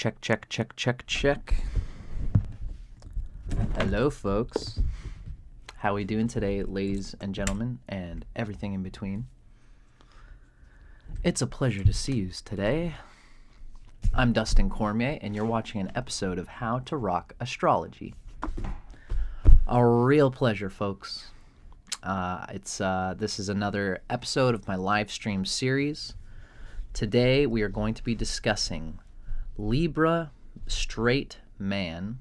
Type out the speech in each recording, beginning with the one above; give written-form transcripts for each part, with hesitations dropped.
Check, check, check, check, check. Hello, folks. How we doing today, ladies and gentlemen, and everything in between? It's a pleasure to see you today. I'm Dustin Cormier, and you're watching an episode of How to Rock Astrology. A real pleasure, folks. This is another episode of my live stream series. Today, we are going to be discussing Libra straight man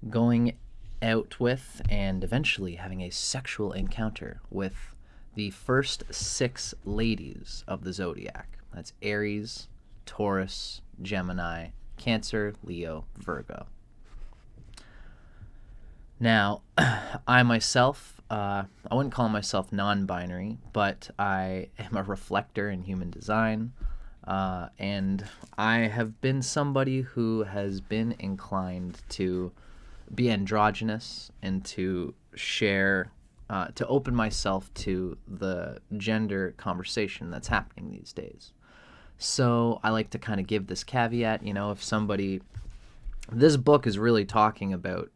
going out with and eventually having a sexual encounter with the first 6 ladies of the zodiac. That's Aries, Taurus, Gemini, Cancer, Leo, Virgo. Now, I myself, I wouldn't call myself non-binary, but I am a reflector in human design, and I have been somebody who has been inclined to be androgynous and to share, to open myself to the gender conversation that's happening these days. So I like to kind of give this caveat, if this book is really talking about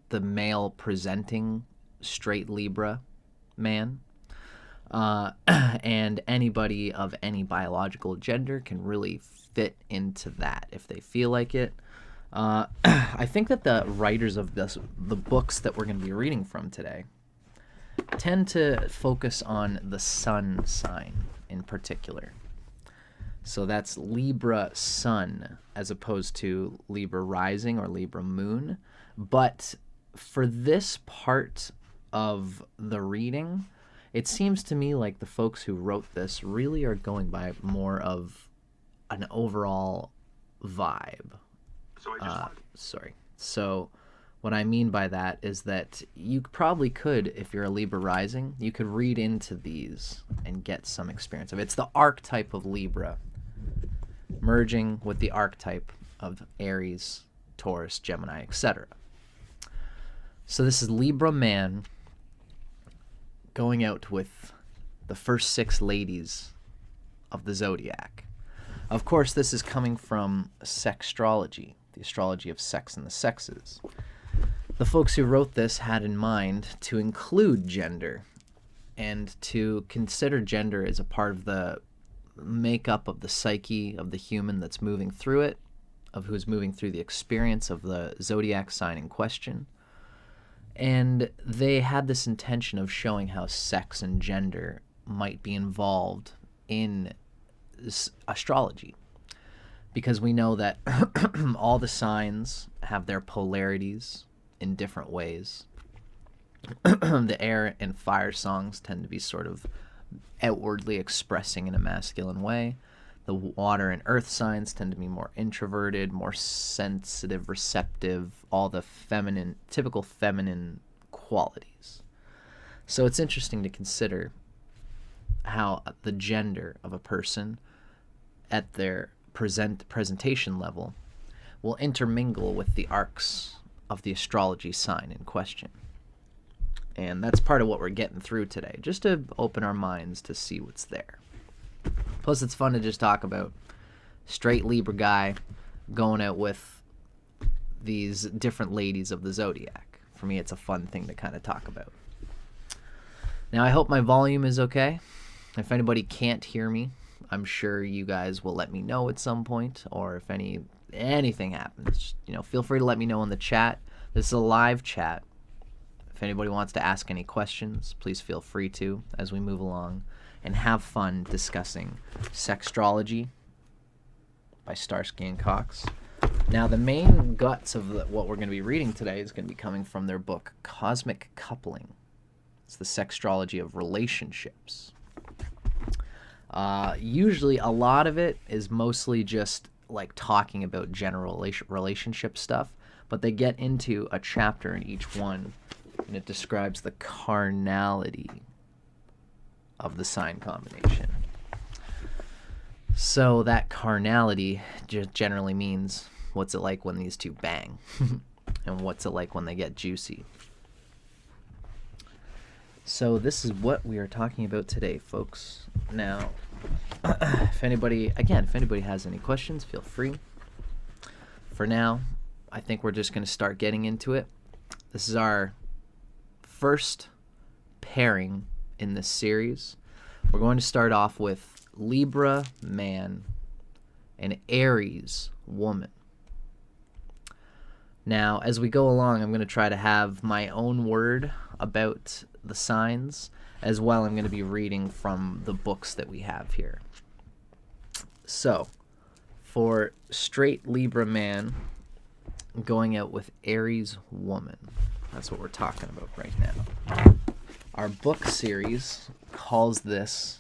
the male presenting straight Libra man, and anybody of any biological gender can really fit into that if they feel like it. I think that the writers of the books that we're going to be reading from today tend to focus on the sun sign in particular. So that's Libra sun as opposed to Libra rising or Libra moon. But for this part of the reading, it seems to me like the folks who wrote this really are going by more of an overall vibe. So what I mean by that is that you probably could, if you're a Libra rising, you could read into these and get some experience of it. It's the archetype of Libra merging with the archetype of Aries, Taurus, Gemini, etc. So this is Libra man going out with the first 6 ladies of the zodiac. Of course, this is coming from Sextrology, the astrology of sex and the sexes. The folks who wrote this had in mind to include gender and to consider gender as a part of the makeup of the psyche of the human that's moving through it, of who's moving through the experience of the zodiac sign in question. And they had this intention of showing how sex and gender might be involved in astrology. Because we know that all the signs have their polarities in different ways. The air and fire songs tend to be sort of outwardly expressing in a masculine way. The water and earth signs tend to be more introverted, more sensitive, receptive, all the feminine, typical feminine qualities. So it's interesting to consider how the gender of a person at their presentation level will intermingle with the arcs of the astrology sign in question. And that's part of what we're getting through today, just to open our minds to see what's there. Plus, it's fun to just talk about straight Libra guy going out with these different ladies of the zodiac. For me, it's a fun thing to kind of talk about. Now, I hope my volume is okay. If anybody can't hear me, I'm sure you guys will let me know at some point, or if anything happens, feel free to let me know in the chat. This is a live chat. If anybody wants to ask any questions, please feel free to as we move along and have fun discussing Sextrology by Starsky and Cox. Now, the main guts of what we're going to be reading today is going to be coming from their book, Cosmic Coupling. It's the sextrology of relationships. Usually, a lot of it is mostly just like talking about general relationship stuff, but they get into a chapter in each one, and it describes the carnality of the sign combination. So that carnality just generally means what's it like when these two bang, and what's it like when they get juicy. So this is what we are talking about today, folks. Now, If anybody has any questions, feel free. For now, I think we're just going to start getting into it. This is our first pairing in this series. We're going to start off with Libra Man and Aries Woman. Now, as we go along, I'm going to try to have my own word about the signs. As well, I'm going to be reading from the books that we have here. So, for straight Libra Man, going out with Aries Woman. That's what we're talking about right now. Our book series calls this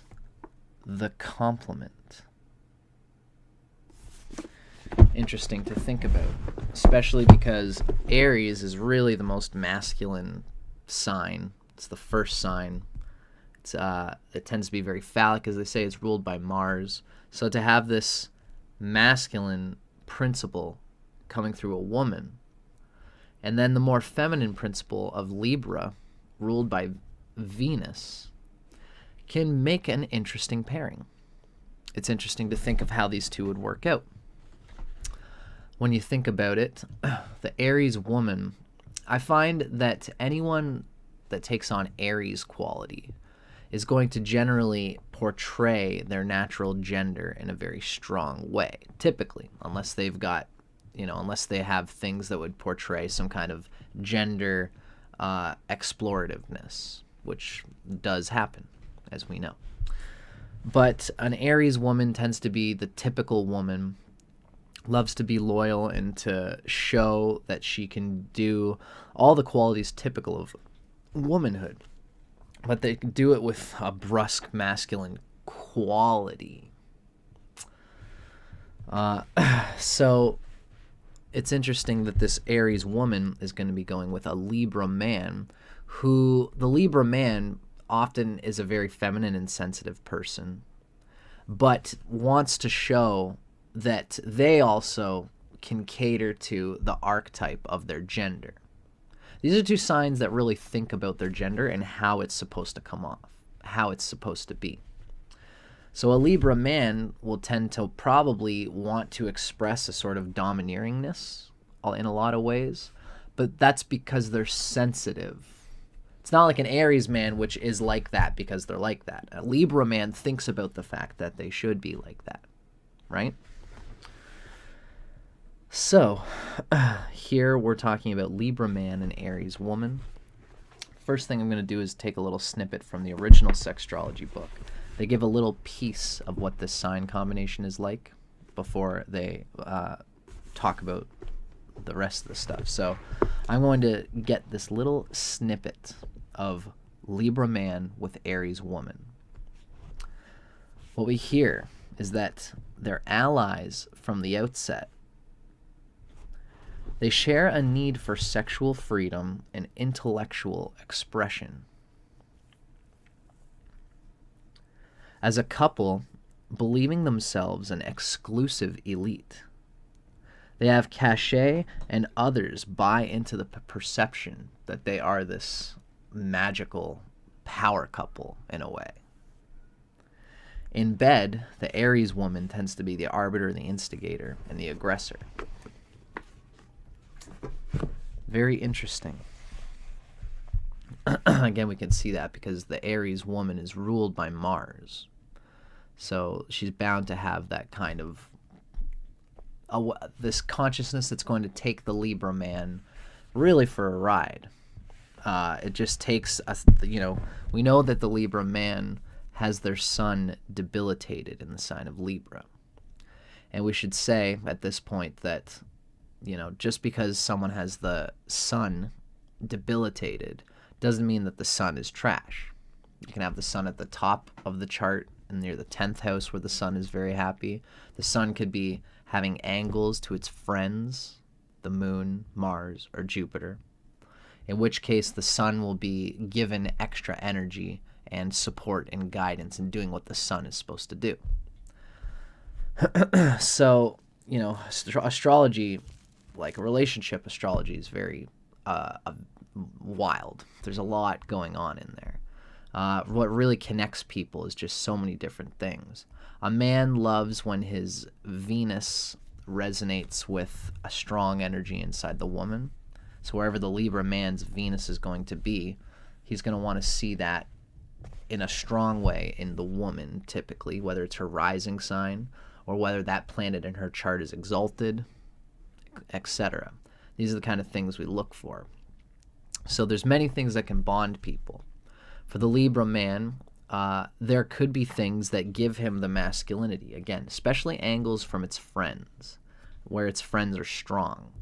The Complement. Interesting to think about, especially because Aries is really the most masculine sign. It's the first sign. It tends to be very phallic, as they say. It's ruled by Mars. So to have this masculine principle coming through a woman, and then the more feminine principle of Libra, ruled by Venus, can make an interesting pairing. It's interesting to think of how these two would work out. When you think about it, the Aries woman, I find that anyone that takes on Aries quality is going to generally portray their natural gender in a very strong way, typically, unless they've got, unless they have things that would portray some kind of gender explorativeness, which does happen, as we know. But an Aries woman tends to be the typical woman, loves to be loyal and to show that she can do all the qualities typical of womanhood, but they do it with a brusque masculine quality. So it's interesting that this Aries woman is going to be going with a Libra man, who the Libra man often is a very feminine and sensitive person, but wants to show that they also can cater to the archetype of their gender. These are two signs that really think about their gender and how it's supposed to come off, how it's supposed to be. So a Libra man will tend to probably want to express a sort of domineeringness in a lot of ways, but that's because they're sensitive. It's not like an Aries man, which is like that because they're like that. A Libra man thinks about the fact that they should be like that, right? So, here we're talking about Libra man and Aries woman. First thing I'm going to do is take a little snippet from the original Sextrology book. They give a little piece of what this sign combination is like before they talk about the rest of the stuff. So, I'm going to get this little snippet of Libra man with Aries woman. What we hear is that they're allies from the outset. They share a need for sexual freedom and intellectual expression. As a couple, believing themselves an exclusive elite, they have cachet and others buy into the perception that they are this magical power couple in a way. In bed, the Aries woman tends to be the arbiter, the instigator, and the aggressor. Very interesting. Again, we can see that because the Aries woman is ruled by Mars. So she's bound to have that kind of this consciousness that's going to take the Libra man really for a ride. It just takes us, we know that the Libra man has their sun debilitated in the sign of Libra. And we should say at this point that just because someone has the sun debilitated doesn't mean that the sun is trash. You can have the sun at the top of the chart and near the 10th house where the sun is very happy. The sun could be having angles to its friends, the moon, Mars, or Jupiter, in which case the sun will be given extra energy and support and guidance in doing what the sun is supposed to do. So, astrology, like relationship astrology, is very wild. There's a lot going on in there. What really connects people is just so many different things. A man loves when his Venus resonates with a strong energy inside the woman. So wherever the Libra man's Venus is going to be, he's going to want to see that in a strong way in the woman, typically, whether it's her rising sign or whether that planet in her chart is exalted, etc. These are the kind of things we look for. So there's many things that can bond people. For the Libra man, there could be things that give him the masculinity. Again, especially angles from its friends, where its friends are strong.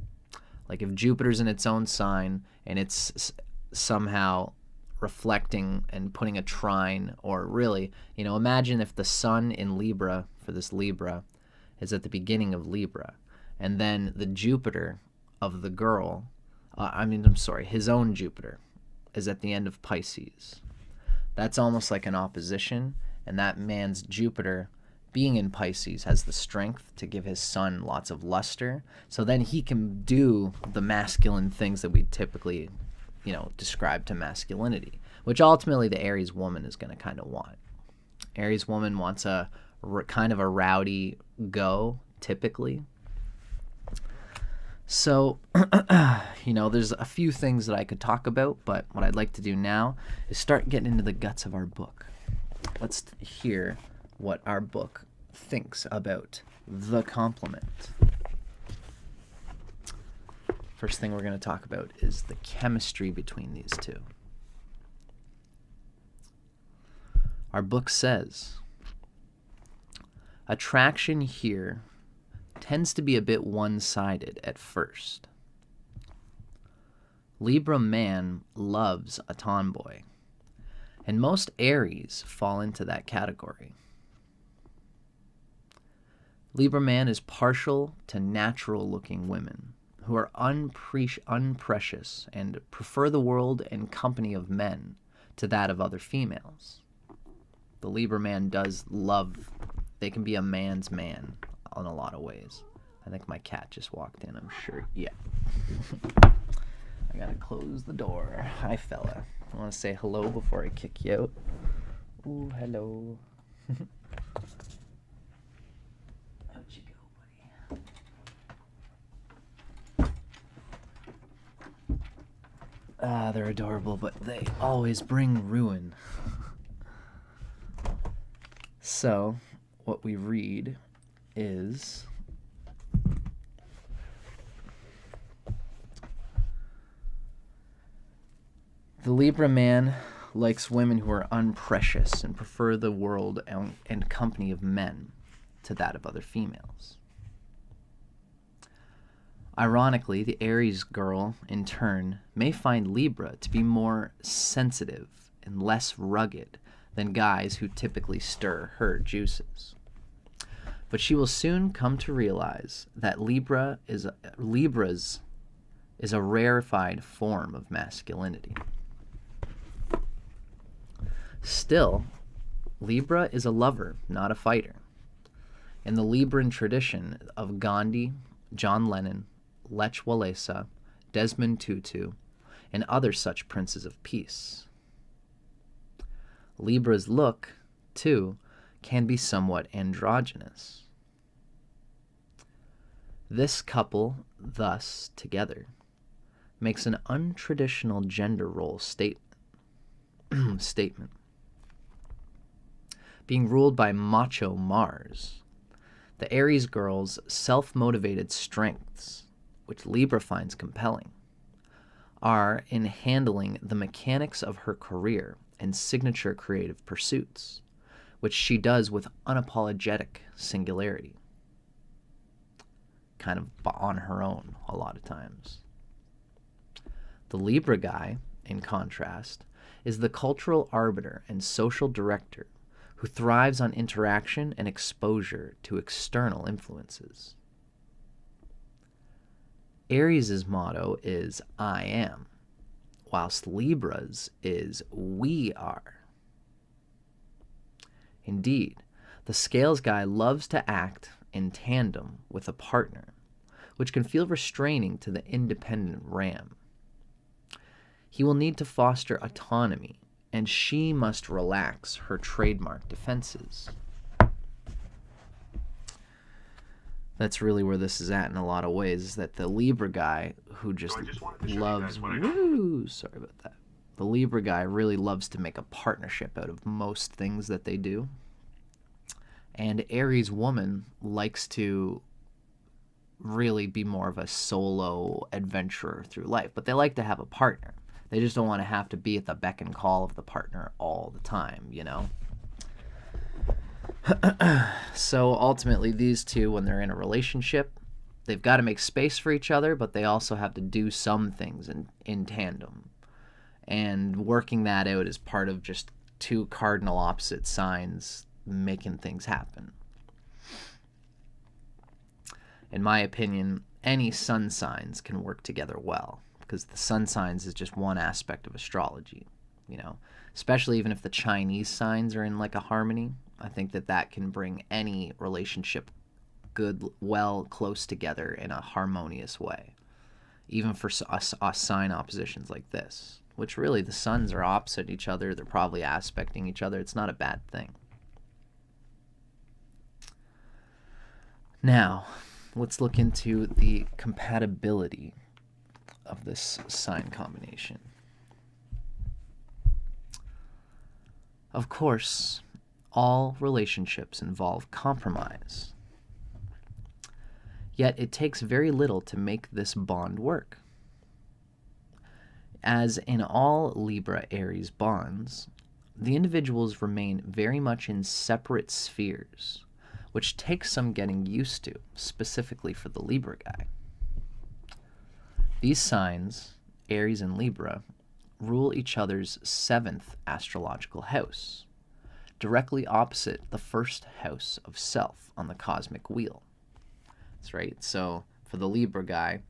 Like if Jupiter's in its own sign and it's somehow reflecting and putting a trine, or really, imagine if the sun in Libra, for this Libra, is at the beginning of Libra, and then the Jupiter of the girl, his own Jupiter, is at the end of Pisces. That's almost like an opposition, and that man's Jupiter, being in Pisces, has the strength to give his sun lots of luster, so then he can do the masculine things that we typically, describe to masculinity, which ultimately the Aries woman is going to kind of want. Aries woman wants a kind of a rowdy go, typically. So, there's a few things that I could talk about, but what I'd like to do now is start getting into the guts of our book. Let's hear what our book thinks about the complement. First thing we're going to talk about is the chemistry between these two. Our book says, attraction here tends to be a bit one-sided at first. Libra man loves a tomboy, and most Aries fall into that category. Libra man is partial to natural-looking women who are unprecious and prefer the world and company of men to that of other females. The Libra man does love, they can be a man's man in a lot of ways. I think my cat just walked in, I'm sure. Yeah. I gotta close the door. Hi, fella. I want to say hello before I kick you out. Ooh, hello. How'd you go, buddy? They're adorable, but they always bring ruin. So, what we read is the Libra man likes women who are unprecious and prefer the world and company of men to that of other females. Ironically, the Aries girl, in turn, may find Libra to be more sensitive and less rugged than guys who typically stir her juices. But she will soon come to realize that Libra's is a rarefied form of masculinity. Still, Libra is a lover, not a fighter. In the Libran tradition of Gandhi, John Lennon, Lech Walesa, Desmond Tutu, and other such princes of peace. Libra's look, too, can be somewhat androgynous. This couple, thus, together, makes an untraditional gender role statement. Being ruled by macho Mars, the Aries girl's self-motivated strengths, which Libra finds compelling, are in handling the mechanics of her career and signature creative pursuits, which she does with unapologetic singularity, kind of on her own a lot of times. The Libra guy, in contrast, is the cultural arbiter and social director who thrives on interaction and exposure to external influences. Aries' motto is I am, whilst Libra's is we are. Indeed, the scales guy loves to act in tandem with a partner, which can feel restraining to the independent ram. He will need to foster autonomy and she must relax her trademark defenses. That's really where this is at in a lot of ways, is that the Libra guy who just loves, sorry about that. The Libra guy really loves to make a partnership out of most things that they do. And Aries woman likes to really be more of a solo adventurer through life, but they like to have a partner. They just don't want to have to be at the beck and call of the partner all the time, you know? So ultimately, these two, when they're in a relationship, they've got to make space for each other, but they also have to do some things in tandem. And working that out is part of just two cardinal opposite signs making things happen. In my opinion, any sun signs can work together well, because the sun signs is just one aspect of astrology, you know, especially even if the Chinese signs are in like a harmony. I think that can bring any relationship close together in a harmonious way, even for sign oppositions like this, which really the suns are opposite each other. They're probably aspecting each other. It's not a bad thing. Now, let's look into the compatibility of this sign combination. Of course, all relationships involve compromise. Yet it takes very little to make this bond work. As in all Libra-Aries bonds, the individuals remain very much in separate spheres, which takes some getting used to, specifically for the Libra guy. These signs, Aries and Libra, rule each other's 7th astrological house, directly opposite the 1st house of self on the cosmic wheel. That's right. So for the Libra guy,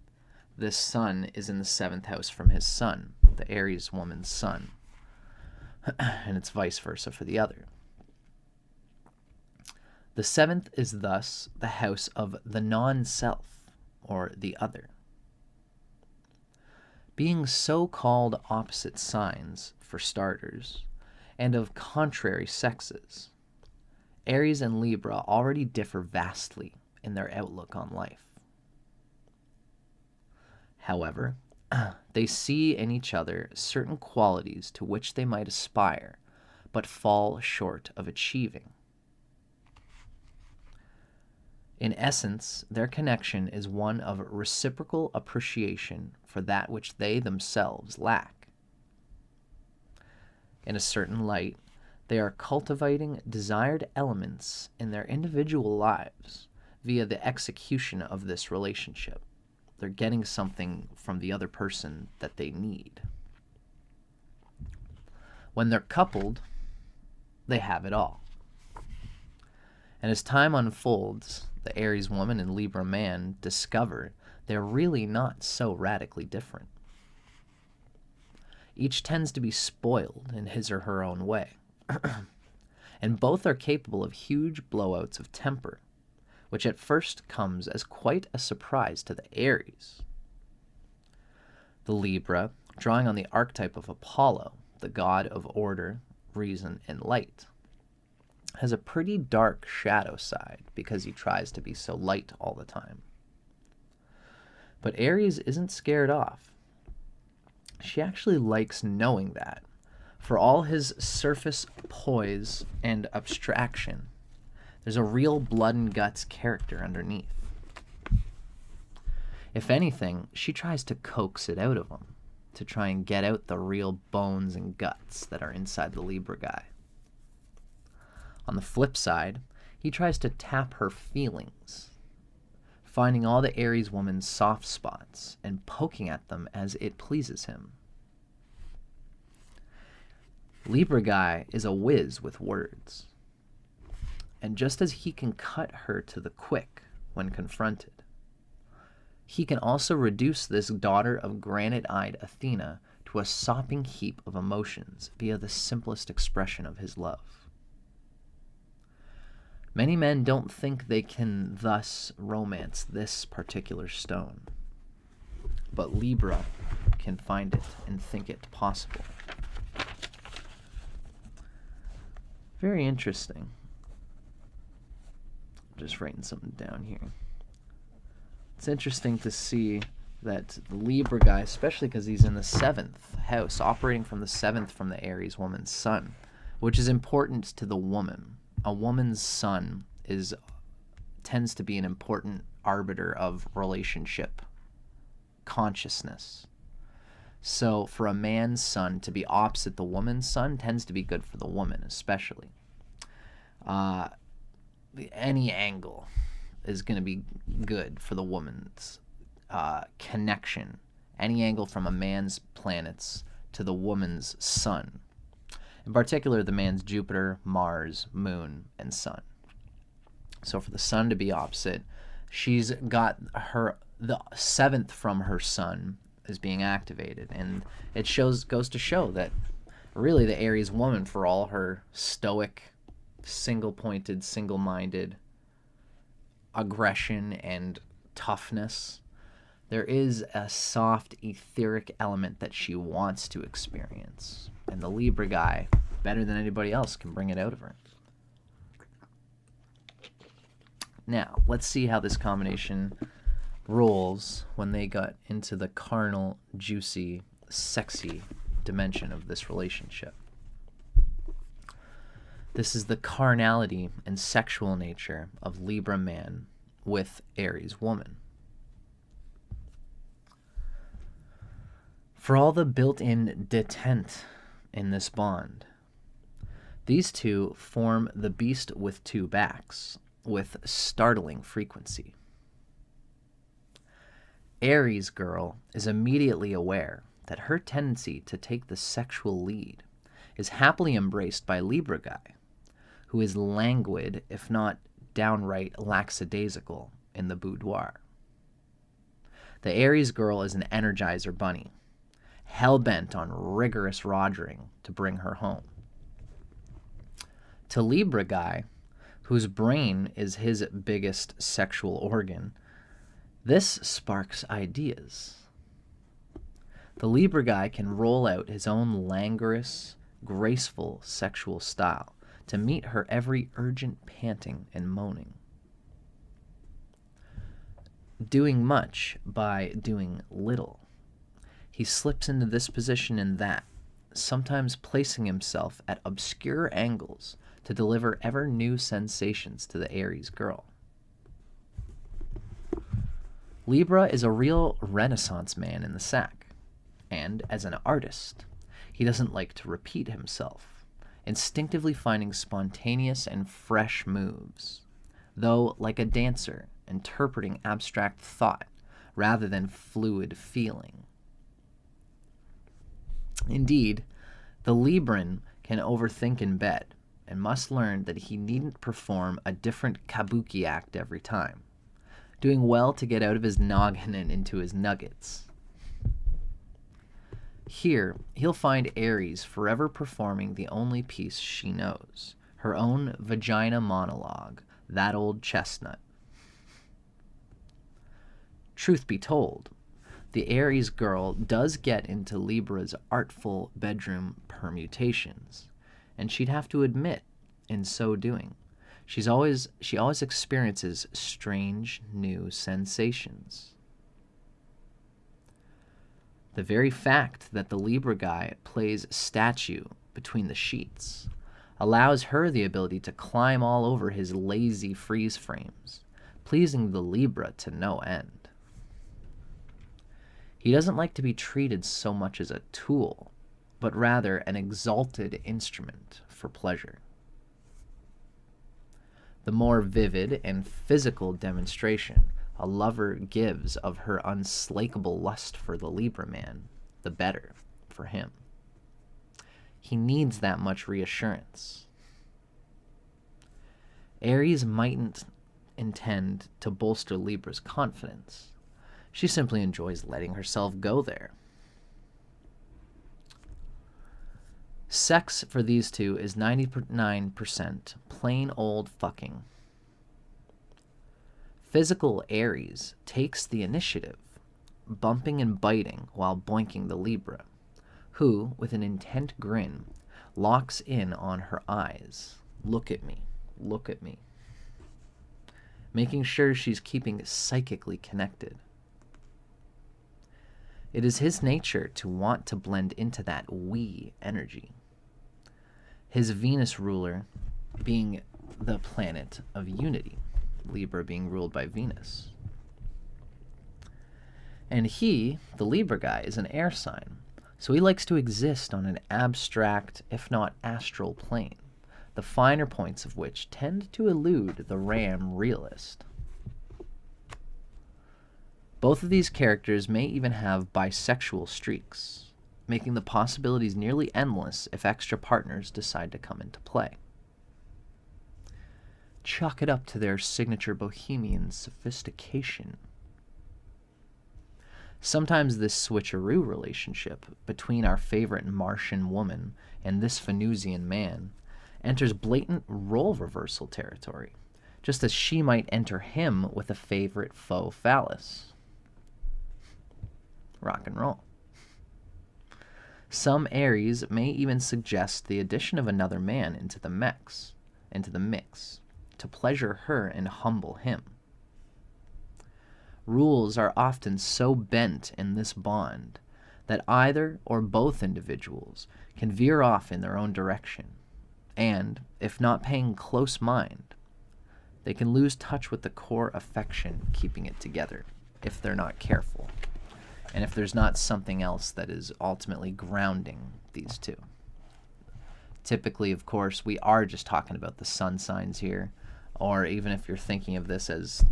this sun is in the 7th house from his sun, the Aries woman's sun. And it's vice versa for the other. The 7th is thus the house of the non-self, or the other. Being so-called opposite signs, for starters, and of contrary sexes, Aries and Libra already differ vastly in their outlook on life. However, they see in each other certain qualities to which they might aspire, but fall short of achieving. In essence, their connection is one of reciprocal appreciation for that which they themselves lack. In a certain light, they are cultivating desired elements in their individual lives via the execution of this relationship. They're getting something from the other person that they need. When they're coupled, they have it all. And as time unfolds, the Aries woman and Libra man discover they're really not so radically different. Each tends to be spoiled in his or her own way. And both are capable of huge blowouts of temper, which at first comes as quite a surprise to the Aries. The Libra, drawing on the archetype of Apollo, the god of order, reason, and light, has a pretty dark shadow side because he tries to be so light all the time. But Aries isn't scared off. She actually likes knowing that. For all his surface poise and abstraction, there's a real blood and guts character underneath. If anything, she tries to coax it out of him, to try and get out the real bones and guts that are inside the Libra guy. On the flip side, he tries to tap her feelings, finding all the Aries woman's soft spots and poking at them as it pleases him. Libra guy is a whiz with words. And just as he can cut her to the quick when confronted, he can also reduce this daughter of granite-eyed Athena to a sopping heap of emotions via the simplest expression of his love. Many men don't think they can thus romance this particular stone, but Libra can find it and think it possible. Very interesting. Just writing something down here. It's interesting to see that the Libra guy, especially because he's in the 7th house, operating from the 7th from the Aries woman's sun, which is important to the woman. A woman's sun tends to be an important arbiter of relationship consciousness. So for a man's sun to be opposite the woman's sun tends to be good for the woman, especially. Any angle is going to be good for the woman's connection. Any angle from a man's planets to the woman's sun. In particular, the man's Jupiter, Mars, Moon, and Sun. So for the sun to be opposite, she's got the 7th from her sun is being activated. And it goes to show that really the Aries woman, for all her stoic, single-pointed, single-minded aggression and toughness, there is a soft, etheric element that she wants to experience. And the Libra guy, better than anybody else, can bring it out of her. Now, let's see how this combination rolls when they got into the carnal, juicy, sexy dimension of this relationship. This is the carnality and sexual nature of Libra man with Aries woman. For all the built-in detente in this bond, these two form the beast with two backs, with startling frequency. Aries girl is immediately aware that her tendency to take the sexual lead is happily embraced by Libra guy, who is languid, if not downright lackadaisical, in the boudoir. The Aries girl is an energizer bunny, hell-bent on rigorous rogering to bring her home. To Libra guy, whose brain is his biggest sexual organ, this sparks ideas. The Libra guy can roll out his own languorous, graceful sexual style to meet her every urgent panting and moaning. Doing much by doing little, he slips into this position and that, sometimes placing himself at obscure angles to deliver ever new sensations to the Aries girl. Libra is a real Renaissance man in the sack, and as an artist, he doesn't like to repeat himself, instinctively finding spontaneous and fresh moves, though like a dancer, interpreting abstract thought rather than fluid feeling. Indeed, the Libran can overthink in bed and must learn that he needn't perform a different kabuki act every time, doing well to get out of his noggin and into his nuggets. Here, he'll find Aries forever performing the only piece she knows, her own vagina monologue, that old chestnut. Truth be told, the Aries girl does get into Libra's artful bedroom permutations, and she'd have to admit, in so doing, she always experiences strange new sensations. The very fact that the Libra guy plays statue between the sheets allows her the ability to climb all over his lazy freeze frames, pleasing the Libra to no end. He doesn't like to be treated so much as a tool, but rather an exalted instrument for pleasure. The more vivid and physical demonstration a lover gives of her unslakable lust for the Libra man, the better for him. He needs that much reassurance. Aries mightn't intend to bolster Libra's confidence. She simply enjoys letting herself go there. Sex for these two is 99% plain old fucking. Physical Aries takes the initiative, bumping and biting while boinking the Libra, who, with an intent grin, locks in on her eyes, Look at me. Look at me. Making sure she's keeping psychically connected. It is his nature to want to blend into that we energy. His Venus ruler being the planet of unity, Libra being ruled by Venus. And he, the Libra guy, is an air sign, so he likes to exist on an abstract, if not astral plane, the finer points of which tend to elude the Ram realist. Both of these characters may even have bisexual streaks, making the possibilities nearly endless if extra partners decide to come into play. Chalk it up to their signature bohemian sophistication. Sometimes this switcheroo relationship between our favorite Martian woman and this Venusian man enters blatant role reversal territory, just as she might enter him with a favorite faux phallus. Rock and roll. Some Aries may even suggest the addition of another man into the mix, to pleasure her and humble him. Rules are often so bent in this bond that either or both individuals can veer off in their own direction, and, if not paying close mind, they can lose touch with the core affection keeping it together if they're not careful, and if there's not something else that is ultimately grounding these two. Typically, of course, we are just talking about the sun signs here, or even if you're thinking of this as,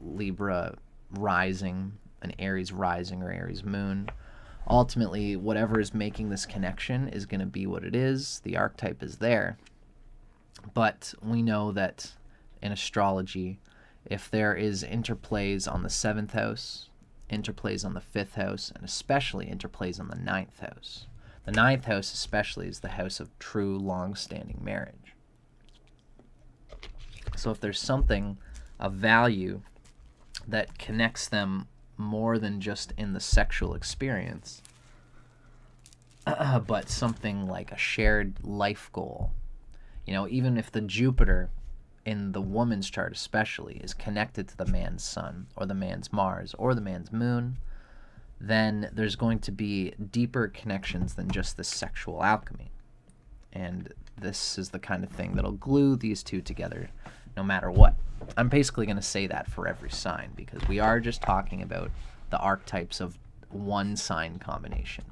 Libra rising, an Aries rising or Aries moon, ultimately, whatever is making this connection is going to be what it is. The archetype is there. But we know that in astrology, if there is interplays on the 7th house, interplays on the 5th house, and especially interplays on the 9th house. The 9th house especially is the house of true, long-standing marriage. So if there's something of value that connects them more than just in the sexual experience, but something like a shared life goal, even if the Jupiter in the woman's chart especially is connected to the man's sun or the man's Mars or the man's moon, then there's going to be deeper connections than just the sexual alchemy. And this is the kind of thing that'll glue these two together no matter what. I'm basically going to say that for every sign because we are just talking about the archetypes of one sign combination.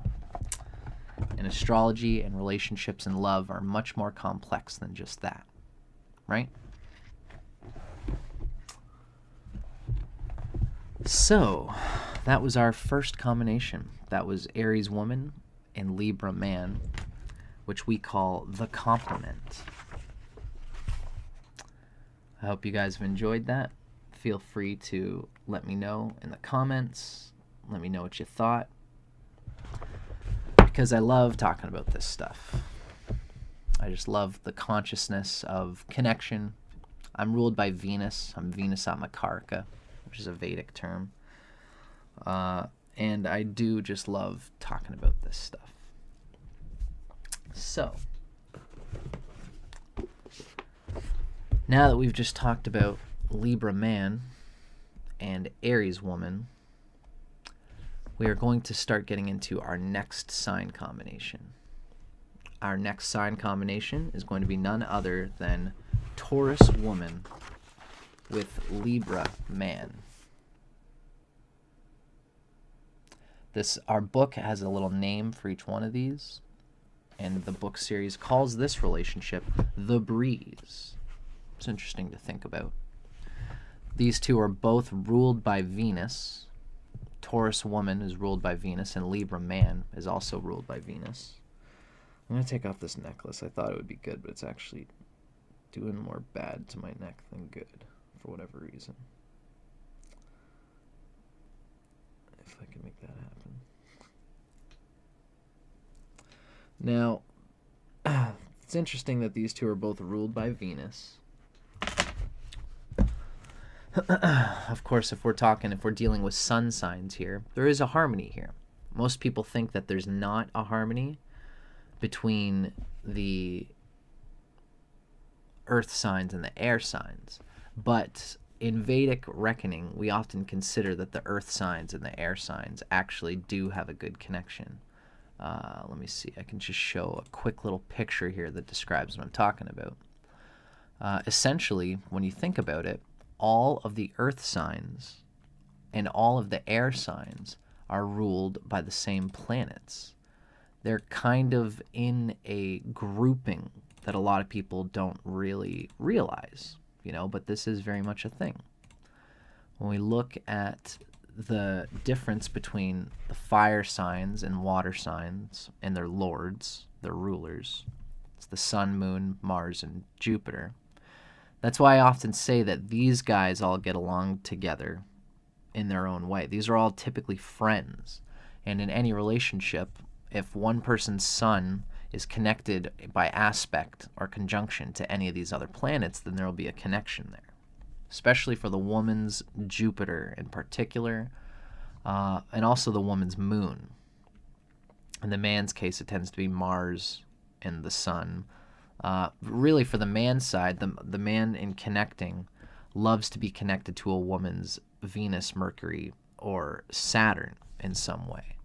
And astrology and relationships and love are much more complex than just that, right? So, that was our first combination. That was Aries Woman and Libra Man, which we call the complement. I hope you guys have enjoyed that. Feel free to let me know in the comments. Let me know what you thought, because I love talking about this stuff. I just love the consciousness of connection. I'm ruled by Venus. I'm Venus Amakarka, which is a Vedic term. And I do just love talking about this stuff. So, now that we've just talked about Libra Man and Aries Woman, we are going to start getting into our next sign combination. Our next sign combination is going to be none other than Taurus Woman with Libra Man. Our book has a little name for each one of these, and the book series calls this relationship The Breeze. It's interesting to think about. These two are both ruled by Venus. Taurus Woman is ruled by Venus, and Libra Man is also ruled by Venus. I'm going to take off this necklace. I thought it would be good, but it's actually doing more bad to my neck than good, for whatever reason. If I can make that happen. Now, it's interesting that these two are both ruled by Venus. Of course, if we're dealing with sun signs here, there is a harmony here. Most people think that there's not a harmony between the earth signs and the air signs. But in Vedic reckoning, we often consider that the earth signs and the air signs actually do have a good connection. Let me see. I can just show a quick little picture here that describes what I'm talking about. Essentially, when you think about it, all of the earth signs and all of the air signs are ruled by the same planets. They're kind of in a grouping that a lot of people don't really realize, but this is very much a thing. When we look at the difference between the fire signs and water signs and their lords, their rulers, it's the sun, moon, Mars, and Jupiter. That's why I often say that these guys all get along together in their own way. These are all typically friends. And in any relationship, if one person's sun is connected by aspect or conjunction to any of these other planets, then there will be a connection there. Especially for the woman's Jupiter in particular, and also the woman's moon. In the man's case, it tends to be Mars and the sun. Really, for the man's side, the man in connecting loves to be connected to a woman's Venus, Mercury, or Saturn in some way.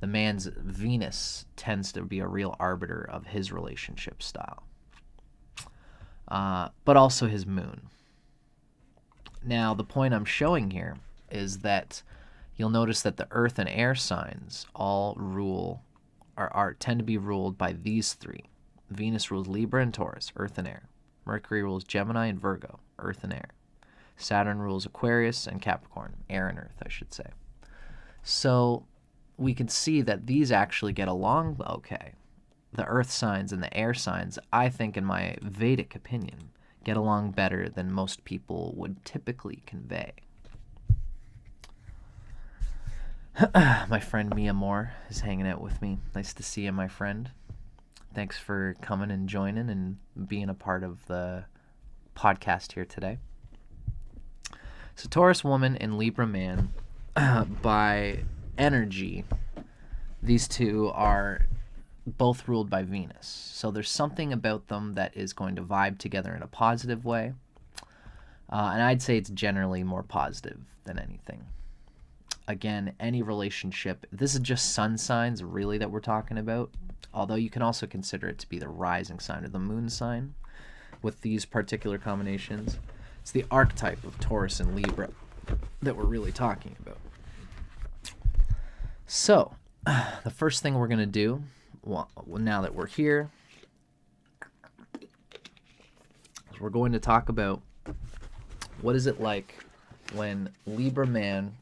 The man's Venus tends to be a real arbiter of his relationship style, but also his moon. Now, the point I'm showing here is that you'll notice that the earth and air signs all tend to be ruled by these three. Venus rules Libra and Taurus, earth and air. Mercury rules Gemini and Virgo, earth and air. Saturn rules Aquarius and Capricorn, air and earth, I should say. So we can see that these actually get along okay. The earth signs and the air signs, I think, in my Vedic opinion, get along better than most people would typically convey. My friend Mia Moore is hanging out with me. Nice to see you, my friend. Thanks for coming and joining and being a part of the podcast here today. So Taurus Woman and Libra Man, by energy, these two are both ruled by Venus. So there's something about them that is going to vibe together in a positive way. And I'd say it's generally more positive than anything. Again, any relationship, this is just sun signs really that we're talking about, although you can also consider it to be the rising sign or the moon sign with these particular combinations. It's the archetype of Taurus and Libra that we're really talking about. So, the first thing we're going to do, now that we're here, is we're going to talk about what is it like when Libra Man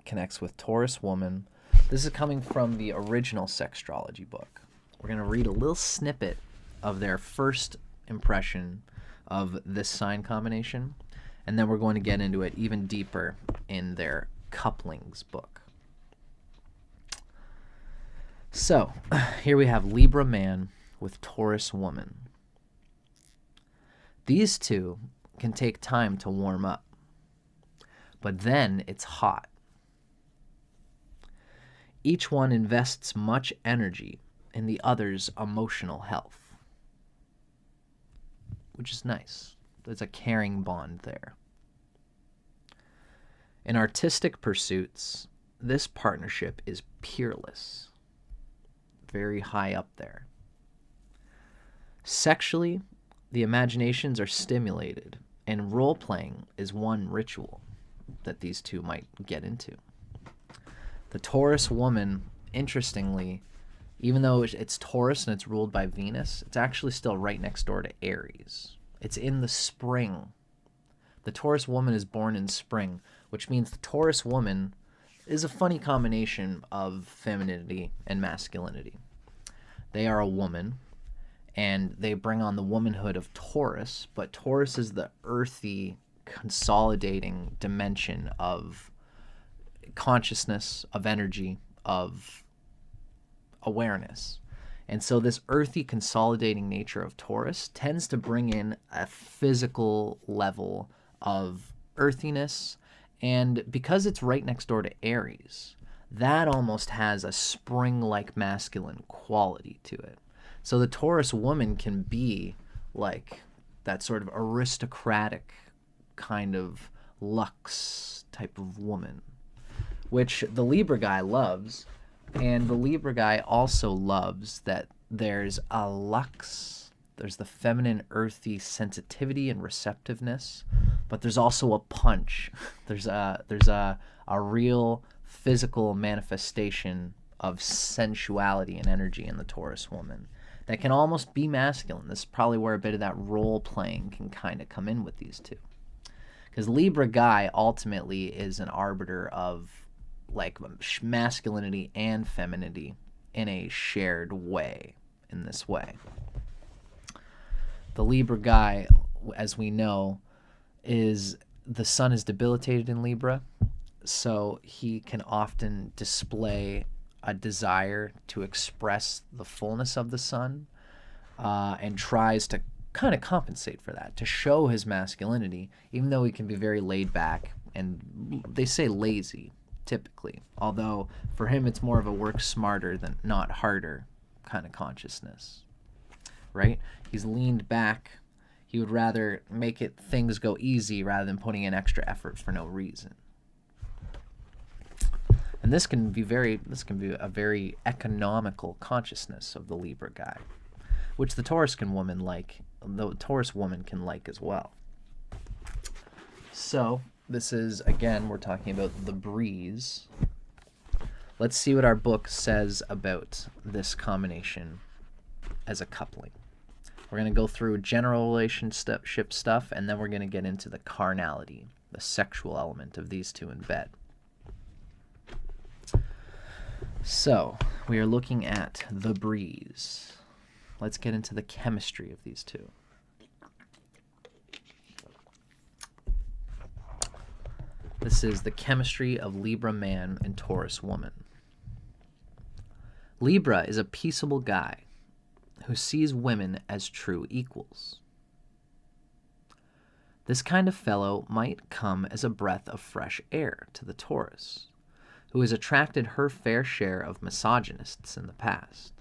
connects with Taurus Woman. This is coming from the original Sextrology book. We're going to read a little snippet of their first impression of this sign combination, and then we're going to get into it even deeper in their couplings book. So, here we have Libra Man with Taurus Woman. These two can take time to warm up, but then it's hot. Each one invests much energy in the other's emotional health, which is nice. There's a caring bond there. In artistic pursuits, this partnership is peerless, very high up there. Sexually, the imaginations are stimulated, and role-playing is one ritual that these two might get into. The Taurus Woman, interestingly, even though it's Taurus and it's ruled by Venus, it's actually still right next door to Aries. It's in the spring. The Taurus Woman is born in spring, which means the Taurus Woman is a funny combination of femininity and masculinity. They are a woman, and they bring on the womanhood of Taurus, but Taurus is the earthy, consolidating dimension of consciousness, of energy, of awareness. And so this earthy, consolidating nature of Taurus tends to bring in a physical level of earthiness, and because it's right next door to Aries, that almost has a spring-like masculine quality to it. So the Taurus Woman can be like that sort of aristocratic kind of luxe type of woman, which the Libra guy loves. And the Libra guy also loves that there's a luxe, there's the feminine, earthy sensitivity and receptiveness, but there's also a punch. There's a real physical manifestation of sensuality and energy in the Taurus woman that can almost be masculine. This is probably where a bit of that role playing can kind of come in with these two. Because Libra guy ultimately is an arbiter of like masculinity and femininity in a shared way, in this way. The Libra guy, as we know, is the sun is debilitated in Libra, so he can often display a desire to express the fullness of the sun, and tries to kind of compensate for that, to show his masculinity, even though he can be very laid back and they say lazy typically, although for him it's more of a work smarter than not harder kind of consciousness, right? He's leaned back. He would rather make things go easy rather than putting in extra effort for no reason. And this can be a very economical consciousness of the Libra guy, which the Taurus woman can like as well. So this is, again, we're talking about the breeze. Let's see what our book says about this combination as a coupling. We're going to go through general relationship stuff, and then we're going to get into the carnality, the sexual element of these two in bed. So we are looking at the breeze. Let's get into the chemistry of these two. This is the chemistry of Libra man and Taurus woman. Libra is a peaceable guy who sees women as true equals. This kind of fellow might come as a breath of fresh air to the Taurus, who has attracted her fair share of misogynists in the past.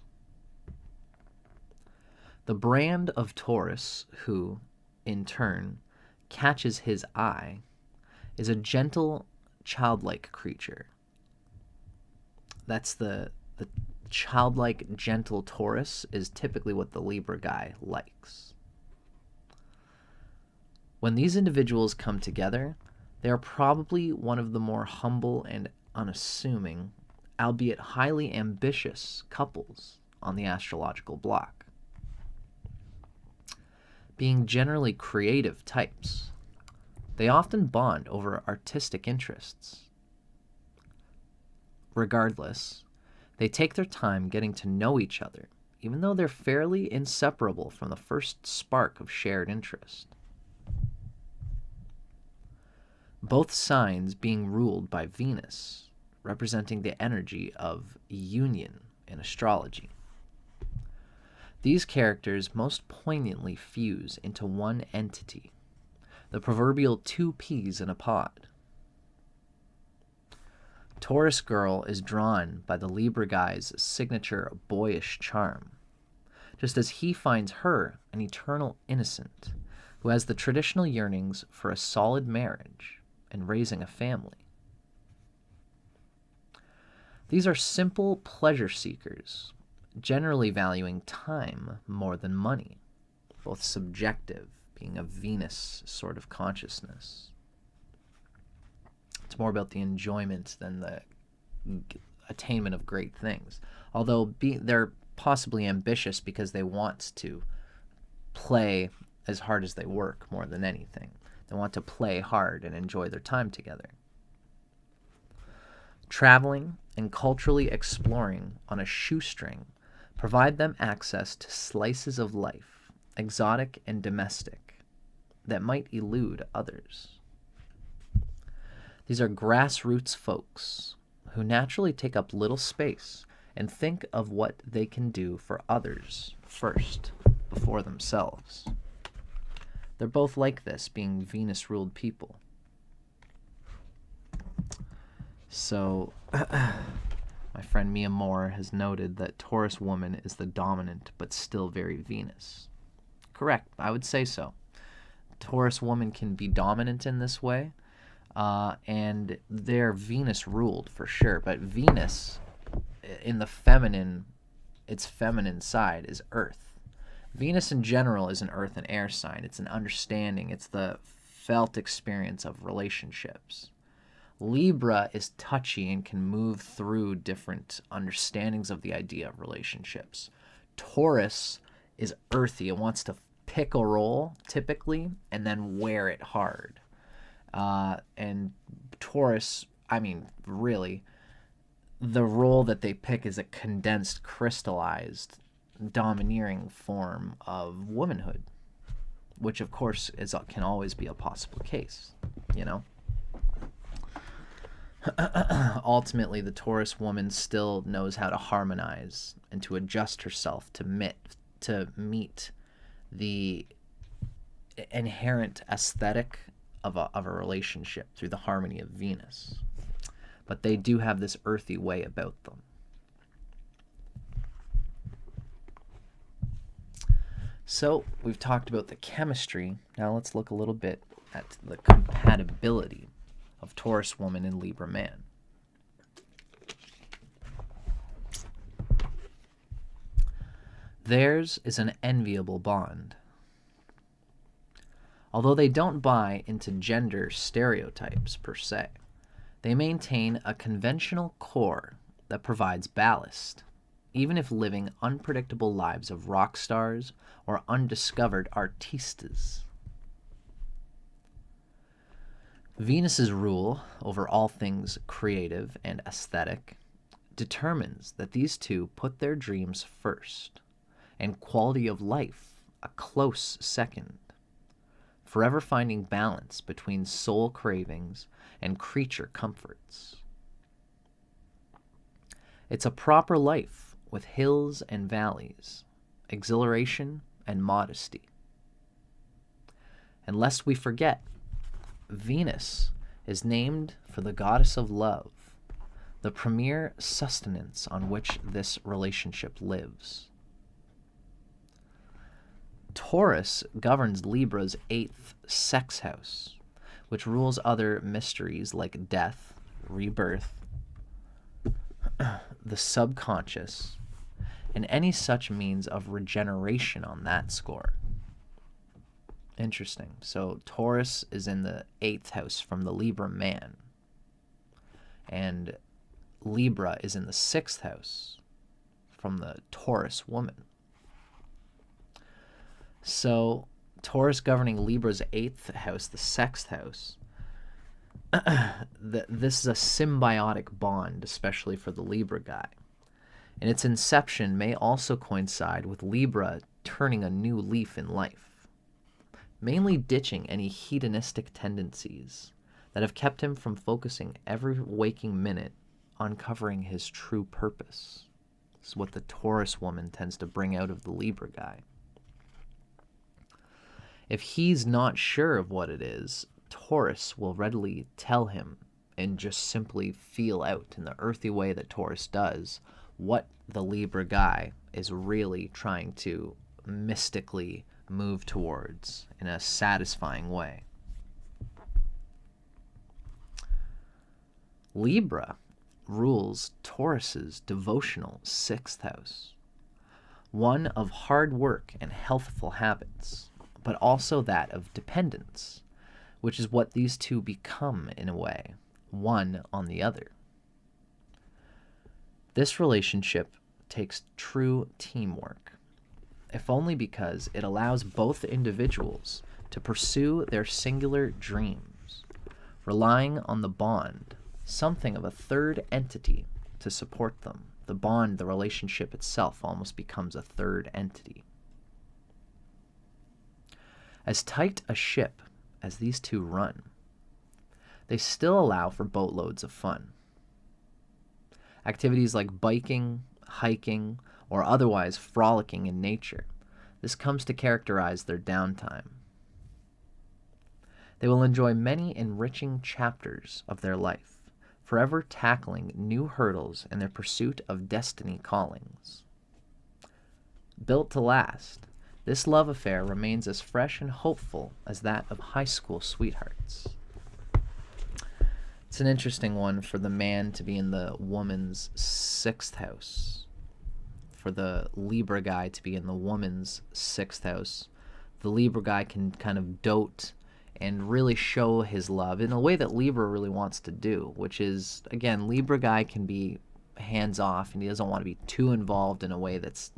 The brand of Taurus who, in turn, catches his eye is a gentle, childlike creature. That's the childlike, gentle Taurus is typically what the Libra guy likes. When these individuals come together, they are probably one of the more humble and unassuming, albeit highly ambitious couples on the astrological block. Being generally creative types, they often bond over artistic interests. Regardless, they take their time getting to know each other, even though they're fairly inseparable from the first spark of shared interest. Both signs being ruled by Venus, representing the energy of union in astrology. These characters most poignantly fuse into one entity, the proverbial two peas in a pod. Taurus girl is drawn by the Libra guy's signature boyish charm, just as he finds her an eternal innocent who has the traditional yearnings for a solid marriage and raising a family. These are simple pleasure seekers, generally valuing time more than money, both subjective, being a Venus sort of consciousness. It's more about the enjoyment than the attainment of great things. Although they're possibly ambitious because they want to play as hard as they work more than anything. They want to play hard and enjoy their time together. Traveling and culturally exploring on a shoestring provide them access to slices of life, exotic and domestic, that might elude others. These are grassroots folks who naturally take up little space and think of what they can do for others first, before themselves. They're both like this, being Venus-ruled people. So, my friend Mia Moore has noted that Taurus woman is the dominant, but still very Venus. Correct, I would say so. Taurus woman can be dominant in this way, and they're Venus ruled for sure. But Venus, in the feminine, its feminine side is Earth. Venus in general is an earth and air sign. It's an understanding. It's the felt experience of relationships. Libra is touchy and can move through different understandings of the idea of relationships. Taurus is earthy. It wants to pick a role, typically, and then wear it hard. And Taurus, I mean, really, the role that they pick is a condensed, crystallized, domineering form of womanhood, which, of course, can always be a possible case, you know? Ultimately, the Taurus woman still knows how to harmonize and to adjust herself to meet the inherent aesthetic of a relationship through the harmony of Venus. But they do have this earthy way about them. So we've talked about the chemistry. Now let's look a little bit at the compatibility of Taurus woman and Libra man. Theirs is an enviable bond. Although they don't buy into gender stereotypes per se, they maintain a conventional core that provides ballast, even if living unpredictable lives of rock stars or undiscovered artistas. Venus's rule over all things creative and aesthetic determines that these two put their dreams first, and quality of life a close second, forever finding balance between soul cravings and creature comforts. It's a proper life with hills and valleys, exhilaration and modesty. And lest we forget, Venus is named for the goddess of love, the premier sustenance on which this relationship lives. Taurus governs Libra's 8th sex house, which rules other mysteries like death, rebirth, the subconscious, and any such means of regeneration on that score. Interesting. So Taurus is in the 8th house from the Libra man, and Libra is in the 6th house from the Taurus woman. So Taurus governing Libra's 8th house, the 6th house, this is a symbiotic bond, especially for the Libra guy. And its inception may also coincide with Libra turning a new leaf in life, mainly ditching any hedonistic tendencies that have kept him from focusing every waking minute on uncovering his true purpose. This is what the Taurus woman tends to bring out of the Libra guy. If he's not sure of what it is, Taurus will readily tell him and just simply feel out in the earthy way that Taurus does what the Libra guy is really trying to mystically move towards in a satisfying way. Libra rules Taurus's devotional 6th house, one of hard work and healthful habits, but also that of dependence, which is what these two become in a way, one on the other. This relationship takes true teamwork, if only because it allows both individuals to pursue their singular dreams, relying on the bond, something of a third entity, to support them. The bond, the relationship itself, almost becomes a third entity. As tight a ship as these two run, they still allow for boatloads of fun. Activities like biking, hiking, or otherwise frolicking in nature. This comes to characterize their downtime. They will enjoy many enriching chapters of their life, forever tackling new hurdles in their pursuit of destiny callings. Built to last, this love affair remains as fresh and hopeful as that of high school sweethearts. It's an interesting one for the man to be in the woman's 6th house, for the Libra guy to be in the woman's 6th house. The Libra guy can kind of dote and really show his love in a way that Libra really wants to do, which is, again, Libra guy can be hands off and he doesn't want to be too involved in a way that's,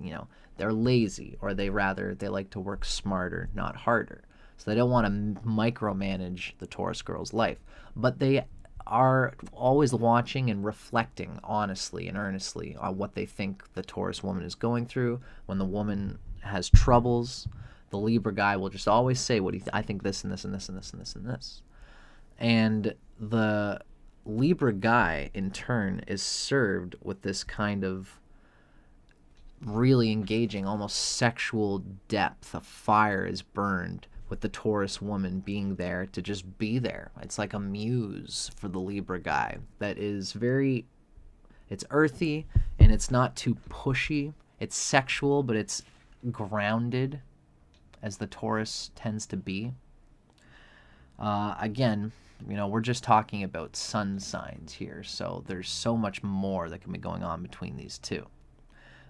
they're lazy, or they like to work smarter, not harder. So they don't want to micromanage the Taurus girl's life, but they are always watching and reflecting honestly and earnestly on what they think the Taurus woman is going through. When the woman has troubles, the Libra guy will just always say, I think this and this and this and this and this and this. And the Libra guy, in turn, is served with this kind of really engaging, almost sexual depth. A fire is burned with the Taurus woman being there to just be there. It's like a muse for the Libra guy that is it's earthy and it's not too pushy. It's sexual, but it's grounded, as the Taurus tends to be. Again, we're just talking about sun signs here, so there's so much more that can be going on between these two.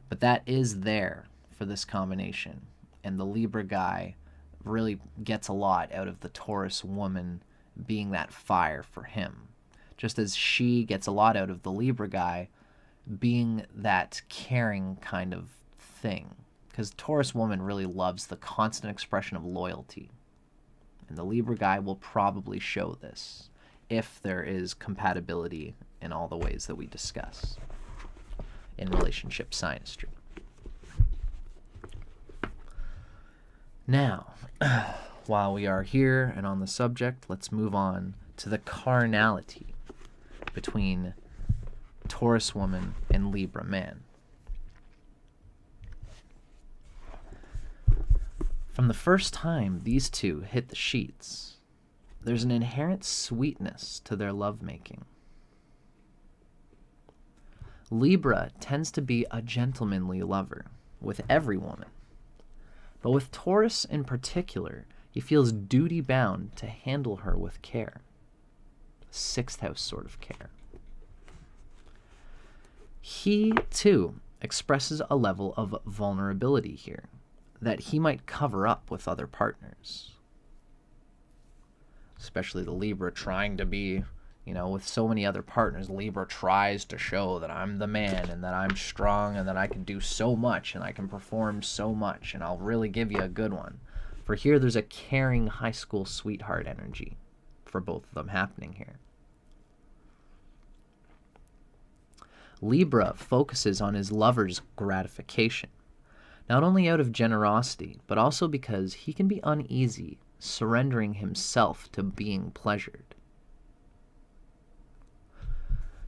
But that is there for this combination, and the Libra guy really gets a lot out of the Taurus woman being that fire for him, just as she gets a lot out of the Libra guy being that caring kind of thing. Because Taurus woman really loves the constant expression of loyalty. And the Libra guy will probably show this if there is compatibility in all the ways that we discuss in relationship synastry. Now, while we are here and on the subject, let's move on to the carnality between Taurus woman and Libra man. From the first time these two hit the sheets, there's an inherent sweetness to their lovemaking. Libra tends to be a gentlemanly lover with every woman, but with Taurus in particular, he feels duty-bound to handle her with care. 6th house sort of care. He, too, expresses a level of vulnerability here that he might cover up with other partners. Especially the Libra trying to be, with so many other partners, Libra tries to show that I'm the man and that I'm strong and that I can do so much and I can perform so much and I'll really give you a good one. For here, there's a caring high school sweetheart energy for both of them happening here. Libra focuses on his lover's gratification, not only out of generosity, but also because he can be uneasy surrendering himself to being pleasured.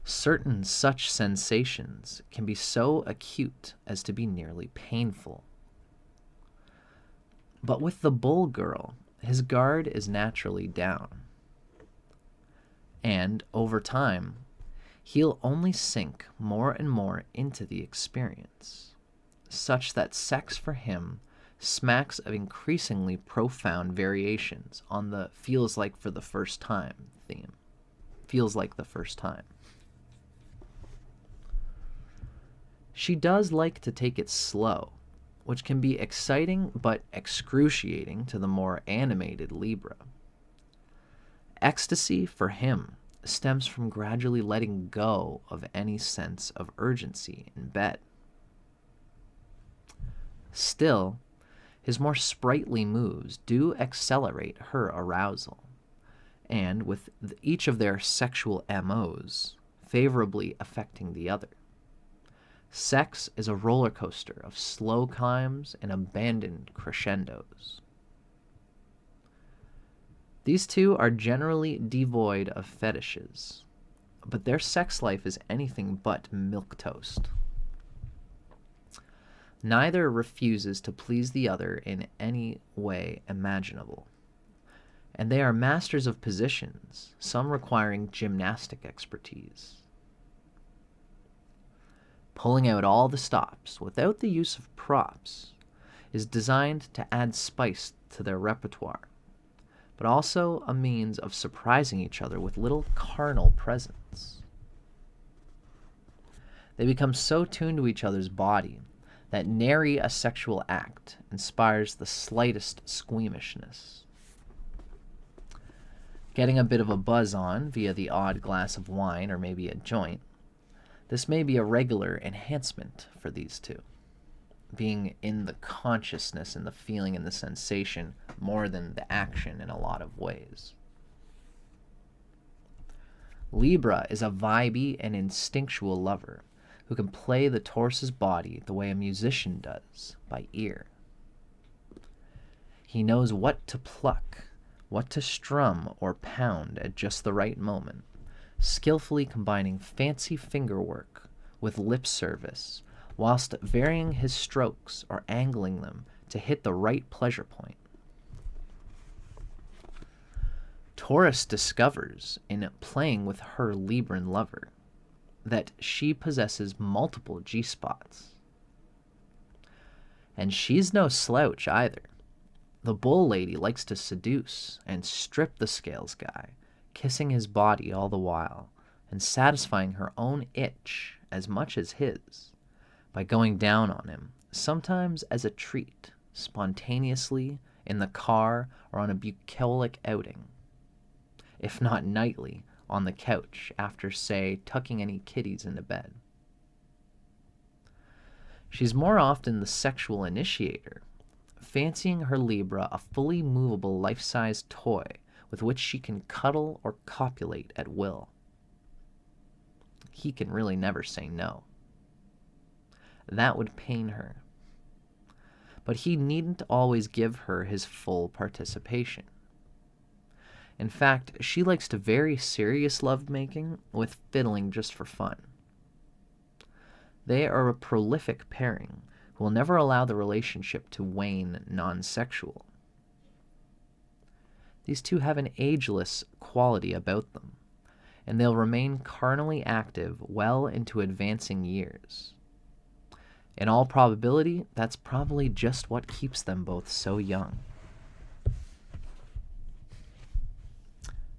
Certain such sensations can be so acute as to be nearly painful. But with the bull girl, his guard is naturally down. And over time, he'll only sink more and more into the experience, such that sex for him smacks of increasingly profound variations on the feels like for the first time theme. Feels like the first time. She does like to take it slow, which can be exciting but excruciating to the more animated Libra. Ecstasy for him stems from gradually letting go of any sense of urgency in bed. Still, his more sprightly moves do accelerate her arousal, and with each of their sexual MOs favorably affecting the other. Sex is a roller coaster of slow climbs and abandoned crescendos. These two are generally devoid of fetishes, but their sex life is anything but milquetoast. Neither refuses to please the other in any way imaginable, and they are masters of positions, some requiring gymnastic expertise. Pulling out all the stops without the use of props is designed to add spice to their repertoire, but also a means of surprising each other with little carnal presents. They become so tuned to each other's body that nary a sexual act inspires the slightest squeamishness. Getting a bit of a buzz on via the odd glass of wine or maybe a joint, this may be a regular enhancement for these two, being in the consciousness and the feeling and the sensation more than the action in a lot of ways. Libra is a vibey and instinctual lover who can play the Taurus's body the way a musician does, by ear. He knows what to pluck, what to strum or pound at just the right moment, skillfully combining fancy fingerwork with lip service, whilst varying his strokes or angling them to hit the right pleasure point. Taurus discovers, in playing with her Libran lover, that she possesses multiple G-spots. And she's no slouch either. The bull lady likes to seduce and strip the scales guy, kissing his body all the while, and satisfying her own itch as much as his, by going down on him, sometimes as a treat, spontaneously, in the car or on a bucolic outing, if not nightly, on the couch after, say, tucking any kitties into bed. She's more often the sexual initiator, fancying her Libra a fully movable life-size toy with which she can cuddle or copulate at will. He can really never say no. That would pain her. But he needn't always give her his full participation. In fact, she likes to vary serious lovemaking with fiddling just for fun. They are a prolific pairing who will never allow the relationship to wane non-sexual. These two have an ageless quality about them, and they'll remain carnally active well into advancing years. In all probability, that's probably just what keeps them both so young.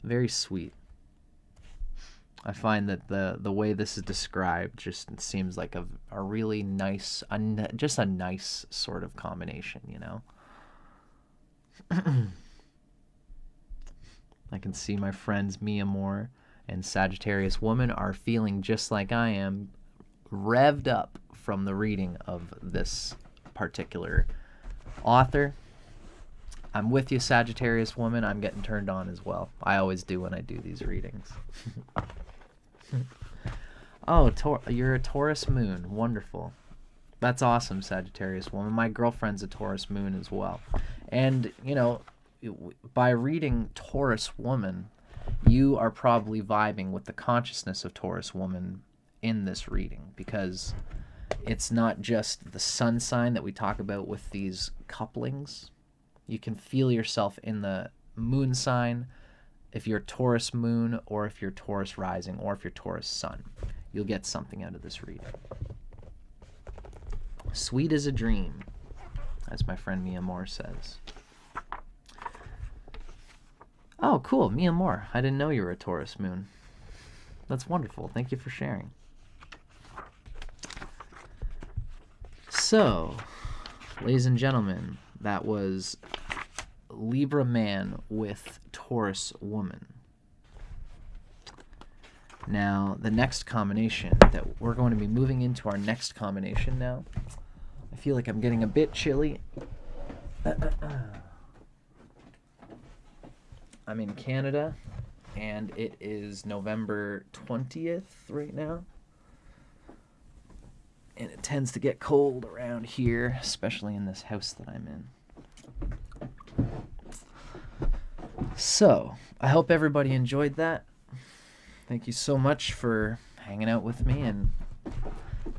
Very sweet. I find that the way this is described just seems like a really nice, just a nice sort of combination, you know? I can see my friends Mia Moore and Sagittarius Woman are feeling just like I am, revved up from the reading of this particular author. I'm with you, Sagittarius Woman. I'm getting turned on as well. I always do when I do these readings. Oh, you're a Taurus moon. Wonderful. That's awesome, Sagittarius Woman. My girlfriend's a Taurus moon as well. And, you know, by reading Taurus Woman, you are probably vibing with the consciousness of Taurus Woman in this reading, because it's not just the sun sign that we talk about with these couplings. You can feel yourself in the moon sign if you're Taurus moon, or if you're Taurus rising, or if you're Taurus sun. You'll get something out of this reading. Sweet as a dream, as my friend Mia Moore says. Oh, cool, Mia Moore. I didn't know you were a Taurus moon. That's wonderful. Thank you for sharing. So, ladies and gentlemen, that was Libra Man with Taurus Woman. Now, the next combination that we're going to be moving into our next combination now. I feel like I'm getting a bit chilly. I'm in Canada, and it is November 20th right now. And it tends to get cold around here, especially in this house that I'm in. So, I hope everybody enjoyed that. Thank you so much for hanging out with me and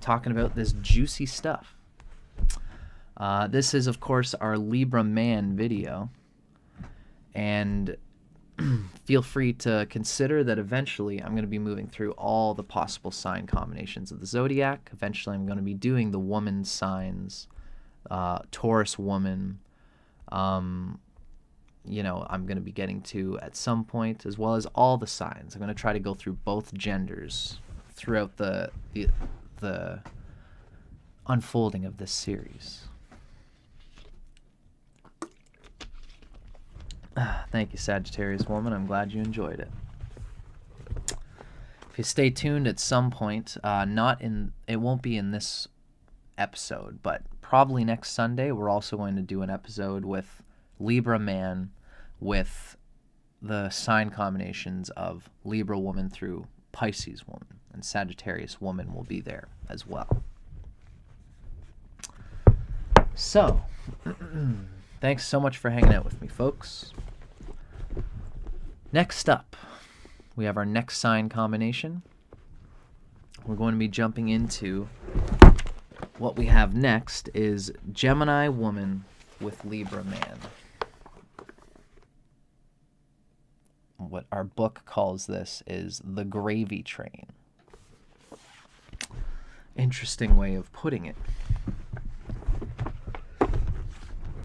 talking about this juicy stuff. This is, of course, our Libra Man video. And feel free to consider that eventually I'm going to be moving through all the possible sign combinations of the zodiac. Eventually I'm going to be doing the woman signs Taurus Woman, you know, I'm going to be getting to at some point, as well as all the signs. I'm going to try to go through both genders throughout the unfolding of this series. Thank you, Sagittarius Woman. I'm glad you enjoyed it. If you stay tuned at some point, it won't be in this episode, but probably next Sunday, we're also going to do an episode with Libra Man with the sign combinations of Libra Woman through Pisces Woman, and Sagittarius Woman will be there as well. So, thanks so much for hanging out with me, folks. Next up, we have our next sign combination. We're going to be jumping into what we have next is Gemini Woman with Libra Man. What our book calls this is the gravy train. Interesting way of putting it.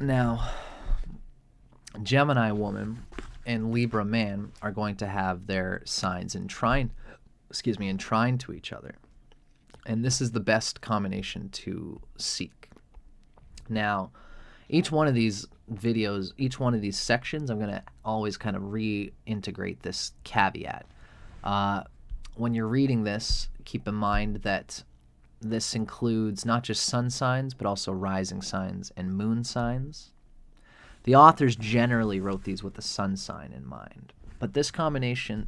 Now, Gemini Woman and Libra Man are going to have their signs entwined to each other. And this is the best combination to seek. Now, each one of these videos, each one of these sections, I'm going to always kind of reintegrate this caveat. When you're reading this, keep in mind that this includes not just sun signs, but also rising signs and moon signs. The authors generally wrote these with the sun sign in mind. But these combinations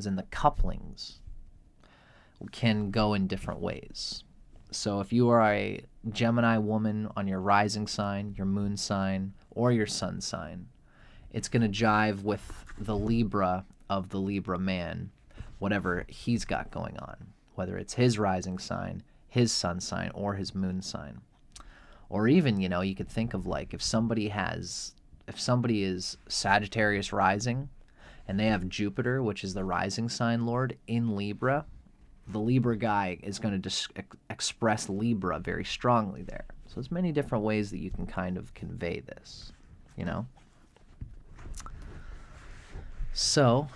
and the couplings can go in different ways. So if you are a Gemini Woman on your rising sign, your moon sign, or your sun sign, it's going to jive with the Libra of the Libra Man, whatever he's got going on, whether it's his rising sign, his sun sign, or his moon sign. Or even, you could think of like if somebody is Sagittarius rising and they have Jupiter, which is the rising sign lord, in Libra, the Libra guy is going to express Libra very strongly there. So there's many different ways that you can kind of convey this, So,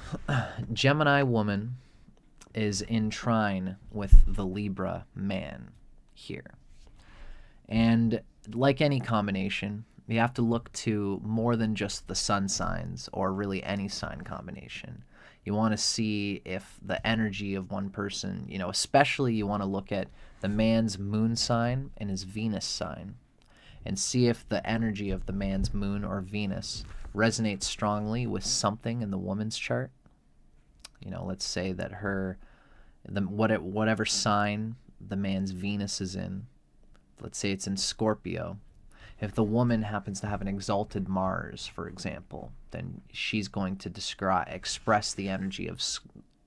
Gemini Woman is in trine with the Libra Man here. And like any combination, you have to look to more than just the sun signs or really any sign combination. You want to see if the energy of one person, especially you want to look at the man's moon sign and his Venus sign and see if the energy of the man's moon or Venus resonates strongly with something in the woman's chart. Let's say that whatever sign the man's Venus is in, let's say it's in Scorpio. If the woman happens to have an exalted Mars, for example, then she's going to express the energy of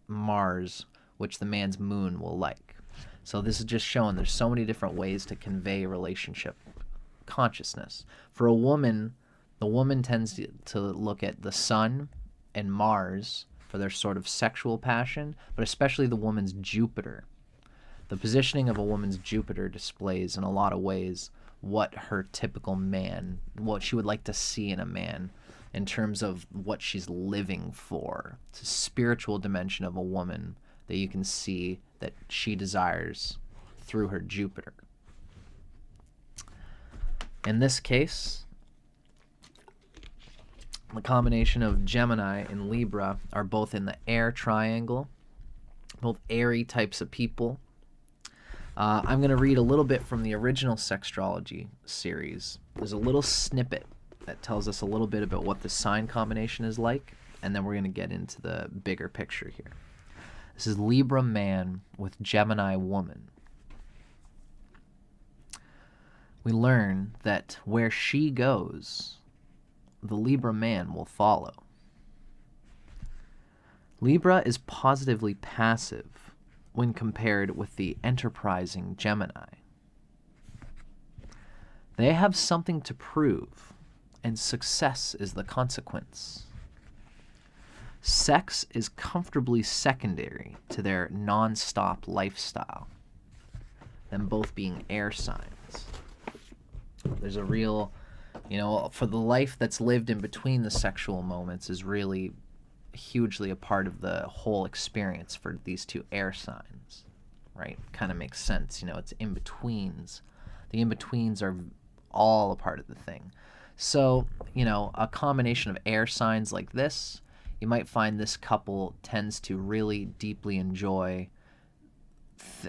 Mars, which the man's moon will like. So this is just showing there's so many different ways to convey relationship consciousness. For a woman, the woman tends to look at the sun and Mars for their sort of sexual passion, but especially the woman's Jupiter. The positioning of a woman's Jupiter displays in a lot of ways what her typical man, what she would like to see in a man in terms of what she's living for. It's a spiritual dimension of a woman that you can see that she desires through her Jupiter. In this case, the combination of Gemini and Libra are both in the air triangle, both airy types of people. I'm going to read a little bit from the original Sextrology series. There's a little snippet that tells us a little bit about what the sign combination is like, and then we're going to get into the bigger picture here. This is Libra Man with Gemini Woman. We learn that where she goes, the Libra Man will follow. Libra is positively passive when compared with the enterprising Gemini. They have something to prove, and success is the consequence. Sex is comfortably secondary to their non-stop lifestyle, them both being air signs. There's a real, for the life that's lived in between the sexual moments is really hugely a part of the whole experience for these two air signs, right? Kind of makes sense. It's in-betweens. The in-betweens are all a part of the thing. So, a combination of air signs like this, you might find this couple tends to really deeply enjoy,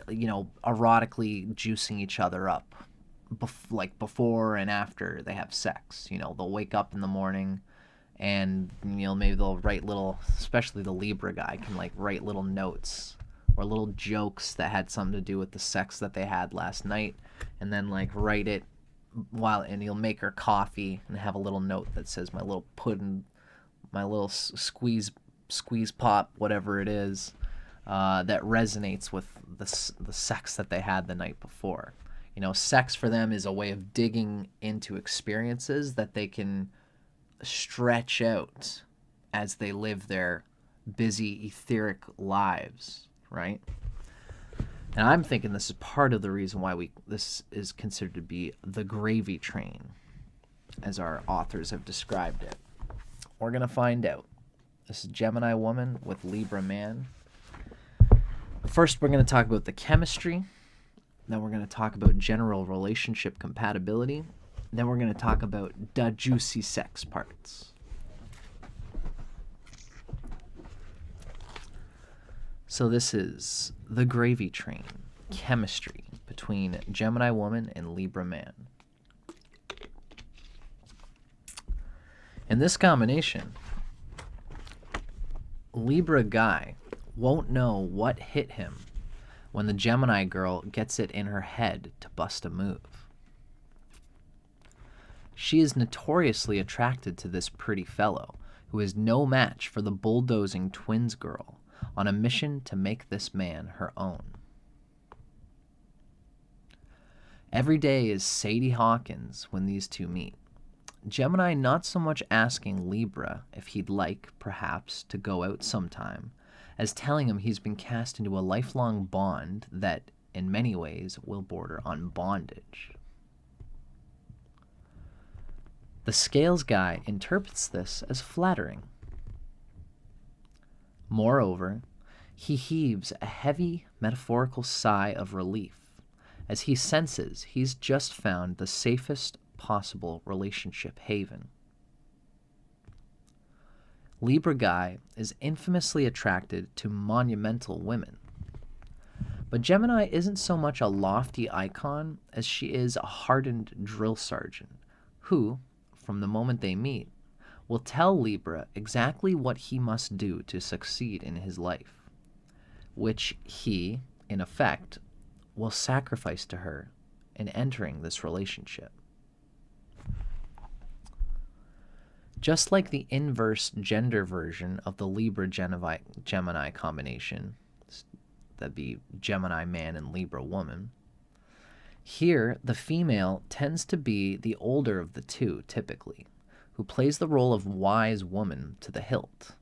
erotically juicing each other up, like before and after they have sex. They'll wake up in the morning and, maybe they'll write little, especially the Libra guy can like write little notes or little jokes that had something to do with the sex that they had last night, and then like write it and he'll make her coffee and have a little note that says my little pudding, my little squeeze pop, whatever it is, that resonates with the sex that they had the night before. Sex for them is a way of digging into experiences that they can stretch out as they live their busy, etheric lives, right? And I'm thinking this is part of the reason why this is considered to be the gravy train, as our authors have described it. We're going to find out. This is Gemini Woman with Libra Man. First, we're going to talk about the chemistry. Then we're going to talk about general relationship compatibility. Then we're going to talk about the juicy sex parts. So this is the gravy train, chemistry between Gemini Woman and Libra Man. In this combination, Libra guy won't know what hit him when the Gemini girl gets it in her head to bust a move. She is notoriously attracted to this pretty fellow, who is no match for the bulldozing twins girl on a mission to make this man her own. Every day is Sadie Hawkins when these two meet. Gemini not so much asking Libra if he'd like, perhaps, to go out sometime, as telling him he's been cast into a lifelong bond that, in many ways, will border on bondage. The scales guy interprets this as flattering. Moreover, he heaves a heavy, metaphorical sigh of relief as he senses he's just found the safest possible relationship haven. Libra guy is infamously attracted to monumental women. But Gemini isn't so much a lofty icon as she is a hardened drill sergeant who, from the moment they meet, will tell Libra exactly what he must do to succeed in his life, which he, in effect, will sacrifice to her in entering this relationship. Just like the inverse gender version of the Libra-Gemini combination, that'd be Gemini man and Libra woman, here the female tends to be the older of the two, typically, who plays the role of wise woman to the hilt.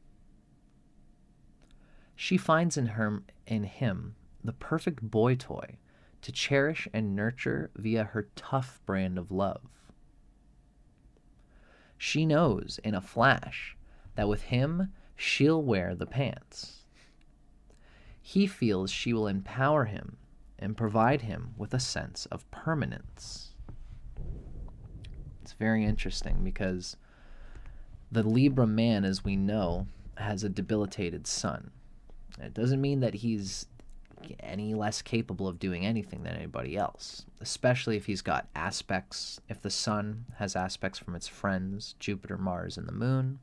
She finds in him the perfect boy toy to cherish and nurture via her tough brand of love. She knows in a flash that with him, she'll wear the pants. He feels she will empower him and provide him with a sense of permanence. It's very interesting because the Libra man, as we know, has a debilitated sun. It doesn't mean that he's any less capable of doing anything than anybody else, especially if he's got aspects, if the sun has aspects from its friends, Jupiter, Mars, and the moon.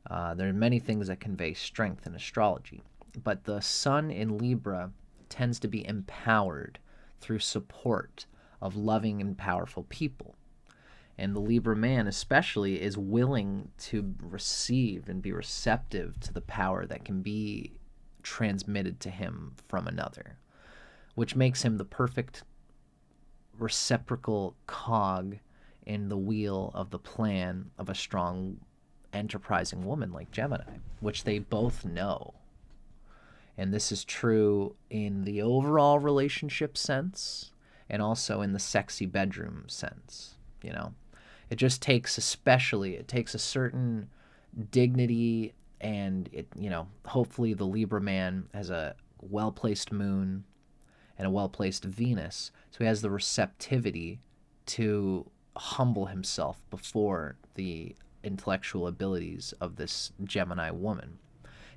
There are many things that convey strength in astrology, but the sun in Libra tends to be empowered through support of loving and powerful people. And the Libra man especially is willing to receive and be receptive to the power that can be transmitted to him from another, which makes him the perfect reciprocal cog in the wheel of the plan of a strong, enterprising woman like Gemini, which they both know. And this is true in the overall relationship sense and also in the sexy bedroom sense. you know. It just takes, especially, it takes a certain dignity, and it, you know, hopefully the Libra man has a well-placed moon and a well-placed Venus, so he has the receptivity to humble himself before the intellectual abilities of this Gemini woman.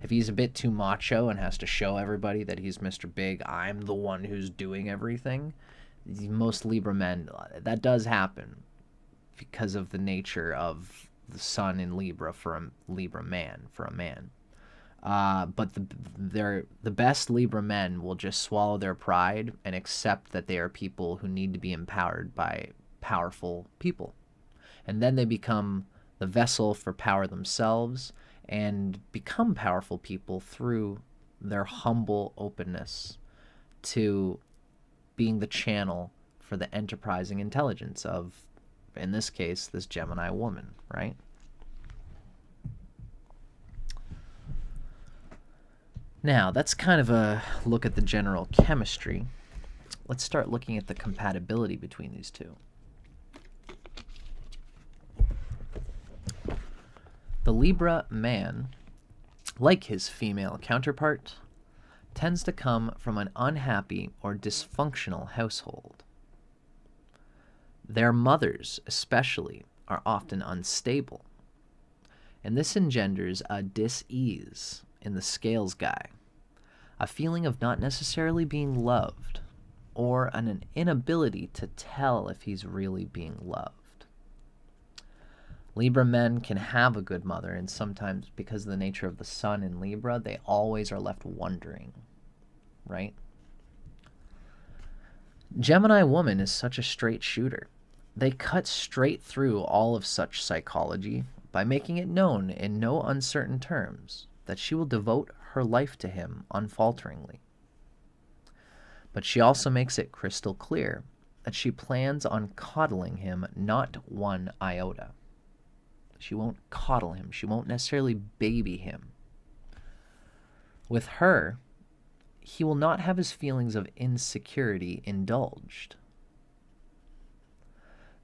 If he's a bit too macho and has to show everybody that he's Mr. Big, I'm the one who's doing everything, most Libra men, that does happen because of the nature of the sun in Libra for a Libra man, for a man. But the best Libra men will just swallow their pride and accept that they are people who need to be empowered by powerful people. And then they become the vessel for power themselves and become powerful people through their humble openness to being the channel for the enterprising intelligence of, in this case, this Gemini woman, right? Now, that's kind of a look at the general chemistry. Let's start looking at the compatibility between these two. The Libra man, like his female counterpart, tends to come from an unhappy or dysfunctional household. Their mothers, especially, are often unstable, and this engenders a dis-ease in the scales guy, a feeling of not necessarily being loved, or an inability to tell if he's really being loved. Libra men can have a good mother, and sometimes, because of the nature of the sun in Libra, they always are left wondering, right? Gemini woman is such a straight shooter. They cut straight through all of such psychology by making it known in no uncertain terms that she will devote her life to him unfalteringly. But she also makes it crystal clear that she plans on coddling him not one iota. She won't coddle him. She won't necessarily baby him. With her, he will not have his feelings of insecurity indulged.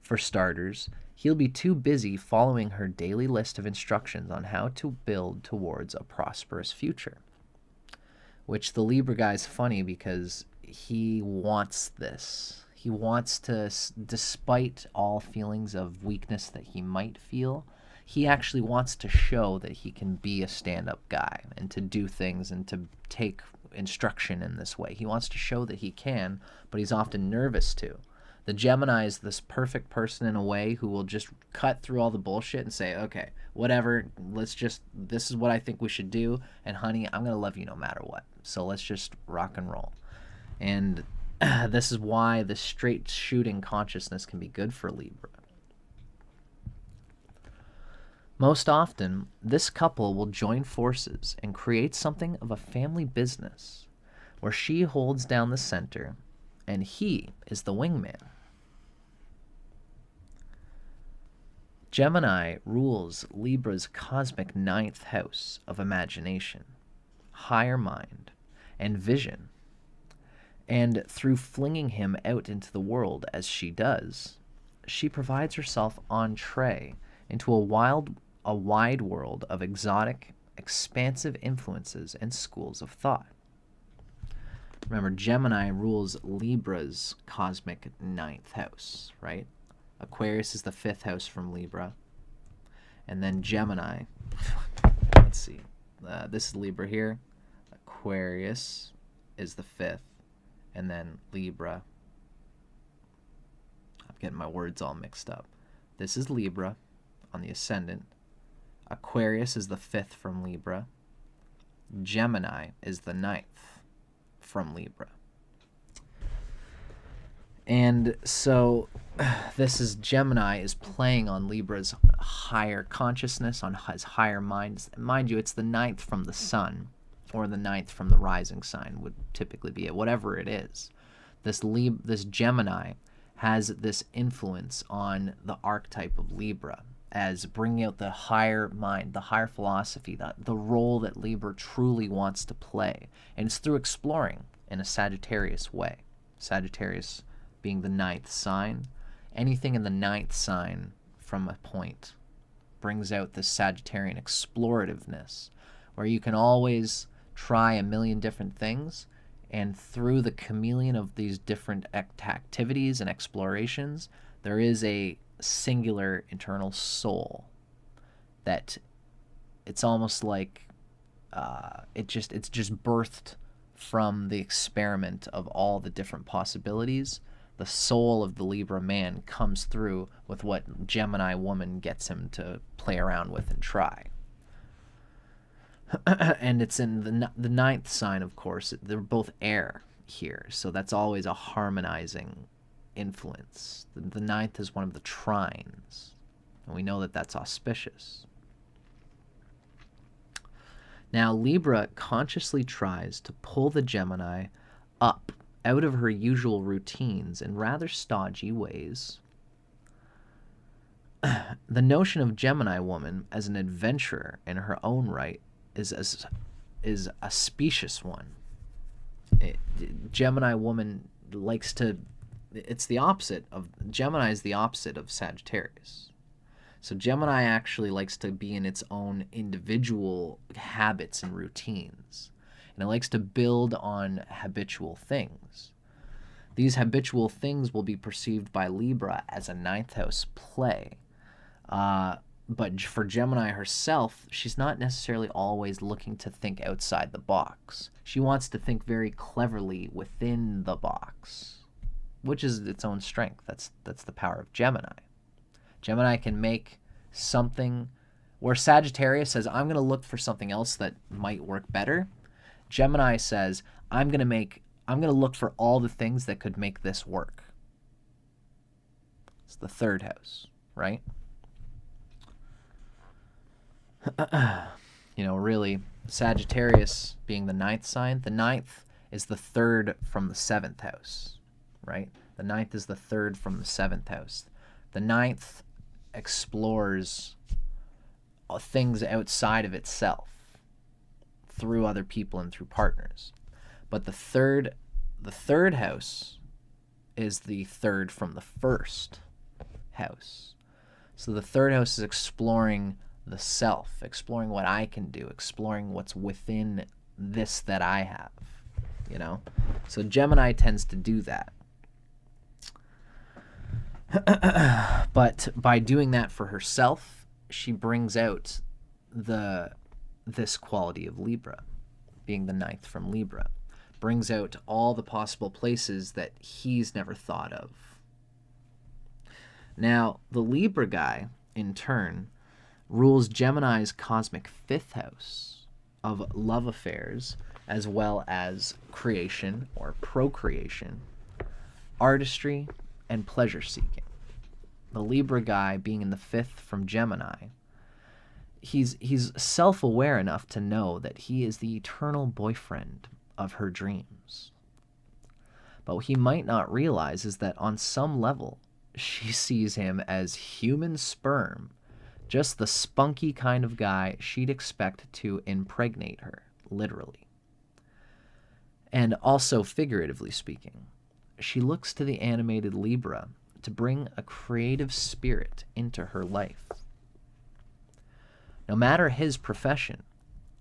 For starters, he'll be too busy following her daily list of instructions on how to build towards a prosperous future. Which the Libra guy's funny because he wants this. He wants to, despite all feelings of weakness that he might feel, he actually wants to show that he can be a stand-up guy and to do things and to take instruction in this way. He wants to show that he can, but he's often nervous to. The Gemini is this perfect person in a way who will just cut through all the bullshit and say, okay, whatever, this is what I think we should do, and honey, I'm going to love you no matter what. So let's just rock and roll. And this is why the straight shooting consciousness can be good for Libra. Most often, this couple will join forces and create something of a family business where she holds down the center and he is the wingman. Gemini rules Libra's cosmic ninth house of imagination, higher mind, and vision. And through flinging him out into the world as she does, she provides herself entree into a wide world of exotic, expansive influences and schools of thought. Remember, Gemini rules Libra's cosmic ninth house, right? Aquarius is the fifth house from Libra. And then Gemini, let's see, this is Libra here. Aquarius is the fifth. And then Libra, I'm getting my words all mixed up. This is Libra on the ascendant. Aquarius is the fifth from Libra. Gemini is the ninth from Libra. And so this is Gemini is playing on Libra's higher consciousness, on his higher mind. Mind you, it's the ninth from the sun, or the ninth from the rising sign would typically be it. Whatever it is, this Gemini has this influence on the archetype of Libra, as bringing out the higher mind, the higher philosophy, the role that Libra truly wants to play. And it's through exploring in a Sagittarius way. Sagittarius being the ninth sign, Anything in the ninth sign from a point brings out this Sagittarian explorativeness, where you can always try a million different things, and through the chameleon of these different activities and explorations, there is a singular internal soul that it's almost like it's just birthed from the experiment of all the different possibilities. The soul of the Libra man comes through with what Gemini woman gets him to play around with and try. And it's in the ninth sign, of course. They're both air here, so that's always a harmonizing influence. The ninth is one of the trines, and we know that that's auspicious. Now, Libra consciously tries to pull the Gemini up out of her usual routines in rather stodgy ways. The notion of Gemini woman as an adventurer in her own right is a specious one. Gemini woman likes to, it's the opposite of, Gemini is the opposite of Sagittarius. So Gemini actually likes to be in its own individual habits and routines. And it likes to build on habitual things. These habitual things will be perceived by Libra as a ninth house play. But for Gemini herself, she's not necessarily always looking to think outside the box. She wants to think very cleverly within the box, which is its own strength. That's the power of Gemini. Gemini can make something where Sagittarius says, I'm going to look for something else that might work better. Gemini says, I'm going to look for all the things that could make this work. It's the third house, right? Really, Sagittarius being the ninth sign, the ninth is the third from the seventh house, right? The ninth is the third from the seventh house. The ninth explores things outside of itself through other people and through partners. But the third house is the third from the first house. So the third house is exploring the self, exploring what I can do, exploring what's within this that I have, So Gemini tends to do that. But by doing that for herself, she brings out this quality of Libra, being the ninth from Libra, brings out all the possible places that he's never thought of. Now, the Libra guy, in turn, rules Gemini's cosmic fifth house of love affairs, as well as creation or procreation, artistry, and pleasure seeking. The Libra guy being in the fifth from Gemini, he's self-aware enough to know that he is the eternal boyfriend of her dreams. But what he might not realize is that on some level, she sees him as human sperm, just the spunky kind of guy she'd expect to impregnate her, literally. And also figuratively speaking, she looks to the animated Libra to bring a creative spirit into her life. No matter his profession,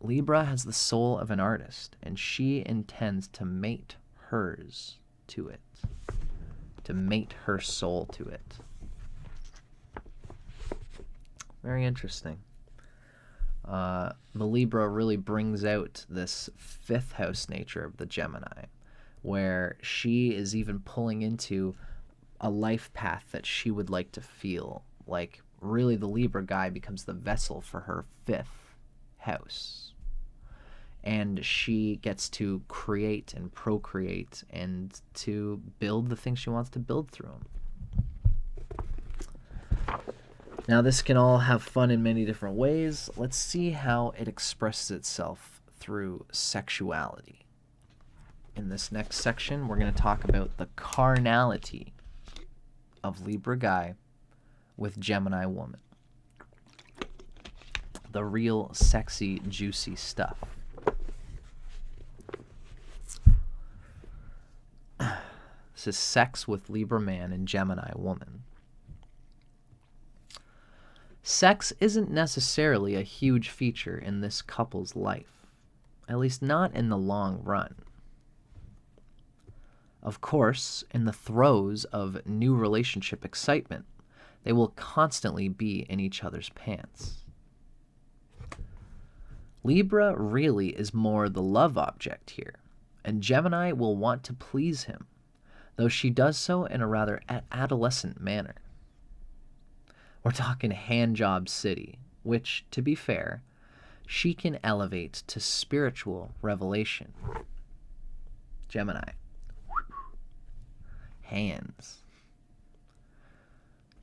Libra has the soul of an artist, and she intends to mate hers to it, to mate her soul to it. Very interesting. The Libra really brings out this fifth house nature of the Gemini, where she is even pulling into a life path that she would like to feel. Like, really, the Libra guy becomes the vessel for her fifth house. And she gets to create and procreate and to build the things she wants to build through him. Now, this can all have fun in many different ways. Let's see how it expresses itself through sexuality. In this next section, we're going to talk about the carnality of Libra guy with Gemini woman. The real sexy, juicy stuff. This is sex with Libra man and Gemini woman. Sex isn't necessarily a huge feature in this couple's life, at least not in the long run. Of course, in the throes of new relationship excitement, they will constantly be in each other's pants. Libra really is more the love object here, and Gemini will want to please him, though she does so in a rather adolescent manner. We're talking handjob city, which, to be fair, she can elevate to spiritual revelation. Gemini. Hands.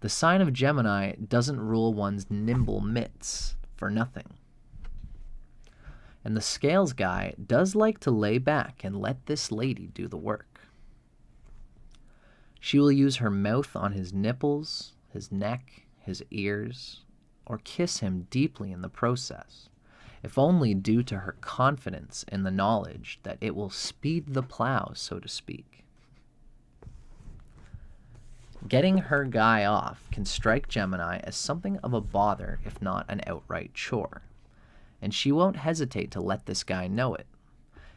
The sign of Gemini doesn't rule one's nimble mitts for nothing. And the scales guy does like to lay back and let this lady do the work. She will use her mouth on his nipples, his neck, his ears, or kiss him deeply in the process, if only due to her confidence in the knowledge that it will speed the plow, so to speak. Getting her guy off can strike Gemini as something of a bother, if not an outright chore, and she won't hesitate to let this guy know it,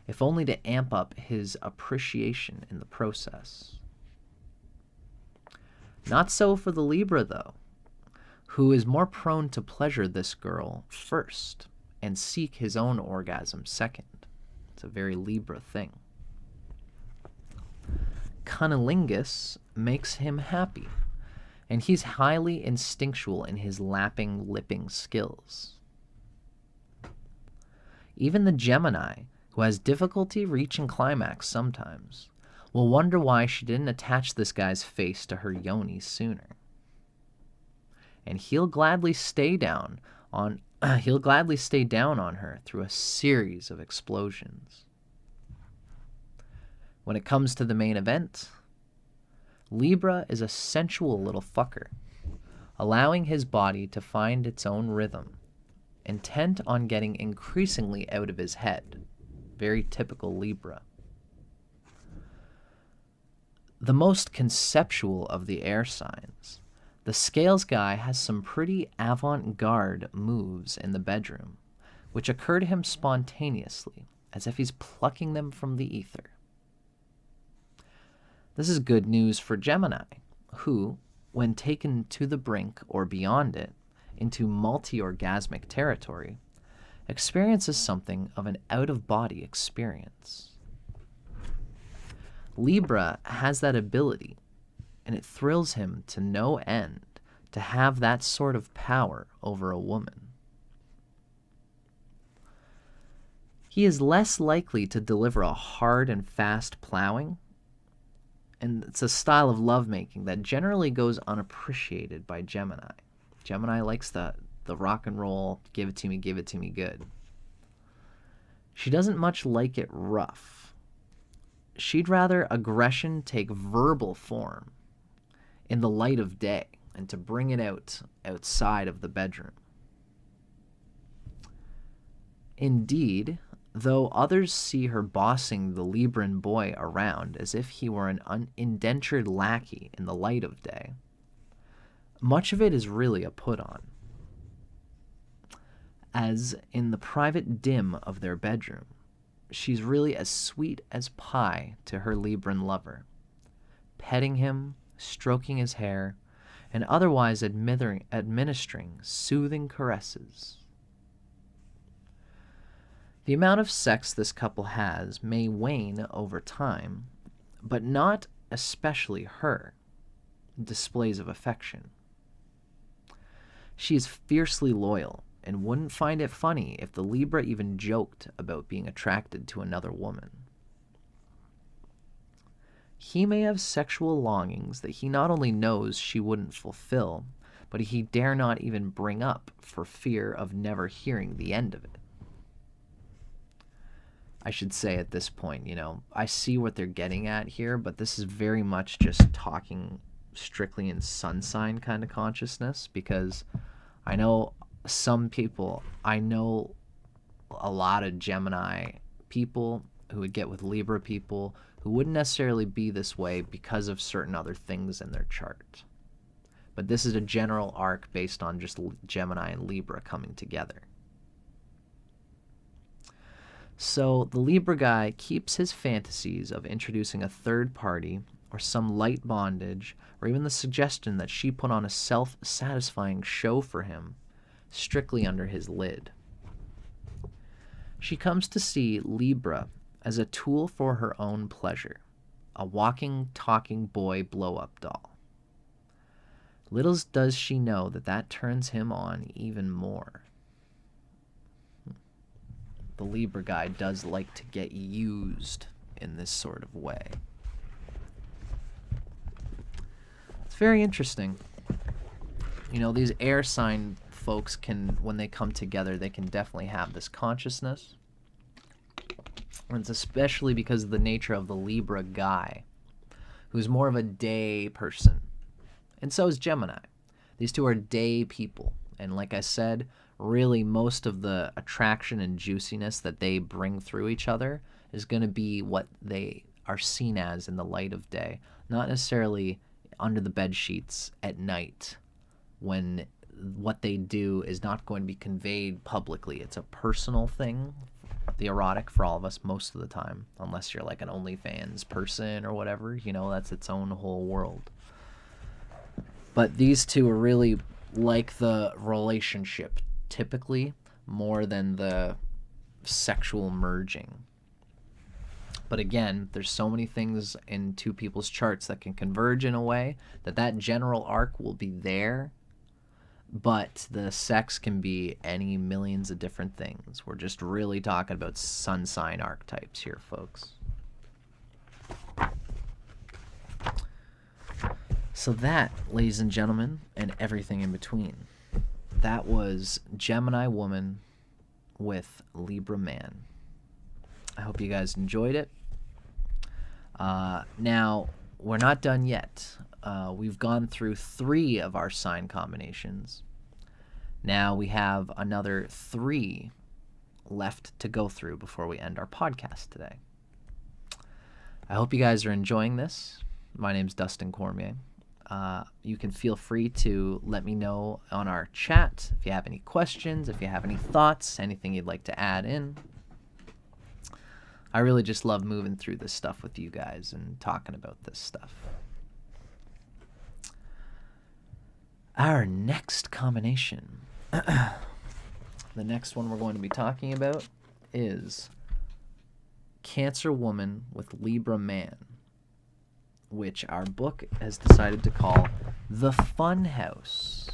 if only to amp up his appreciation in the process. Not so for the Libra, though, who is more prone to pleasure this girl first and seek his own orgasm second. It's a very Libra thing. Cunnilingus makes him happy, and he's highly instinctual in his lapping, lipping skills. Even the Gemini, who has difficulty reaching climax sometimes, will wonder why she didn't attach this guy's face to her yoni sooner. And he'll gladly stay down on her through a series of explosions. When it comes to the main event, Libra is a sensual little fucker, allowing his body to find its own rhythm, intent on getting increasingly out of his head. Very typical Libra. The most conceptual of the air signs, the scales guy has some pretty avant-garde moves in the bedroom, which occur to him spontaneously, as if he's plucking them from the ether. This is good news for Gemini, who, when taken to the brink or beyond it, into multi-orgasmic territory, experiences something of an out-of-body experience. Libra has that ability, and it thrills him to no end to have that sort of power over a woman. He is less likely to deliver a hard and fast plowing, and it's a style of lovemaking that generally goes unappreciated by Gemini. Gemini likes the rock and roll, give it to me good. She doesn't much like it rough. She'd rather aggression take verbal form in the light of day and to bring it out outside of the bedroom. Indeed, though others see her bossing the Libran boy around as if he were an indentured lackey in the light of day, much of it is really a put-on. As in the private dim of their bedroom, she's really as sweet as pie to her Libran lover, petting him, stroking his hair, and otherwise administering soothing caresses. The amount of sex this couple has may wane over time, but not especially her displays of affection. She is fiercely loyal and wouldn't find it funny if the Libra even joked about being attracted to another woman. He may have sexual longings that he not only knows she wouldn't fulfill, but he dare not even bring up for fear of never hearing the end of it. I should say at this point, I see what they're getting at here, but this is very much just talking strictly in sun sign kind of consciousness, because I know a lot of Gemini people who would get with Libra people who wouldn't necessarily be this way because of certain other things in their chart. But this is a general arc based on just Gemini and Libra coming together. So the Libra guy keeps his fantasies of introducing a third party or some light bondage, or even the suggestion that she put on a self-satisfying show for him, strictly under his lid. She comes to see Libra as a tool for her own pleasure, a walking, talking boy blow-up doll. Little does she know that that turns him on even more. The Libra guy does like to get used in this sort of way. It's very interesting. You know, these air sign folks can, when they come together, they can definitely have this consciousness. And it's especially because of the nature of the Libra guy, who's more of a day person. And so is Gemini. These two are day people. And like I said, really most of the attraction and juiciness that they bring through each other is going to be what they are seen as in the light of day, not necessarily under the bed sheets at night, when what they do is not going to be conveyed publicly. It's a personal thing, the erotic, for all of us most of the time, unless you're like an OnlyFans person or whatever, you know, that's its own whole world. But these two are really like the relationship, typically, more than the sexual merging. But again, there's so many things in two people's charts that can converge in a way that that general arc will be there, but the sex can be any millions of different things. We're just really talking about sun sign archetypes here, folks. So that, ladies and gentlemen, and everything in between, that was Gemini Woman with Libra Man. I hope you guys enjoyed it. Now, we're not done yet. We've gone through 3 of our sign combinations. Now we have another 3 left to go through before we end our podcast today. I hope you guys are enjoying this. My name's Dustin Cormier. You can feel free to let me know on our chat if you have any questions, if you have any thoughts, anything you'd like to add in. I really just love moving through this stuff with you guys and talking about this stuff. Our next combination, the next one we're going to be talking about is Cancer Woman with Libra Man, which our book has decided to call The Fun House.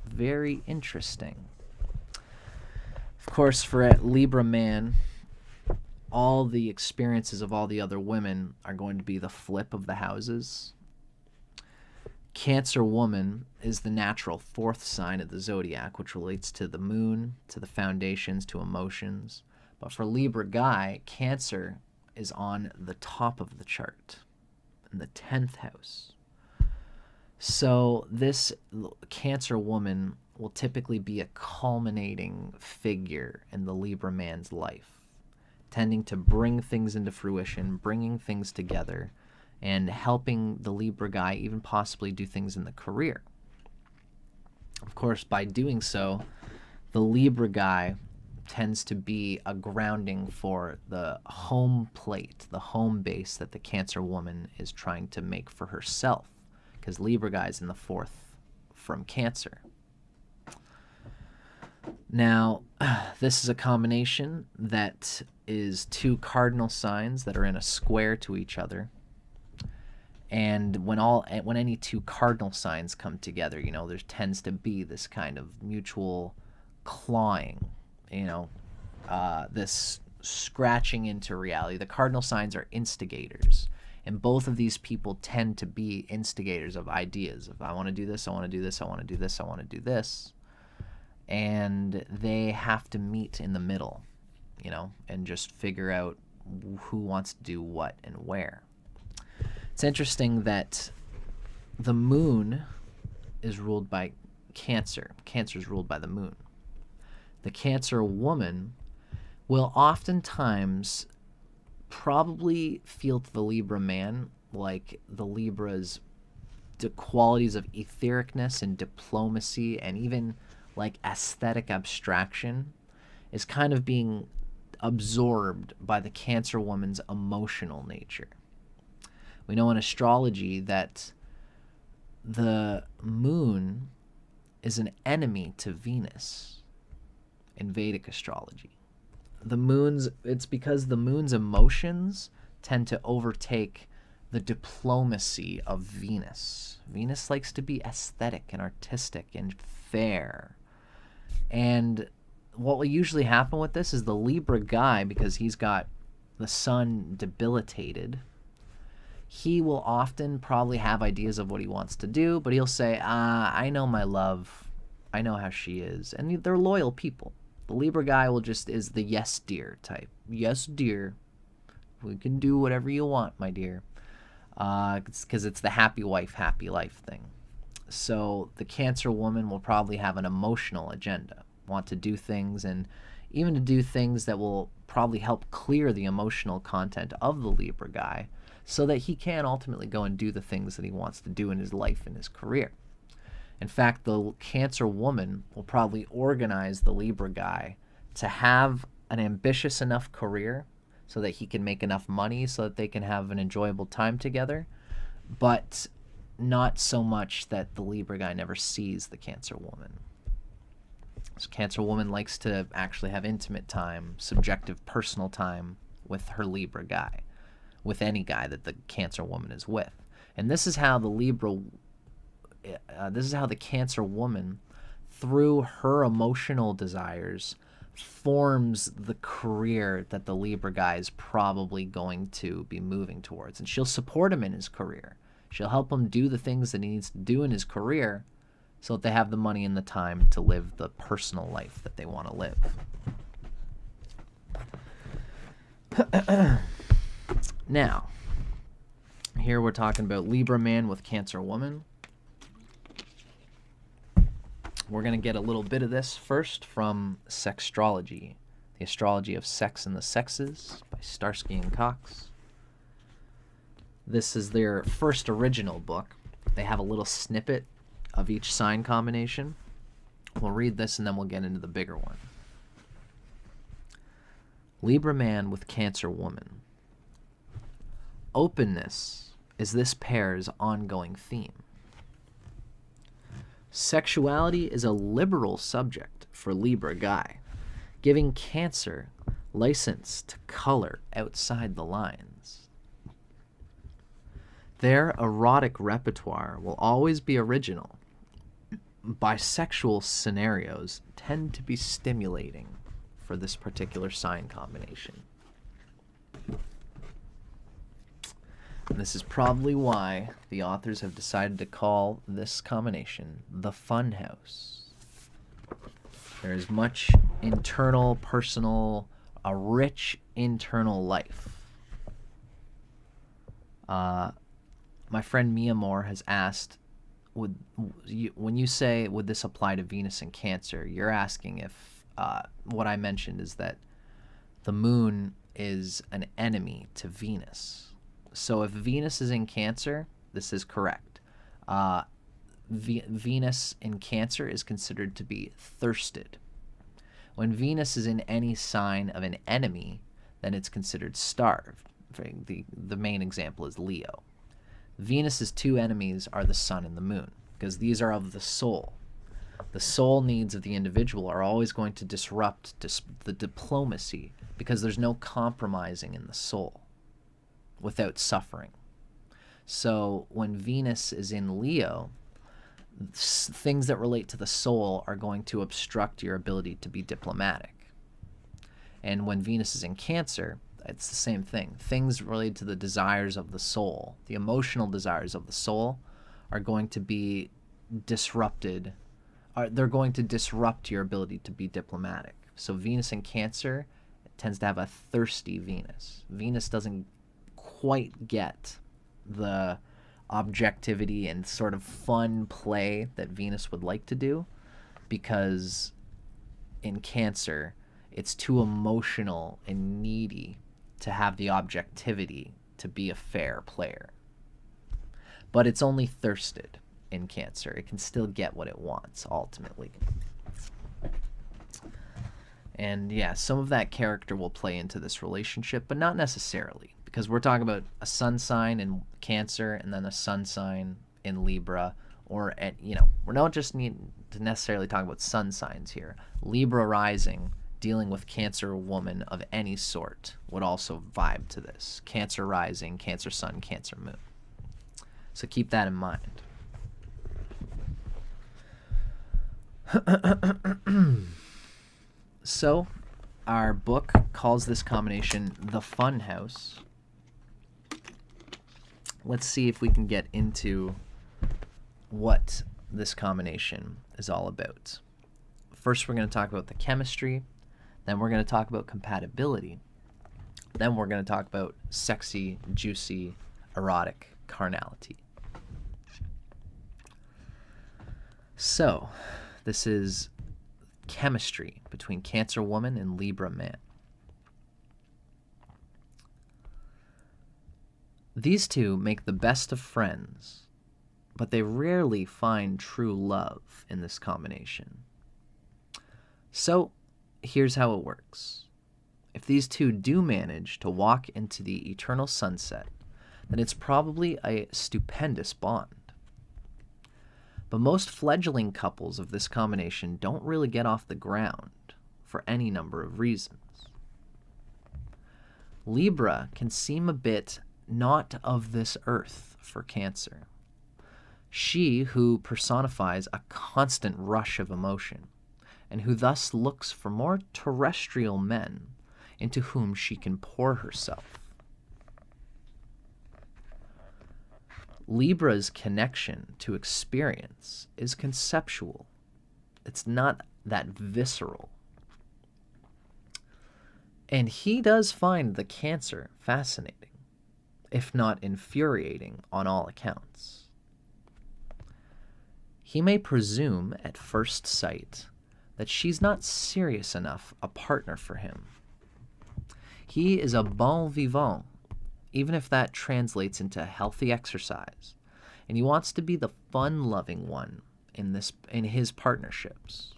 Very interesting. Of course, for Libra Man, all the experiences of all the other women are going to be the flip of the houses. Cancer Woman is the natural 4th sign of the zodiac, which relates to the moon, to the foundations, to emotions. But for Libra guy, Cancer is on the top of the chart, in the 10th house. So this Cancer Woman will typically be a culminating figure in the Libra man's life, tending to bring things into fruition, bringing things together, and helping the Libra guy even possibly do things in the career. Of course, by doing so, the Libra guy tends to be a grounding for the home plate, the home base that the Cancer Woman is trying to make for herself, because Libra guy is in the 4th from Cancer. Now, this is a combination that is 2 cardinal signs that are in a square to each other. And when any 2 cardinal signs come together, you know, there tends to be this kind of mutual clawing, you know, this scratching into reality. The cardinal signs are instigators, and both of these people tend to be instigators of ideas. If I want to do this, I want to do this, I want to do this, I want to do this. And they have to meet in the middle, you know, and just figure out who wants to do what and where. It's interesting that the moon is ruled by Cancer. Cancer is ruled by the moon. The Cancer Woman will oftentimes probably feel to the Libra man like the Libra's qualities of ethericness and diplomacy and even like aesthetic abstraction is kind of being absorbed by the Cancer woman's emotional nature. We know in astrology that the moon is an enemy to Venus in Vedic astrology. It's because the moon's emotions tend to overtake the diplomacy of Venus. Venus likes to be aesthetic and artistic and fair. And what will usually happen with this is the Libra guy, because he's got the sun debilitated, he will often probably have ideas of what he wants to do, but he'll say, I know my love. I know how she is. And they're loyal people. The Libra guy is the yes, dear type. Yes, dear. We can do whatever you want, my dear. Because it's the happy wife, happy life thing. So the Cancer woman will probably have an emotional agenda. Want to do things, and even to do things that will probably help clear the emotional content of the Libra guy so that he can ultimately go and do the things that he wants to do in his life and his career. In fact, the Cancer woman will probably organize the Libra guy to have an ambitious enough career so that he can make enough money so that they can have an enjoyable time together, but not so much that the Libra guy never sees the Cancer woman. So Cancer woman likes to actually have intimate time, subjective personal time with her Libra guy, with any guy that the Cancer woman is with. And this is how the Cancer woman, through her emotional desires, forms the career that the Libra guy is probably going to be moving towards. And she'll support him in his career. She'll help him do the things that he needs to do in his career so that they have the money and the time to live the personal life that they want to live. Now, here we're talking about Libra man with Cancer woman. We're going to get a little bit of this first from Sextrology, the astrology of sex and the sexes by Starsky and Cox. This is their first original book. They have a little snippet of each sign combination. We'll read this and then we'll get into the bigger one. Libra man with Cancer woman. Openness is this pair's ongoing theme. Sexuality is a liberal subject for Libra guy, giving Cancer license to color outside the lines. Their erotic repertoire will always be original. Bisexual scenarios tend to be stimulating for this particular sign combination. And this is probably why the authors have decided to call this combination the Fun House. There is much internal, personal, a rich internal life. My friend Mia Moore has asked, when you say, would this apply to Venus and Cancer, you're asking if what I mentioned is that the moon is an enemy to Venus. So if Venus is in Cancer, this is correct. Venus in Cancer is considered to be thirsted. When Venus is in any sign of an enemy, then it's considered starved. The main example is Leo. Venus's two enemies are the sun and the moon, because these are of the soul. The soul needs of the individual are always going to disrupt the diplomacy, because there's no compromising in the soul without suffering. So when Venus is in Leo, things that relate to the soul are going to obstruct your ability to be diplomatic. And when Venus is in Cancer, it's the same thing. Things related to the desires of the soul, the emotional desires of the soul, are going to be disrupted. They're going to disrupt your ability to be diplomatic. So Venus in Cancer tends to have a thirsty Venus. Venus doesn't quite get the objectivity and sort of fun play that Venus would like to do, because in Cancer, it's too emotional and needy to have the objectivity to be a fair player. but it's only thirsted in Cancer. It can still get what it wants, ultimately. And yeah, some of that character will play into this relationship, but not necessarily, because we're talking about a sun sign in Cancer and then a sun sign in Libra, or, we're not just need to necessarily talk about sun signs here. Libra rising, dealing with Cancer woman of any sort, would also vibe to this. Cancer rising, Cancer sun, Cancer moon. So keep that in mind. So, our book calls this combination the Fun House. Let's see if we can get into what this combination is all about. First, we're going to talk about the chemistry. Then we're going to talk about compatibility. Then we're going to talk about sexy, juicy, erotic carnality. So, this is chemistry between Cancer woman and Libra man. These two make the best of friends, but they rarely find true love in this combination. So, here's how it works. If these two do manage to walk into the eternal sunset, then it's probably a stupendous bond. But most fledgling couples of this combination don't really get off the ground for any number of reasons. Libra can seem a bit not of this earth for Cancer. She who personifies a constant rush of emotion, and who thus looks for more terrestrial men into whom she can pour herself. Libra's connection to experience is conceptual. It's not that visceral. And he does find the Cancer fascinating, if not infuriating on all accounts. He may presume at first sight that she's not serious enough a partner for him. He is a bon vivant, even if that translates into healthy exercise, and he wants to be the fun-loving one in his partnerships.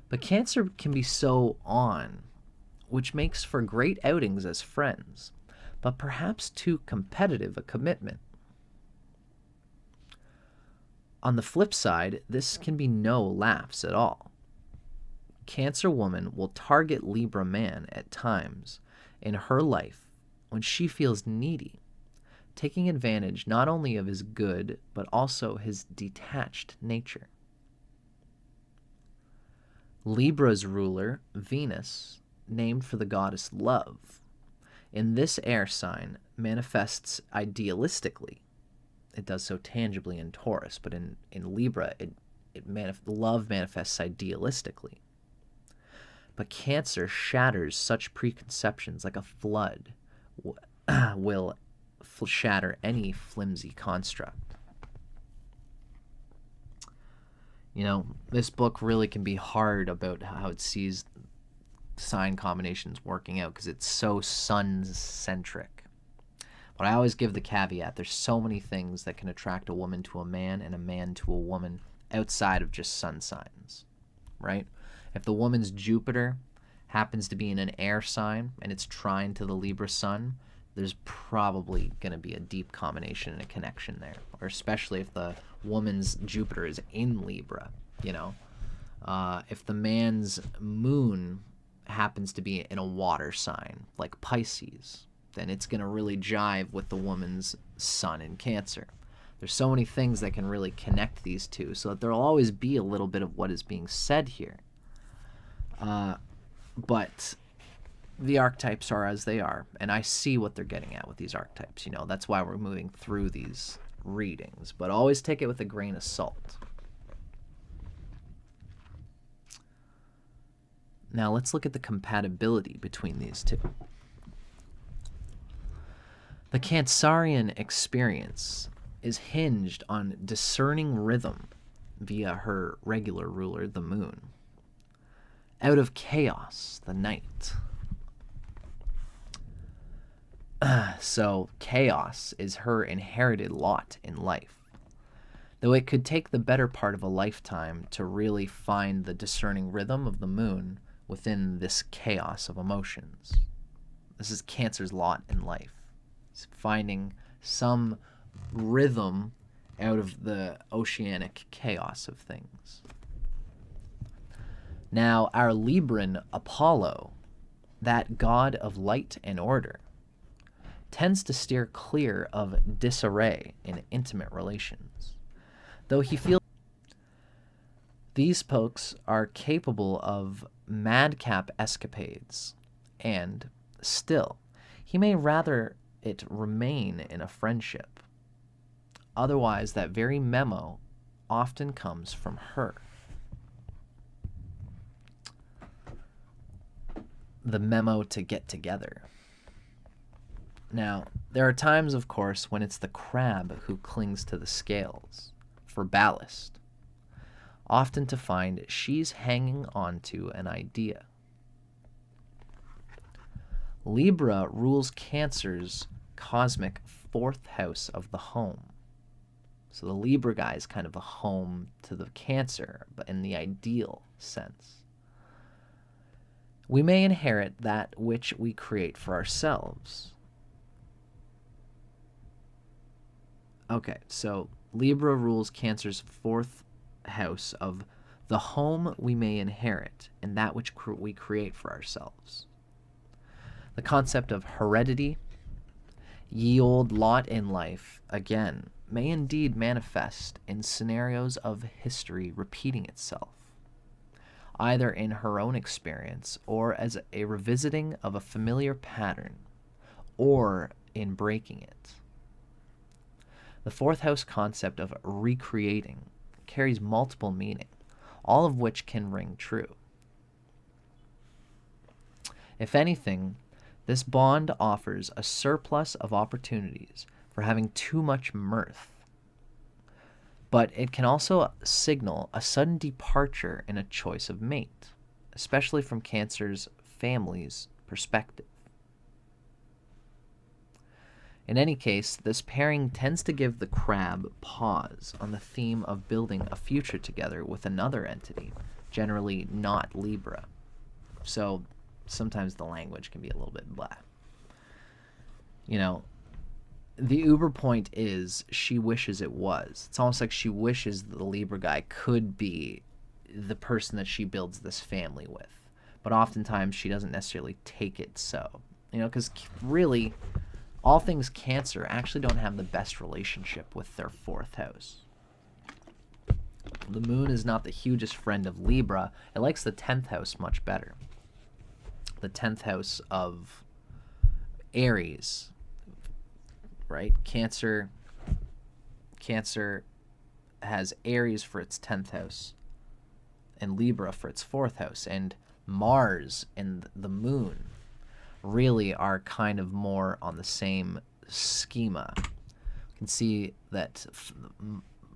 But Cancer can be so on, which makes for great outings as friends, but perhaps too competitive a commitment. On the flip side, this can be no laughs at all. Cancer woman will target Libra man at times in her life when she feels needy, taking advantage not only of his good, but also his detached nature. Libra's ruler, Venus, named for the goddess love, in this air sign manifests idealistically. It does so tangibly in Taurus, but in Libra, love manifests idealistically. But Cancer shatters such preconceptions like a flood will shatter any flimsy construct. This book really can be hard about how it sees sign combinations working out because it's so sun-centric. But I always give the caveat, there's so many things that can attract a woman to a man and a man to a woman outside of just sun signs, right? If the woman's Jupiter happens to be in an air sign and it's trine to the Libra sun, there's probably going to be a deep combination and a connection there, or especially if the woman's Jupiter is in Libra, if the man's moon happens to be in a water sign like Pisces, then it's going to really jive with the woman's sun in Cancer. There's so many things that can really connect these two, so that there'll always be a little bit of what is being said here. But the archetypes are as they are, and I see what they're getting at with these archetypes. That's why we're moving through these readings, but always take it with a grain of salt. Now let's look at the compatibility between these two. The Cancerian experience is hinged on discerning rhythm via her regular ruler, the moon. Out of chaos, the night. So chaos is her inherited lot in life. Though it could take the better part of a lifetime to really find the discerning rhythm of the moon within this chaos of emotions. This is Cancer's lot in life. It's finding some rhythm out of the oceanic chaos of things. Now, our Libran Apollo, that god of light and order, tends to steer clear of disarray in intimate relations. Though he feels these folks are capable of madcap escapades, and still, he may rather it remain in a friendship. Otherwise, that very memo often comes from her. The memo to get together. Now, there are times, of course, when it's the crab who clings to the scales for ballast, often to find she's hanging onto an idea. Libra rules Cancer's cosmic fourth house of the home. So the Libra guy is kind of a home to the Cancer, but in the ideal sense. We may inherit that which we create for ourselves. Okay, so Libra rules Cancer's fourth house of the home we may inherit and that which we create for ourselves. The concept of heredity, ye old lot in life, again, may indeed manifest in scenarios of history repeating itself, either in her own experience or as a revisiting of a familiar pattern, or in breaking it. The fourth house concept of recreating carries multiple meaning, all of which can ring true. If anything, this bond offers a surplus of opportunities for having too much mirth, but it can also signal a sudden departure in a choice of mate, especially from Cancer's family's perspective. In any case, this pairing tends to give the crab pause on the theme of building a future together with another entity, generally not Libra. So sometimes the language can be a little bit blah. You know, the uber point is she wishes it was. It's almost like she wishes the Libra guy could be the person that she builds this family with. But oftentimes she doesn't necessarily take it so. You know, because really, all things Cancer actually don't have the best relationship with their fourth house. The moon is not the hugest friend of Libra. It likes the 10th house much better. The 10th house of Aries, right? Cancer has Aries for its 10th house and Libra for its 4th house. And Mars and the moon really are kind of more on the same schema. You can see that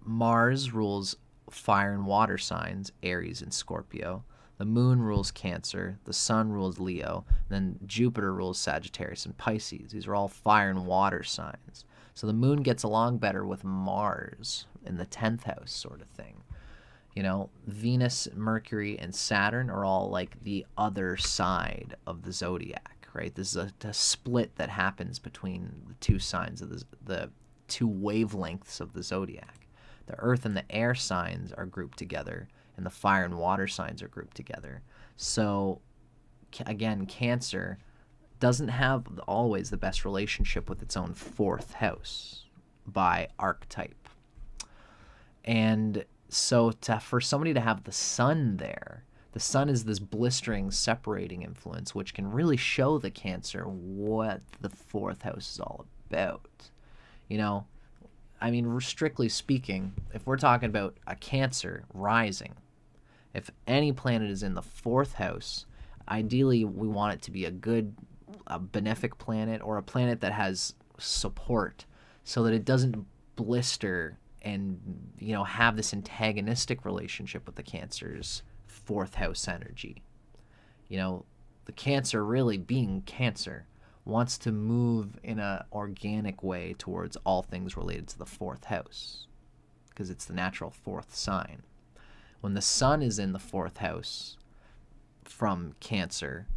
Mars rules fire and water signs, Aries and Scorpio. The moon rules Cancer, the sun rules Leo, and then Jupiter rules Sagittarius and Pisces. These are all fire and water signs. So the moon gets along better with Mars in the 10th house sort of thing. You know, Venus, Mercury, and Saturn are all like the other side of the zodiac, right? This is a split that happens between the two signs of the two wavelengths of the zodiac. The earth and the air signs are grouped together, and the fire and water signs are grouped together. So, again, Cancer doesn't have always the best relationship with its own 4th house by archetype. And so for somebody to have the sun there, the sun is this blistering, separating influence, which can really show the Cancer what the 4th house is all about. You know, I mean, strictly speaking, if we're talking about a Cancer rising, if any planet is in the 4th house, ideally we want it to be a benefic planet, or a planet that has support, so that it doesn't blister and, you know, have this antagonistic relationship with the Cancer's 4th house energy. You know, the Cancer really being Cancer wants to move in an organic way towards all things related to the fourth house, because it's the natural fourth sign. When the sun is in the fourth house from Cancer,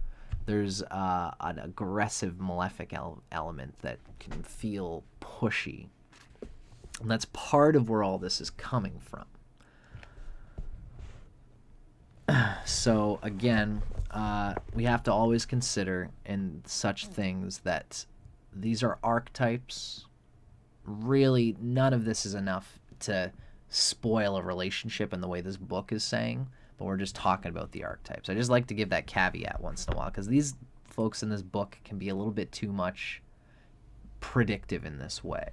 there's an aggressive malefic element that can feel pushy. And that's part of where all this is coming from. So again, we have to always consider in such things that these are archetypes. Really, none of this is enough to spoil a relationship in the way this book is saying, but we're just talking about the archetypes. I just like to give that caveat once in a while, because these folks in this book can be a little bit too much predictive in this way.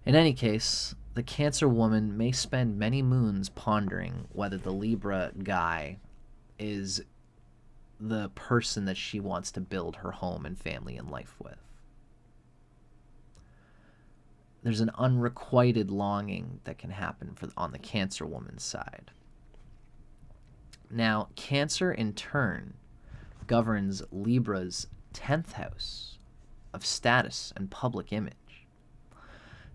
In any case, the Cancer woman may spend many moons pondering whether the Libra guy is the person that she wants to build her home and family and life with. There's an unrequited longing that can happen on the Cancer woman's side. Now, Cancer in turn governs Libra's 10th house of status and public image.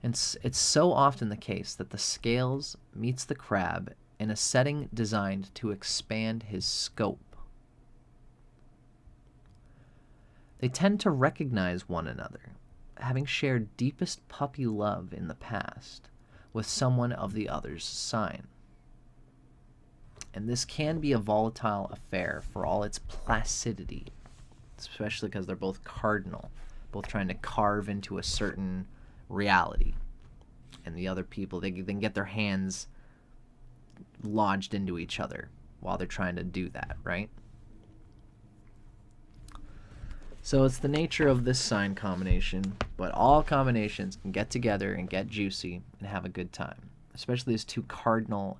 And it's so often the case that the scales meets the crab in a setting designed to expand his scope. They tend to recognize one another, having shared deepest puppy love in the past with someone of the other's sign. And this can be a volatile affair for all its placidity, especially because they're both cardinal, both trying to carve into a certain reality. And the other people, they can get their hands lodged into each other while they're trying to do that, right? So it's the nature of this sign combination, but all combinations can get together and get juicy and have a good time. Especially these two cardinal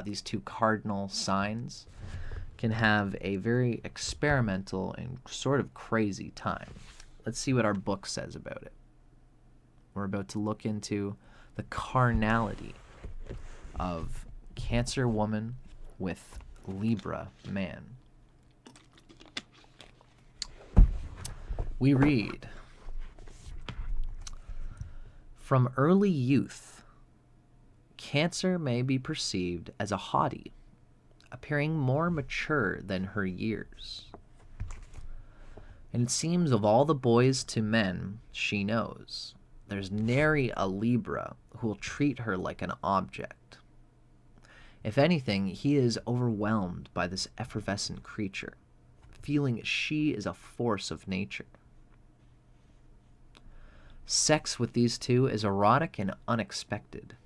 these two cardinal signs can have a very experimental and sort of crazy time. Let's see what our book says about it. We're about to look into the carnality of Cancer woman with Libra man. We read, from early youth, Cancer may be perceived as a haughty, appearing more mature than her years. And it seems of all the boys to men she knows, there's nary a Libra who will treat her like an object. If anything, he is overwhelmed by this effervescent creature, feeling she is a force of nature. Sex with these two is erotic and unexpected.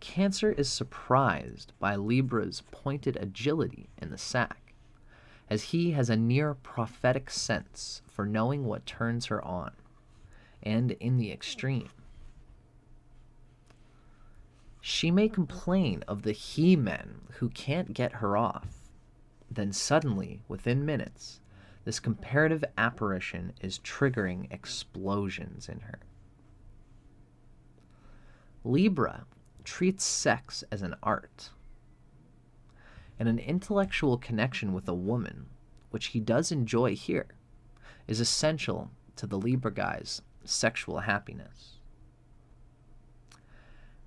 Cancer is surprised by Libra's pointed agility in the sack, as he has a near prophetic sense for knowing what turns her on, and in the extreme. She may complain of the he-men who can't get her off. Then suddenly, within minutes, this comparative apparition is triggering explosions in her. Libra treats sex as an art, and an intellectual connection with a woman, which he does enjoy here, is essential to the Libra guy's sexual happiness.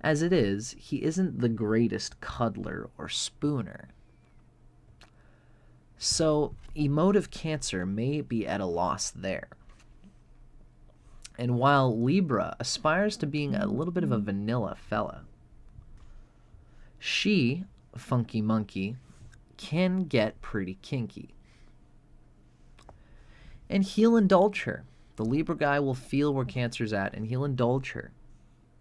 As it is, he isn't the greatest cuddler or spooner. So, emotive Cancer may be at a loss there. And while Libra aspires to being a little bit of a vanilla fella, she, Funky Monkey, can get pretty kinky. And he'll indulge her. The Libra guy will feel where Cancer's at, and he'll indulge her.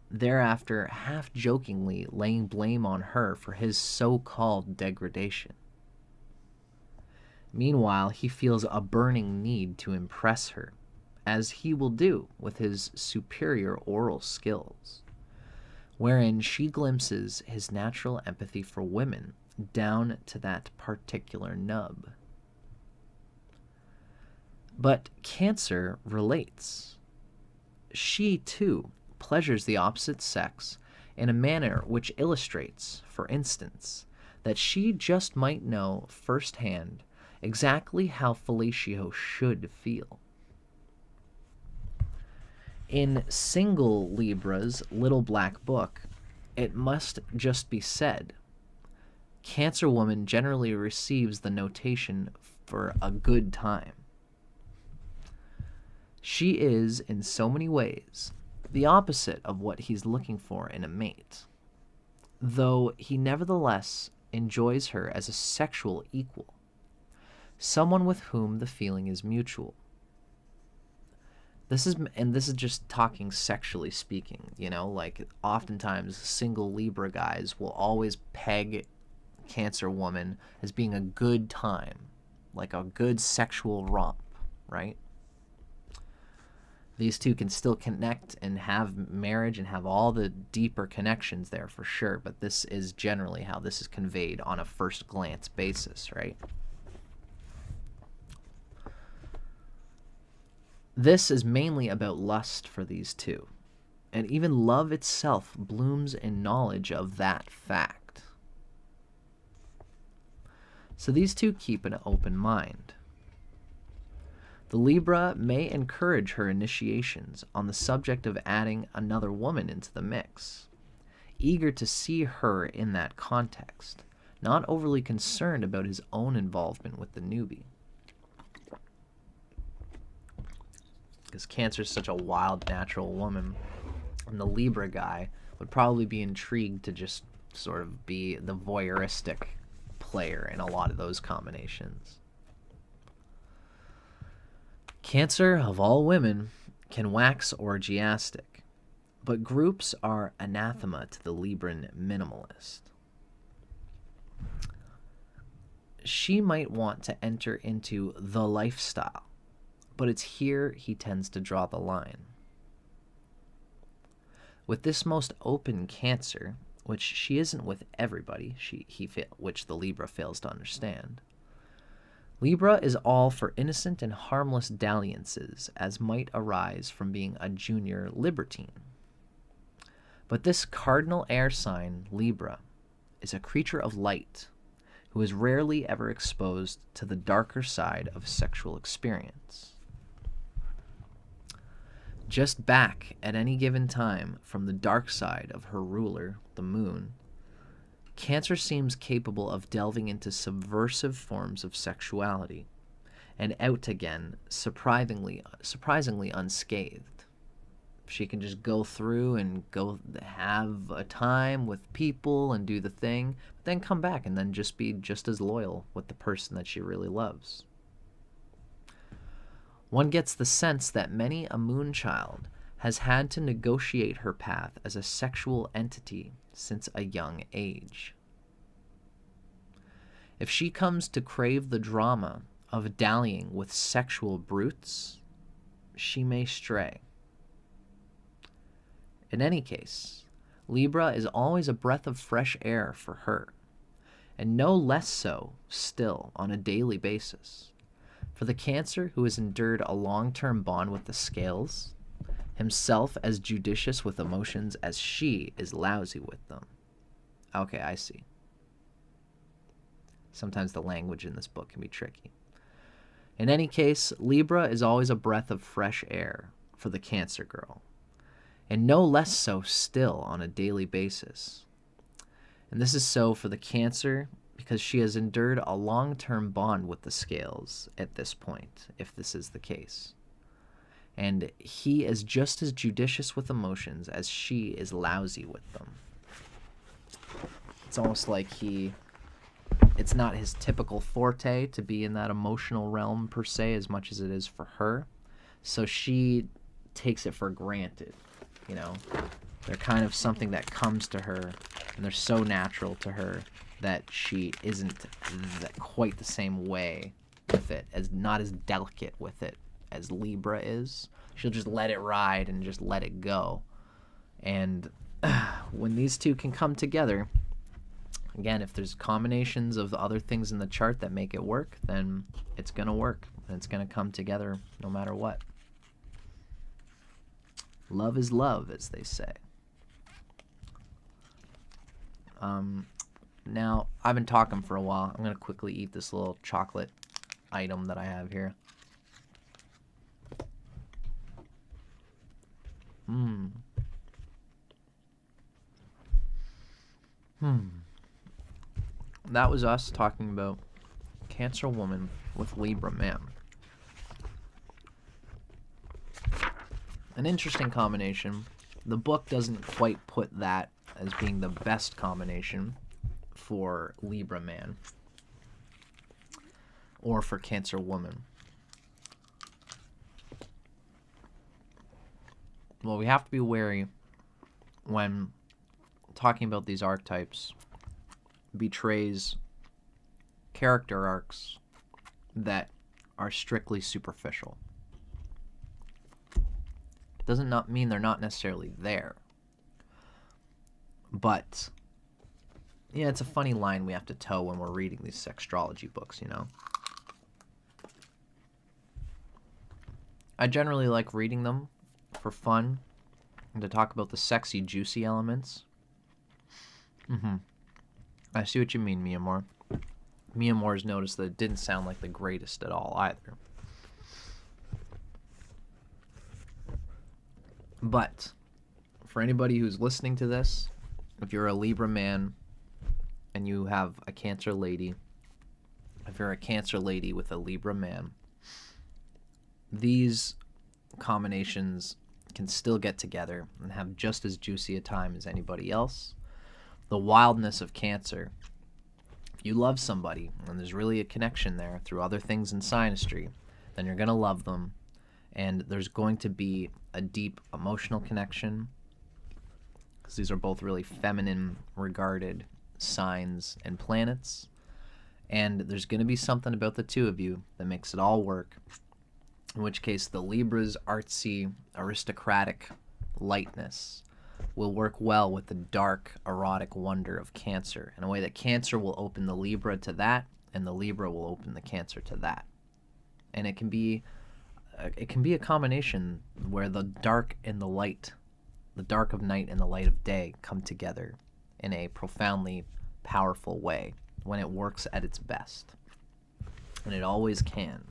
Thereafter, half-jokingly laying blame on her for his so-called degradation. Meanwhile, he feels a burning need to impress her, as he will do with his superior oral skills, wherein she glimpses his natural empathy for women down to that particular nub. But Cancer relates. She, too, pleasures the opposite sex in a manner which illustrates, for instance, that she just might know firsthand exactly how fellatio should feel. In single Libra's little black book, it must just be said, Cancer woman generally receives the notation for a good time. She is, in so many ways, the opposite of what he's looking for in a mate, though he nevertheless enjoys her as a sexual equal, someone with whom the feeling is mutual. This is just talking sexually speaking, you know, like oftentimes single Libra guys will always peg Cancer woman as being a good time, like a good sexual romp, right? These two can still connect and have marriage and have all the deeper connections there for sure, but this is generally how this is conveyed on a first glance basis, right? This is mainly about lust for these two, and even love itself blooms in knowledge of that fact. So these two keep an open mind. The Libra may encourage her initiations on the subject of adding another woman into the mix, eager to see her in that context, not overly concerned about his own involvement with the newbie. Because Cancer is such a wild, natural woman, and the Libra guy would probably be intrigued to just sort of be the voyeuristic player in a lot of those combinations. Cancer, of all women, can wax orgiastic, but groups are anathema to the Libran minimalist. She might want to enter into the lifestyle, but it's here he tends to draw the line. With this most open Cancer, which she isn't with everybody, which the Libra fails to understand, Libra is all for innocent and harmless dalliances as might arise from being a junior libertine. But this cardinal air sign, Libra, is a creature of light who is rarely ever exposed to the darker side of sexual experience. Just back at any given time from the dark side of her ruler, the moon, Cancer seems capable of delving into subversive forms of sexuality and out again surprisingly unscathed. She can just go through and go have a time with people and do the thing, but then come back and then just be just as loyal with the person that she really loves. One gets the sense that many a moonchild has had to negotiate her path as a sexual entity since a young age. If she comes to crave the drama of dallying with sexual brutes, she may stray. In any case, Libra is always a breath of fresh air for her, and no less so still on a daily basis. For the Cancer who has endured a long-term bond with the scales, himself as judicious with emotions as she is lousy with them. Okay, I see. Sometimes the language in this book can be tricky. In any case, Libra is always a breath of fresh air for the Cancer girl, and no less so still on a daily basis. And this is so for the Cancer because she has endured a long-term bond with the scales at this point, if this is the case. And he is just as judicious with emotions as she is lousy with them. It's almost like it's not his typical forte to be in that emotional realm per se as much as it is for her. So she takes it for granted, you know. They're kind of something that comes to her, and they're so natural to her that she isn't quite the same way with it, not as delicate with it as Libra is. She'll just let it ride and just let it go. And when these two can come together, again, if there's combinations of the other things in the chart that make it work, then it's going to work, and it's going to come together no matter what. Love is love, as they say. Now, I've been talking for a while. I'm going to quickly eat this little chocolate item that I have here. That was us talking about Cancer Woman with Libra Man. An interesting combination. The book doesn't quite put that as being the best combination for Libra Man or for Cancer Woman. Well, we have to be wary when talking about these archetypes betrays character arcs that are strictly superficial. It doesn't not mean they're not necessarily there. But, yeah, it's a funny line we have to toe when we're reading these sextrology books, you know? I generally like reading them for fun and to talk about the sexy, juicy elements. I see what you mean, Mia Moore. Mia Moore's noticed that it didn't sound like the greatest at all either. But for anybody who's listening to this, if you're a Libra man and you have a Cancer lady, if you're a Cancer lady with a Libra man, these combinations can still get together and have just as juicy a time as anybody else. The wildness of Cancer. If you love somebody and there's really a connection there through other things in synastry, then you're going to love them. And there's going to be a deep emotional connection, because these are both really feminine regarded signs and planets. And there's going to be something about the two of you that makes it all work. In which case, the Libra's artsy, aristocratic lightness will work well with the dark, erotic wonder of Cancer, in a way that Cancer will open the Libra to that, and the Libra will open the Cancer to that. And it can be a combination where the dark and the light, the dark of night and the light of day come together in a profoundly powerful way when it works at its best. And it always can.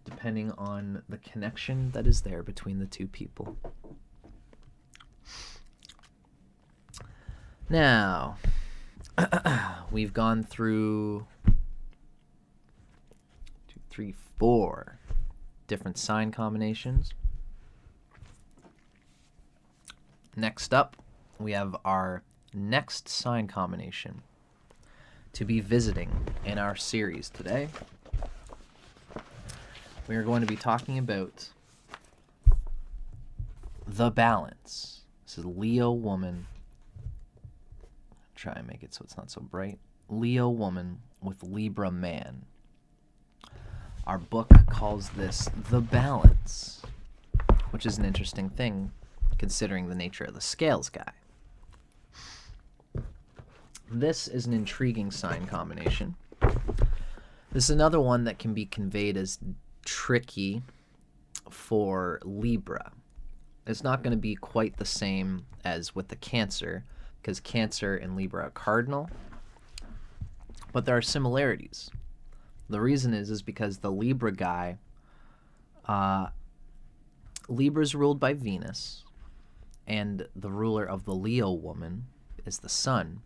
Depending on the connection that is there between the two people. Now, we've gone through 2, 3, 4 different sign combinations. Next up, we have our next sign combination to be visiting in our series today. We are going to be talking about the balance. This is Leo Woman. Try and make it so it's not so bright. Leo Woman with Libra Man. Our book calls this the balance, which is an interesting thing considering the nature of the scales guy. This is an intriguing sign combination. This is another one that can be conveyed as tricky for Libra. It's not going to be quite the same as with the Cancer, because Cancer and Libra are cardinal, but there are similarities. The reason is because the Libra guy, Libra's ruled by Venus, and the ruler of the Leo woman is the Sun,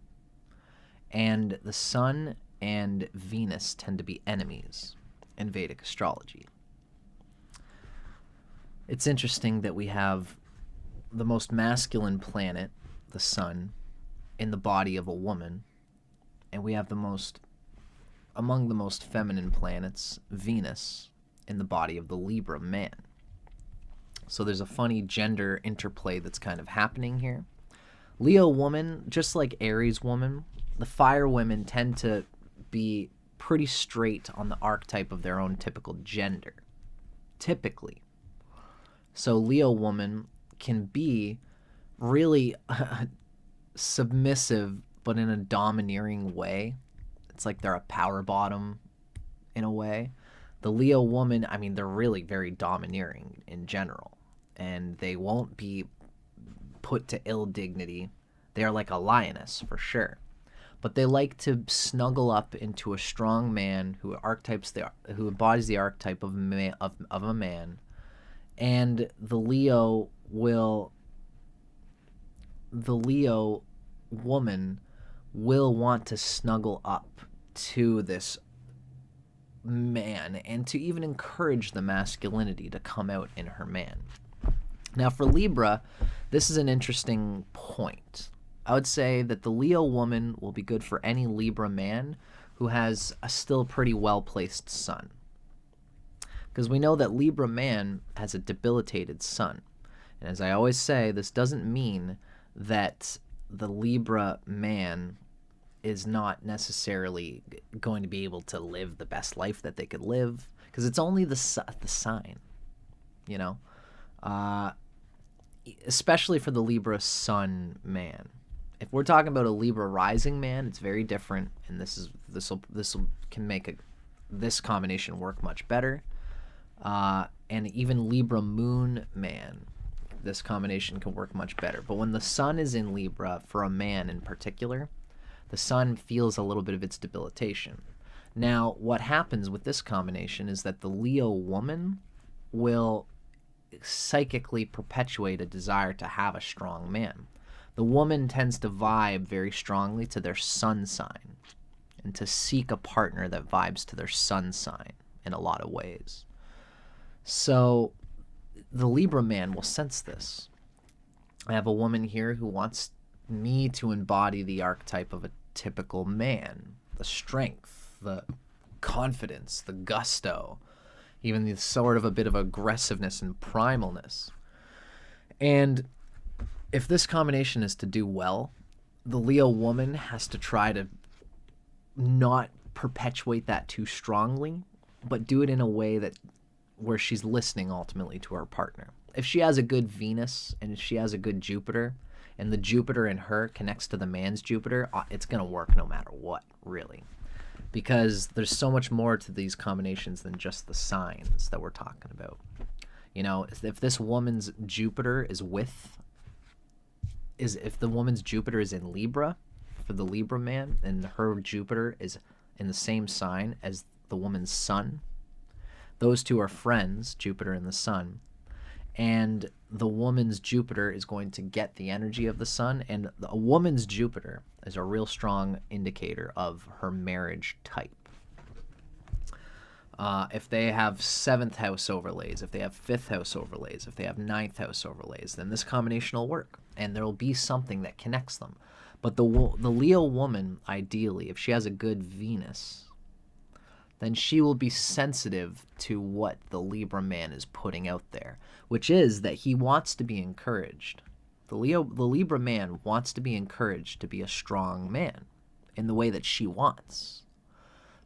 and the Sun and Venus tend to be enemies in Vedic astrology. It's interesting that we have the most masculine planet, the Sun, in the body of a woman, and we have among the most feminine planets, Venus, in the body of the Libra man. So there's a funny gender interplay that's kind of happening here. Leo woman, just like Aries woman, the fire women tend to be pretty straight on the archetype of their own typical gender, typically. So Leo woman can be really submissive, but in a domineering way. It's like they're a power bottom in a way. The Leo woman, I mean, they're really very domineering in general, and they won't be put to ill dignity They are like a lioness for sure. But they like to snuggle up into a strong man who embodies the archetype of a man. And the Leo woman will want to snuggle up to this man and to even encourage the masculinity to come out in her man. Now for Libra, this is an interesting point. I would say that the Leo woman will be good for any Libra man who has a still pretty well-placed sun. Because we know that Libra man has a debilitated sun. And as I always say, this doesn't mean that the Libra man is not necessarily going to be able to live the best life that they could live. Because it's only the sign, you know? Especially for the Libra sun man. If we're talking about a Libra rising man, it's very different, and this can make this combination work much better. And even Libra moon man, this combination can work much better. But when the sun is in Libra, for a man in particular, the sun feels a little bit of its debilitation. Now, what happens with this combination is that the Leo woman will psychically perpetuate a desire to have a strong man. The woman tends to vibe very strongly to their sun sign and to seek a partner that vibes to their sun sign in a lot of ways. So the Libra man will sense this. I have a woman here who wants me to embody the archetype of a typical man, the strength, the confidence, the gusto, even the sort of a bit of aggressiveness and primalness. And if this combination is to do well, the Leo woman has to try to not perpetuate that too strongly, but do it in a way that where she's listening ultimately to her partner. If she has a good Venus and if she has a good Jupiter, and the Jupiter in her connects to the man's Jupiter, it's going to work no matter what, really. Because there's so much more to these combinations than just the signs that we're talking about. You know, if this woman's Jupiter if the woman's Jupiter is in Libra, for the Libra man, and her Jupiter is in the same sign as the woman's sun, those two are friends, Jupiter and the sun, and the woman's Jupiter is going to get the energy of the sun, and a woman's Jupiter is a real strong indicator of her marriage type. If they have 7th house overlays, if they have 5th house overlays, if they have 9th house overlays, then this combination will work, and there will be something that connects them. But the Leo woman, ideally, if she has a good Venus, then she will be sensitive to what the Libra man is putting out there, which is that he wants to be encouraged. The Libra man wants to be encouraged to be a strong man in the way that she wants.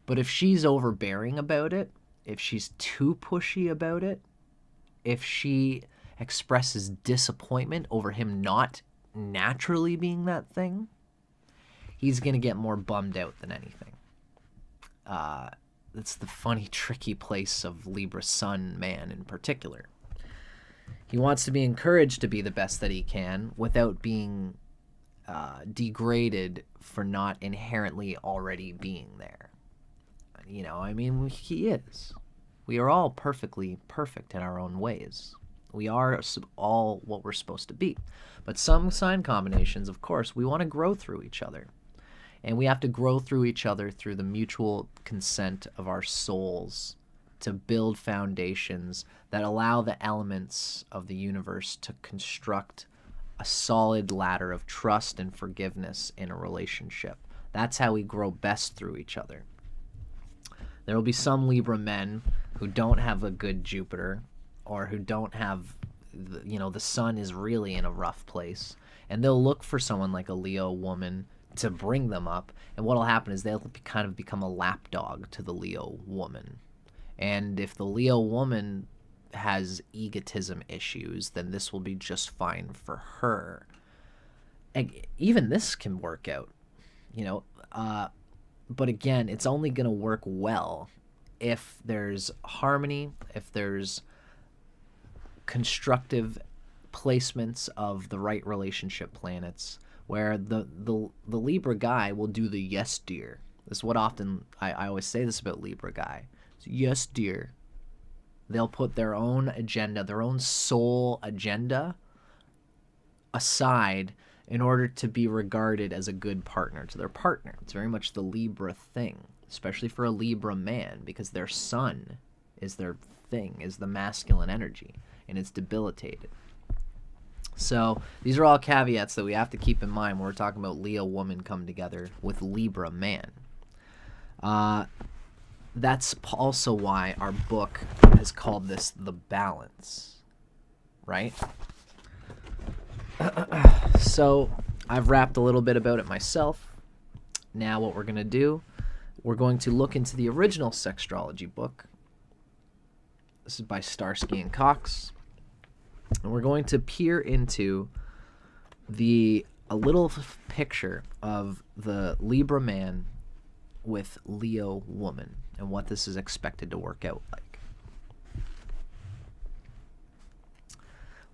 But if she's overbearing about it, if she's too pushy about it, if she expresses disappointment over him not naturally being that thing, he's going to get more bummed out than anything. That's the funny, tricky place of Libra sun man in particular. He wants to be encouraged to be the best that he can without being degraded for not inherently already being there. You know, I mean, he is. We are all perfectly perfect in our own ways. We are all what we're supposed to be. But some sign combinations, of course, we want to grow through each other. And we have to grow through each other through the mutual consent of our souls to build foundations that allow the elements of the universe to construct a solid ladder of trust and forgiveness in a relationship. That's how we grow best through each other. There will be some Libra men who don't have a good Jupiter, or who don't have, the sun is really in a rough place, and they'll look for someone like a Leo woman to bring them up, and what'll happen is they'll kind of become a lapdog to the Leo woman. And if the Leo woman has egotism issues, then this will be just fine for her. And even this can work out, but again, it's only going to work well if there's harmony, if there's constructive placements of the right relationship planets where the Libra guy will do the yes dear. This is what often I always say this about Libra guy. So, yes dear. They'll put their own agenda, their own soul agenda aside in order to be regarded as a good partner to their partner. It's very much the Libra thing, especially for a Libra man, because their sun is their thing, is the masculine energy, and it's debilitated. So these are all caveats that we have to keep in mind when we're talking about Leo woman come together with Libra man. That's also why our book is called this The Balance, right? So I've rapped a little bit about it myself. Now what we're going to do, we're going to look into the original Sextrology book. This is by Starsky and Cox. And we're going to peer into a little picture of the Libra man with Leo woman and what this is expected to work out like.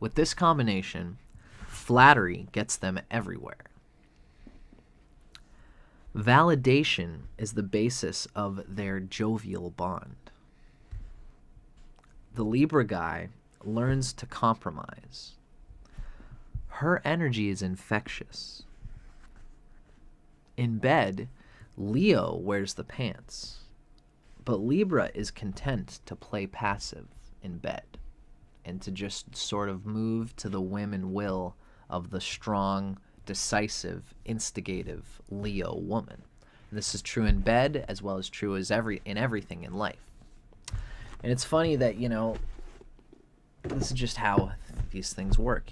With this combination, flattery gets them everywhere. Validation is the basis of their jovial bond. The Libra guy learns to compromise. Her energy is infectious. In bed, Leo wears the pants, but Libra is content to play passive in bed and to just sort of move to the whim and will of the strong, decisive, instigative Leo woman. And this is true in bed as well as true as in everything in life. And it's funny that, this is just how these things work.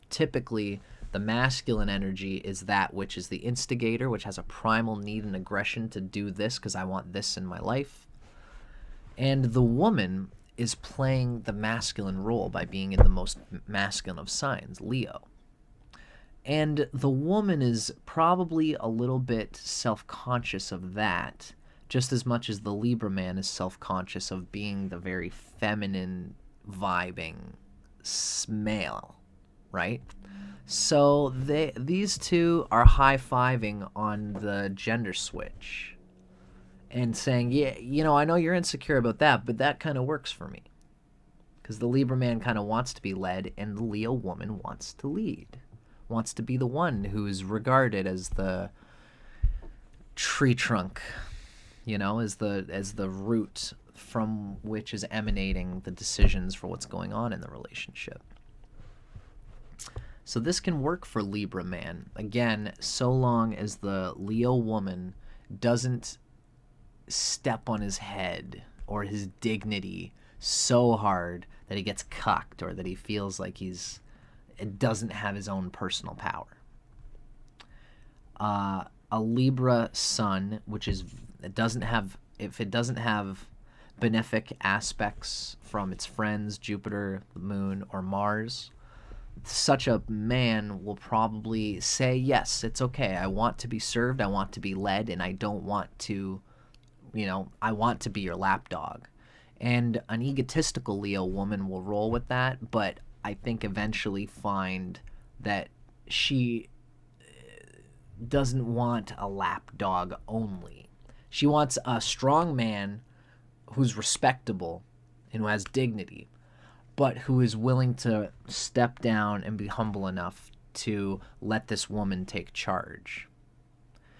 Typically the masculine energy is that which is the instigator, which has a primal need and aggression to do this because I want this in my life. And the woman is playing the masculine role by being in the most masculine of signs, Leo. And the woman is probably a little bit self-conscious of that, just as much as the Libra man is self-conscious of being the very feminine, vibing male, right? So these two are high-fiving on the gender switch and saying, yeah, I know you're insecure about that, but that kind of works for me. Because the Libra man kind of wants to be led, and the Leo woman wants to lead, wants to be the one who's regarded as the tree trunk, as the root from which is emanating the decisions for what's going on in the relationship. So this can work for Libra man, again, so long as the Leo woman doesn't step on his head or his dignity so hard that he gets cucked or that he feels like it doesn't have his own personal power. A Libra sun, if it doesn't have benefic aspects from its friends, Jupiter, the moon, or Mars, such a man will probably say, yes, it's okay. I want to be served. I want to be led, and I don't want to, I want to be your lapdog. And an egotistical Leo woman will roll with that, but I think eventually find that she doesn't want a lapdog only. She wants a strong man who's respectable and who has dignity, but who is willing to step down and be humble enough to let this woman take charge.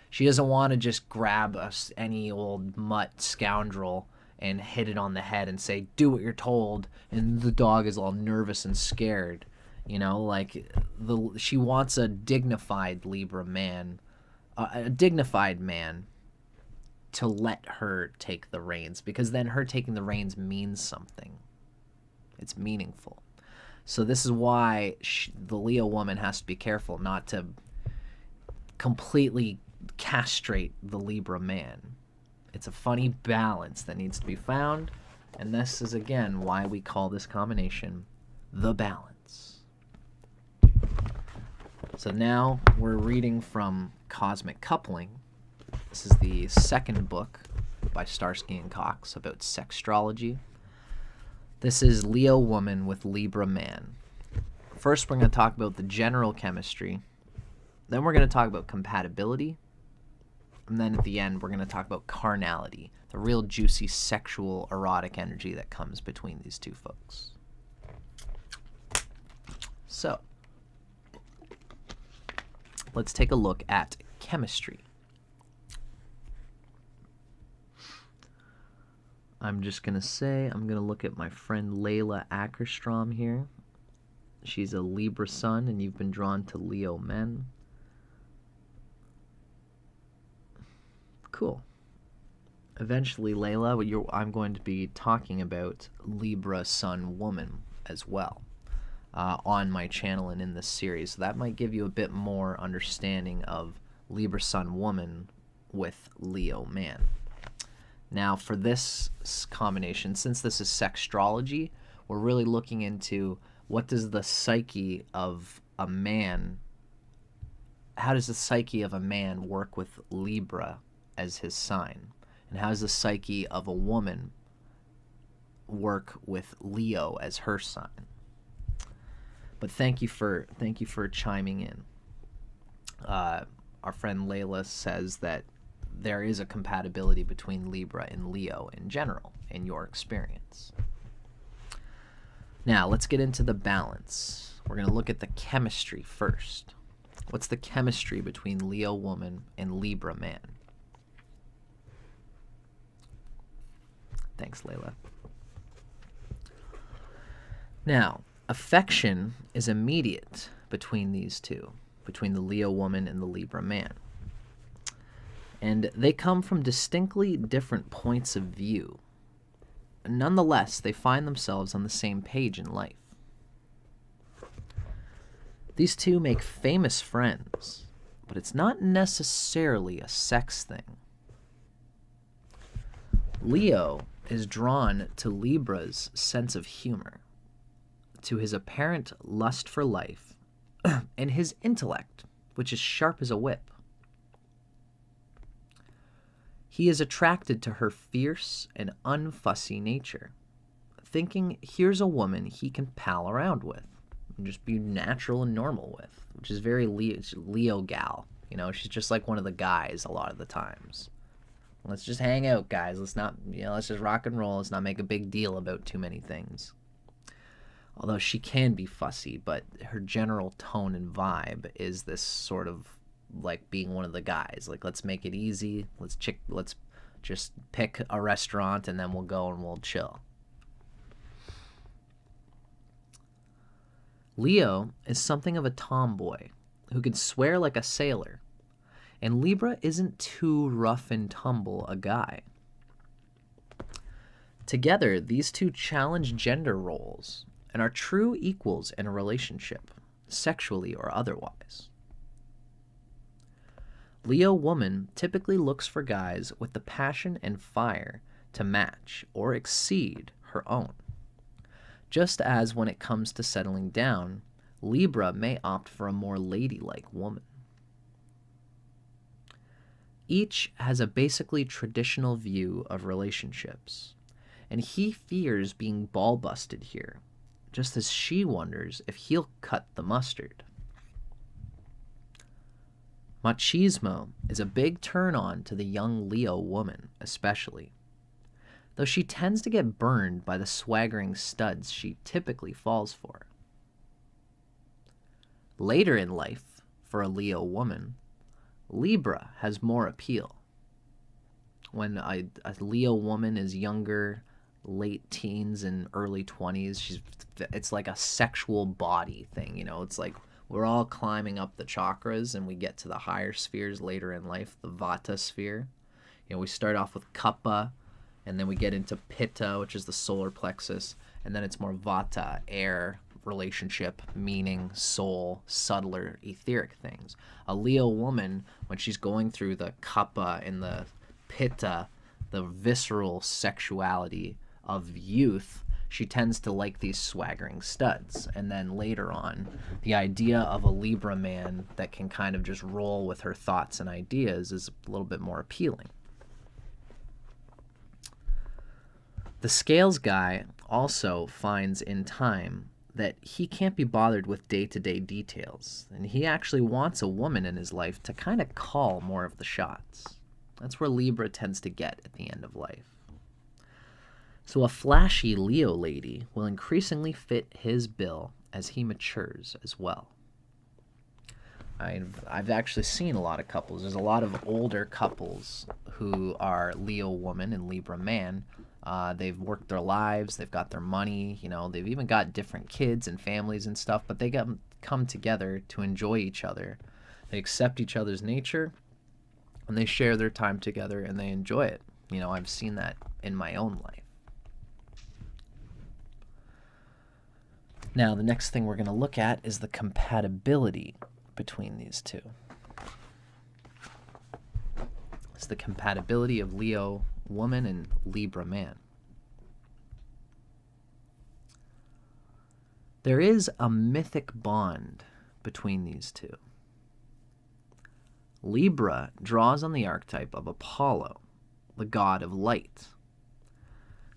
She doesn't want to just grab any old mutt scoundrel and hit it on the head and say, do what you're told, and the dog is all nervous and scared. She wants a dignified Libra man, a dignified man to let her take the reins, because then her taking the reins means something. It's meaningful. So this is why the Leo woman has to be careful not to completely castrate the Libra man. It's a funny balance that needs to be found, and this is, again, why we call this combination The Balance. So now we're reading from Cosmic Coupling. This is the second book by Starsky and Cox about sextrology. This is Leo woman with Libra man. First, we're going to talk about the general chemistry Then we're going to talk about compatibility. And then at the end, we're going to talk about carnality, the real juicy sexual erotic energy that comes between these two folks. So, let's take a look at chemistry. I'm just going to say, I'm going to look at my friend Layla Ackerstrom here. She's a Libra sun, and you've been drawn to Leo men. Cool. Eventually, Layla, I'm going to be talking about Libra sun woman as well on my channel and in this series. So that might give you a bit more understanding of Libra sun woman with Leo man. Now, for this combination, since this is sextrology, we're really looking into what does the psyche of a man, how does the psyche of a man work with Libra as his sign, and how does the psyche of a woman work with Leo as her sign? But thank you for chiming in. Our friend Layla says that there is a compatibility between Libra and Leo in general, in your experience. Now, let's get into the balance. We're going to look at the chemistry first. What's the chemistry between Leo woman and Libra man? Thanks, Layla. Now, affection is immediate between these two, between the Leo woman and the Libra man. And they come from distinctly different points of view. Nonetheless, they find themselves on the same page in life. These two make famous friends, but it's not necessarily a sex thing. Leo is drawn to Libra's sense of humor, to his apparent lust for life, and his intellect, which is sharp as a whip. He is attracted to her fierce and unfussy nature, thinking here's a woman he can pal around with and just be natural and normal with, which is very Leo gal. You know, she's just like one of the guys a lot of the times. Let's just hang out, guys. Let's just rock and roll. Let's not make a big deal about too many things. Although she can be fussy, but her general tone and vibe is this sort of like being one of the guys. Like, let's make it easy. Let's just pick a restaurant and then we'll go and we'll chill. Leo is something of a tomboy who can swear like a sailor, and Libra isn't too rough and tumble a guy. Together, these two challenge gender roles and are true equals in a relationship, sexually or otherwise. Leo woman typically looks for guys with the passion and fire to match or exceed her own. Just as when it comes to settling down, Libra may opt for a more ladylike woman. Each has a basically traditional view of relationships, and he fears being ball-busted here, just as she wonders if he'll cut the mustard. Machismo is a big turn-on to the young Leo woman, especially, though she tends to get burned by the swaggering studs she typically falls for. Later in life, for a Leo woman, Libra has more appeal. When a Leo woman is younger, late teens and early 20s, it's like a sexual body thing, you know? It's like we're all climbing up the chakras and we get to the higher spheres later in life, the Vata sphere. You know, we start off with Kapha, and then we get into Pitta, which is the solar plexus, and then it's more Vata, air, relationship, meaning, soul, subtler, etheric things. A Leo woman, when she's going through the Kapha and the Pitta, the visceral sexuality of youth, she tends to like these swaggering studs. And then later on, the idea of a Libra man that can kind of just roll with her thoughts and ideas is a little bit more appealing. The scales guy also finds in time that he can't be bothered with day-to-day details, and he actually wants a woman in his life to kind of call more of the shots. That's where Libra tends to get at the end of life. So a flashy Leo lady will increasingly fit his bill as he matures as well. I've actually seen a lot of couples. There's a lot of older couples who are Leo woman and Libra man. They've worked their lives, they've got their money, they've even got different kids and families and stuff, but they come together to enjoy each other. They accept each other's nature, and they share their time together, and they enjoy it. I've seen that in my own life. Now, the next thing we're going to look at is the compatibility between these two. It's the compatibility of Leo woman and Libra man. There is a mythic bond between these two. Libra draws on the archetype of Apollo, the god of light.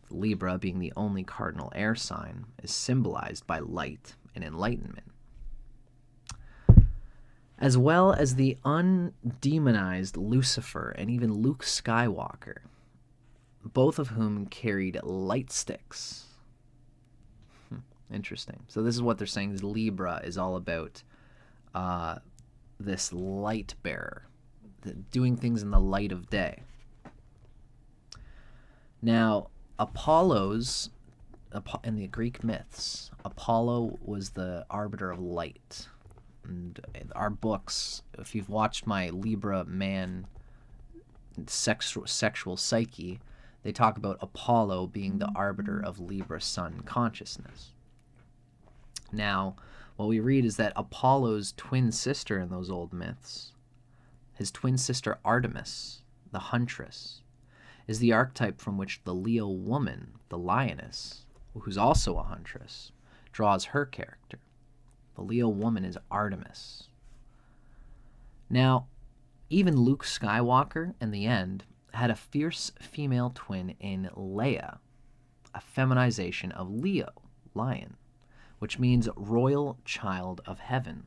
Libra, being the only cardinal air sign, is symbolized by light and enlightenment, as well as the undemonized Lucifer and even Luke Skywalker, both of whom carried light sticks. Interesting. So this is what they're saying is Libra is all about this light bearer, doing things in the light of day. Now, in the Greek myths, Apollo was the arbiter of light. And our books, if you've watched my Libra Man sexual psyche, they talk about Apollo being the arbiter of Libra sun consciousness. Now, what we read is that Apollo's twin sister in those old myths, his twin sister Artemis, the huntress, is the archetype from which the Leo woman, the lioness, who's also a huntress, draws her character. The Leo woman is Artemis. Now, even Luke Skywalker, in the end, had a fierce female twin in Leia, a feminization of Leo, lion, which means royal child of heaven,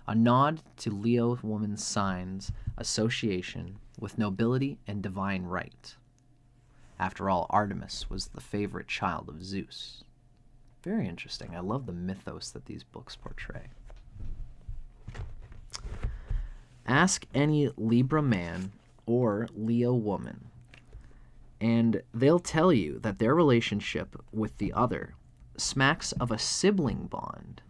a nod to Leo woman's signs association with nobility and divine right. After all, Artemis was the favorite child of Zeus. Very interesting. I love the mythos that these books portray. Ask any Libra man or Leo woman, and they'll tell you that their relationship with the other smacks of a sibling bond.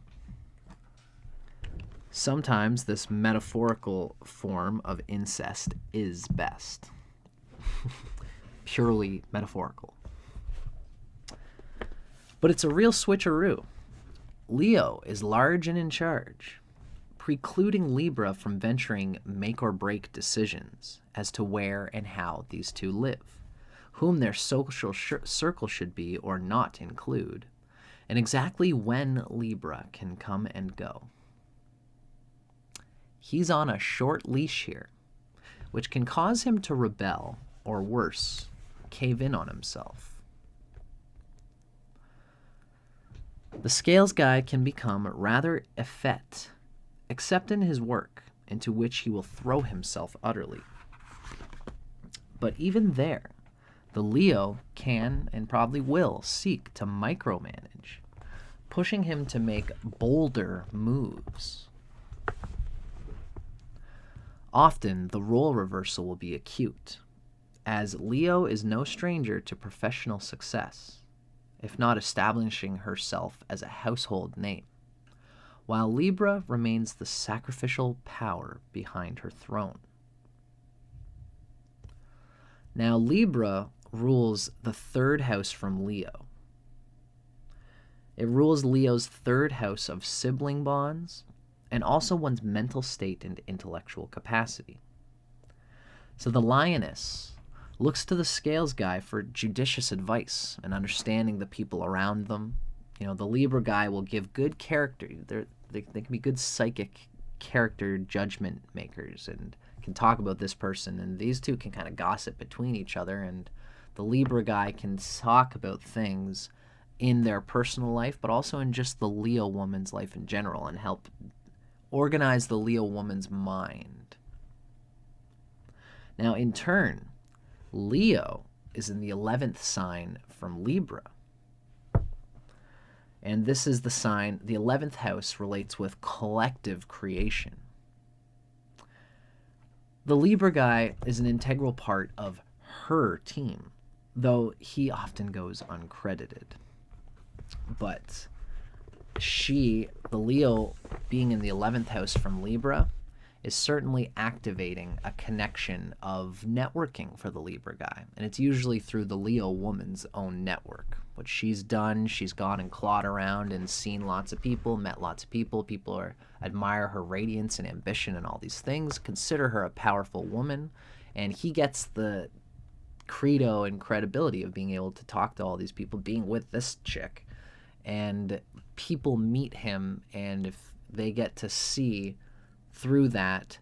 Sometimes this metaphorical form of incest is best. Purely metaphorical. But it's a real switcheroo. Leo is large and in charge, precluding Libra from venturing make-or-break decisions as to where and how these two live, whom their social circle should be or not include, and exactly when Libra can come and go. He's on a short leash here, which can cause him to rebel, or worse, cave in on himself. The scales guy can become rather effete, except in his work, into which he will throw himself utterly. But even there, the Leo can and probably will seek to micromanage, pushing him to make bolder moves. Often, the role reversal will be acute, as Leo is no stranger to professional success, if not establishing herself as a household name, while Libra remains the sacrificial power behind her throne. Now, Libra rules the third house from Leo. It rules Leo's third house of sibling bonds and also one's mental state and intellectual capacity. So the lioness looks to the scales guy for judicious advice and understanding the people around them. The Libra guy will give good character. They can be good psychic character judgment makers and can talk about this person, and these two can kind of gossip between each other, and the Libra guy can talk about things in their personal life, but also in just the Leo woman's life in general, and help organize the Leo woman's mind. Now, in turn, Leo is in the 11th sign from Libra. And this is the sign, the 11th house relates with collective creation. The Libra guy is an integral part of her team, though he often goes uncredited. But she, the Leo, being in the 11th house from Libra, is certainly activating a connection of networking for the Libra guy. And it's usually through the Leo woman's own network. What she's done, she's gone and clawed around and seen lots of people, met lots of people. People admire her radiance and ambition and all these things, consider her a powerful woman. And he gets the credo and credibility of being able to talk to all these people, being with this chick. And people meet him, and if they get to see through that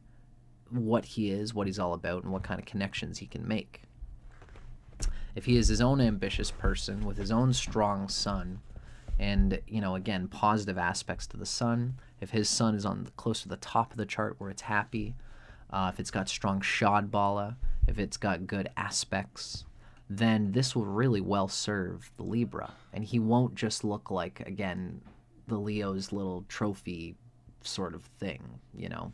what he is, what he's all about, and what kind of connections he can make. If he is his own ambitious person with his own strong sun, and, you know, again, positive aspects to the sun, if his sun is on close to the top of the chart where it's happy, if it's got strong Shadbala, if it's got good aspects, then this will really well serve the Libra. And he won't just look like, again, the Leo's little trophy sort of thing, you know.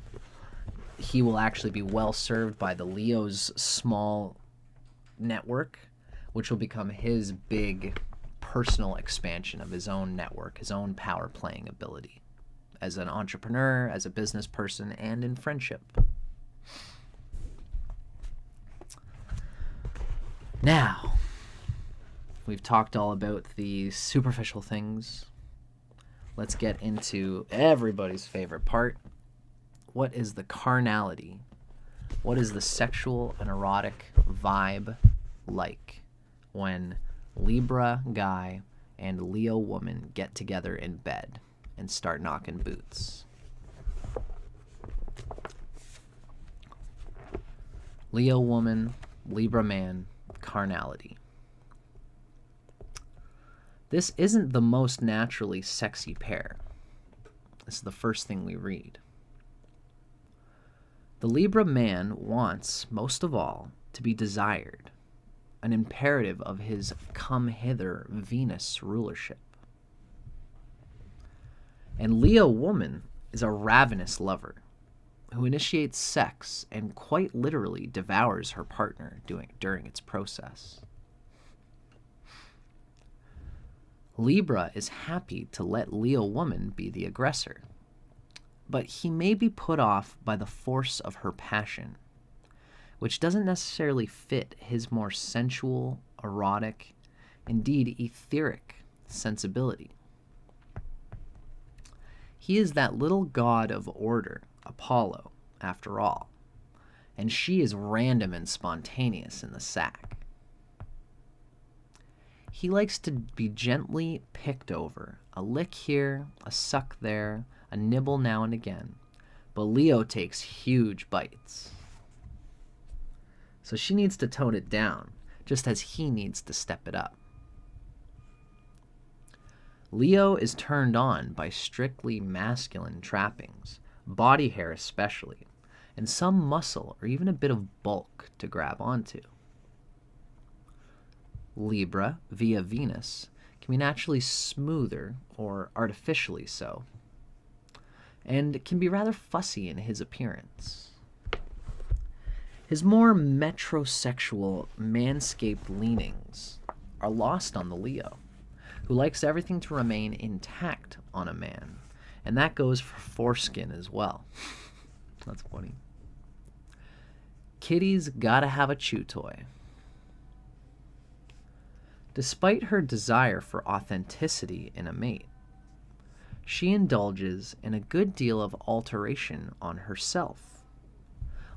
He will actually be well served by the Leo's small network, which will become his big personal expansion of his own network, his own power playing ability as an entrepreneur, as a business person, and in friendship. Now, we've talked all about the superficial things. Let's get into everybody's favorite part. What is the carnality? What is the sexual and erotic vibe like when Libra guy and Leo woman get together in bed and start knocking boots? Leo woman, Libra man, carnality. This isn't the most naturally sexy pair. This is the first thing we read. The Libra man wants, most of all, to be desired, an imperative of his come hither Venus rulership. And Leo woman is a ravenous lover who initiates sex and quite literally devours her partner during its process. Libra is happy to let Leo woman be the aggressor, but he may be put off by the force of her passion, which doesn't necessarily fit his more sensual, erotic, indeed etheric sensibility. He is that little god of order, Apollo, after all, and she is random and spontaneous in the sack. He likes to be gently picked over, a lick here, a suck there, a nibble now and again, but Leo takes huge bites. So she needs to tone it down, just as he needs to step it up. Leo is turned on by strictly masculine trappings, body hair especially, and some muscle or even a bit of bulk to grab onto. Libra, via Venus, can be naturally smoother or artificially so, and can be rather fussy in his appearance. His more metrosexual, manscaped leanings are lost on the Leo, who likes everything to remain intact on a man, and that goes for foreskin as well. That's funny. Kitty's gotta have a chew toy. Despite her desire for authenticity in a mate, she indulges in a good deal of alteration on herself,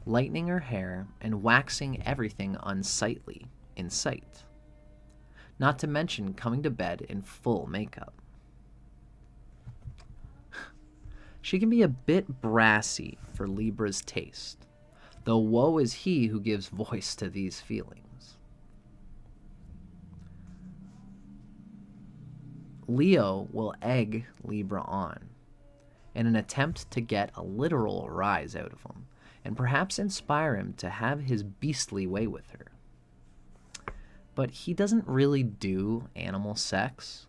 lightening her hair and waxing everything unsightly in sight, not to mention coming to bed in full makeup. She can be a bit brassy for Libra's taste, though woe is he who gives voice to these feelings. Leo will egg Libra on in an attempt to get a literal rise out of him and perhaps inspire him to have his beastly way with her. But he doesn't really do animal sex.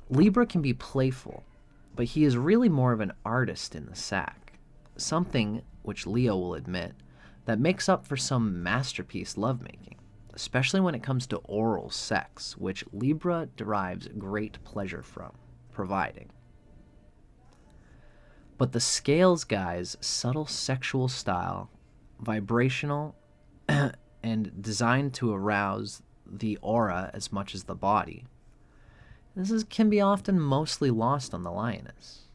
Libra can be playful, but he is really more of an artist in the sack, something, which Leo will admit, that makes up for some masterpiece lovemaking, especially when it comes to oral sex, which Libra derives great pleasure from providing. But the Scales guy's subtle sexual style, vibrational and designed to arouse the aura as much as the body, can be often mostly lost on the lioness.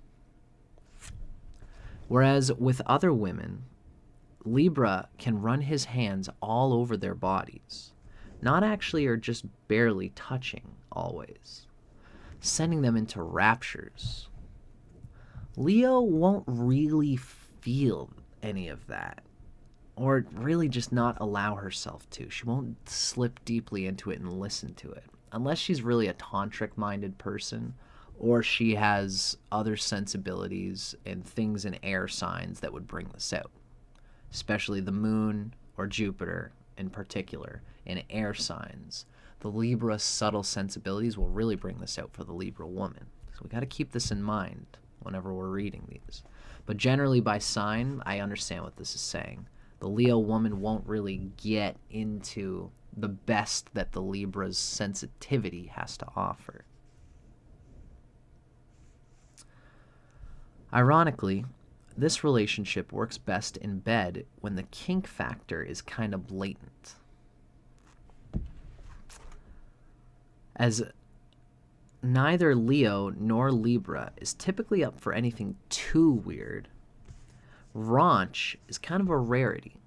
Whereas with other women, Libra can run his hands all over their bodies, not actually or just barely touching always, sending them into raptures. Leo won't really feel any of that, or really just not allow herself to. She won't slip deeply into it and listen to it, unless she's really a tantric-minded person, or she has other sensibilities and things in air signs that would bring this out, especially the moon or Jupiter in particular in air signs. The Libra subtle sensibilities will really bring this out for the Libra woman. So we got to keep this in mind whenever we're reading these. But generally by sign, I understand what this is saying. The Leo woman won't really get into the best that the Libra's sensitivity has to offer. Ironically, this relationship works best in bed when the kink factor is kind of blatant. As neither Leo nor Libra is typically up for anything too weird, raunch is kind of a rarity.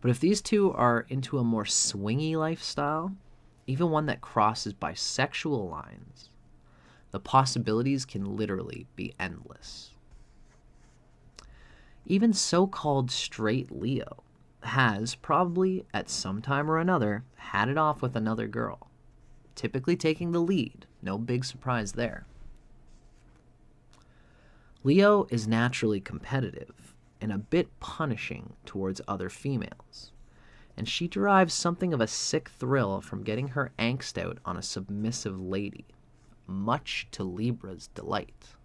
But if these two are into a more swingy lifestyle, even one that crosses bisexual lines, the possibilities can literally be endless. Even so-called straight Leo has probably, at some time or another, had it off with another girl, typically taking the lead. No big surprise there. Leo is naturally competitive and a bit punishing towards other females, and she derives something of a sick thrill from getting her angst out on a submissive lady, much to Libra's delight.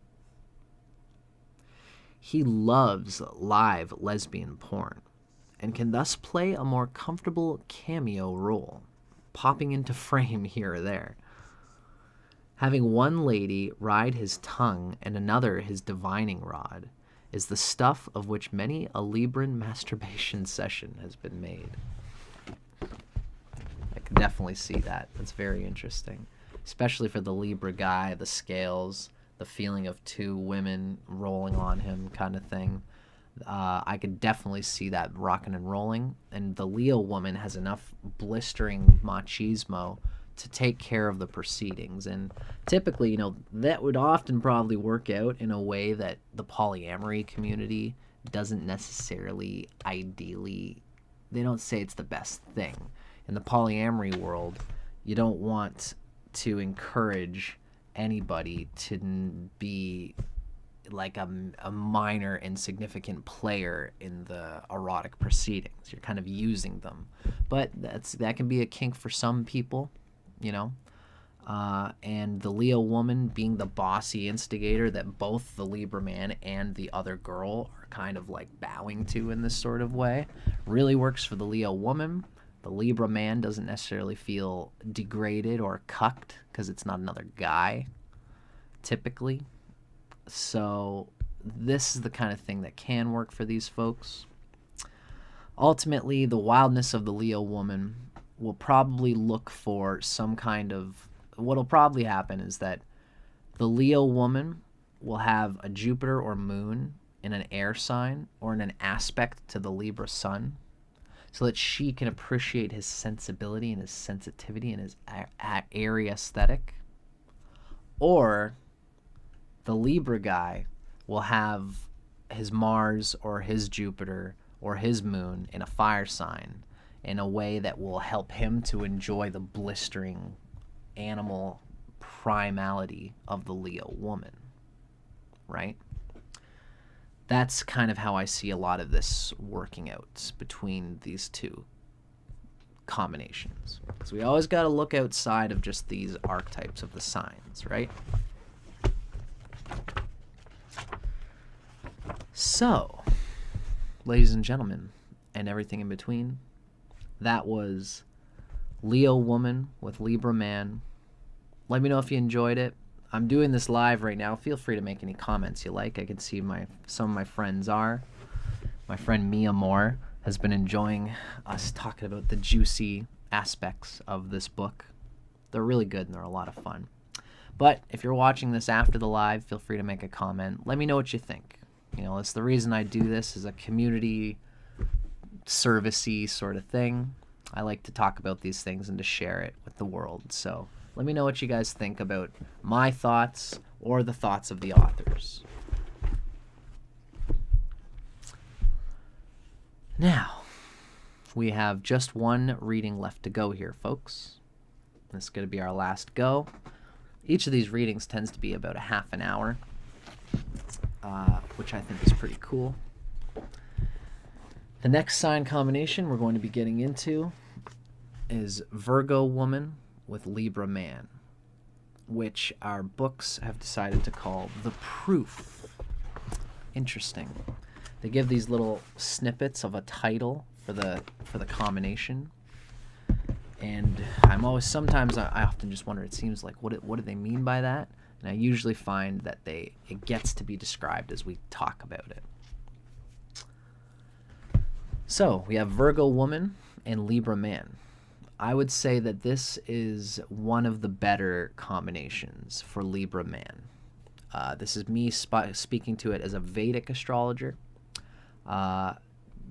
He loves live lesbian porn and can thus play a more comfortable cameo role, popping into frame here or there. Having one lady ride his tongue and another his divining rod is the stuff of which many a Libran masturbation session has been made. I can definitely see that. That's very interesting, especially for the Libra guy, the scales, the feeling of two women rolling on him kind of thing. I could definitely see that rocking and rolling, and the Leo woman has enough blistering machismo to take care of the proceedings, and typically, that would often probably work out in a way that the polyamory community doesn't necessarily ideally, they don't say it's the best thing. In the polyamory world, you don't want to encourage anybody to be like a minor insignificant player in the erotic proceedings. You're kind of using them, but that can be a kink for some people, and the Leo woman being the bossy instigator that both the Libra man and the other girl are kind of like bowing to in this sort of way really works for the Leo woman. The Libra man doesn't necessarily feel degraded or cucked because it's not another guy, typically. So this is the kind of thing that can work for these folks. Ultimately, the wildness of the Leo woman will probably look for some kind of... What'll probably happen is that the Leo woman will have a Jupiter or moon in an air sign or in an aspect to the Libra sun, so that she can appreciate his sensibility and his sensitivity and his airy aesthetic. Or the Libra guy will have his Mars or his Jupiter or his moon in a fire sign in a way that will help him to enjoy the blistering animal primality of the Leo woman, right? That's kind of how I see a lot of this working out between these two combinations. So we always got to look outside of just these archetypes of the signs, right? So, ladies and gentlemen, and everything in between, that was Leo Woman with Libra Man. Let me know if you enjoyed it. I'm doing this live right now. Feel free to make any comments you like. I can see some of my friends are. My friend Mia Moore has been enjoying us talking about the juicy aspects of this book. They're really good and they're a lot of fun. But if you're watching this after the live, feel free to make a comment. Let me know what you think. You know, it's the reason I do this as a community servicey sort of thing. I like to talk about these things and to share it with the world. So let me know what you guys think about my thoughts or the thoughts of the authors. Now, we have just one reading left to go here, folks. This is going to be our last go. Each of these readings tends to be about a half an hour, which I think is pretty cool. The next sign combination we're going to be getting into is Virgo Woman with Libra Man, which our books have decided to call The Proof. Interesting. They give these little snippets of a title for the combination, and sometimes I often just wonder, it seems like, what do they mean by that? And I usually find that it gets to be described as we talk about it. So we have Virgo Woman and Libra Man. I would say that this is one of the better combinations for Libra Man. This is me speaking to it as a Vedic astrologer.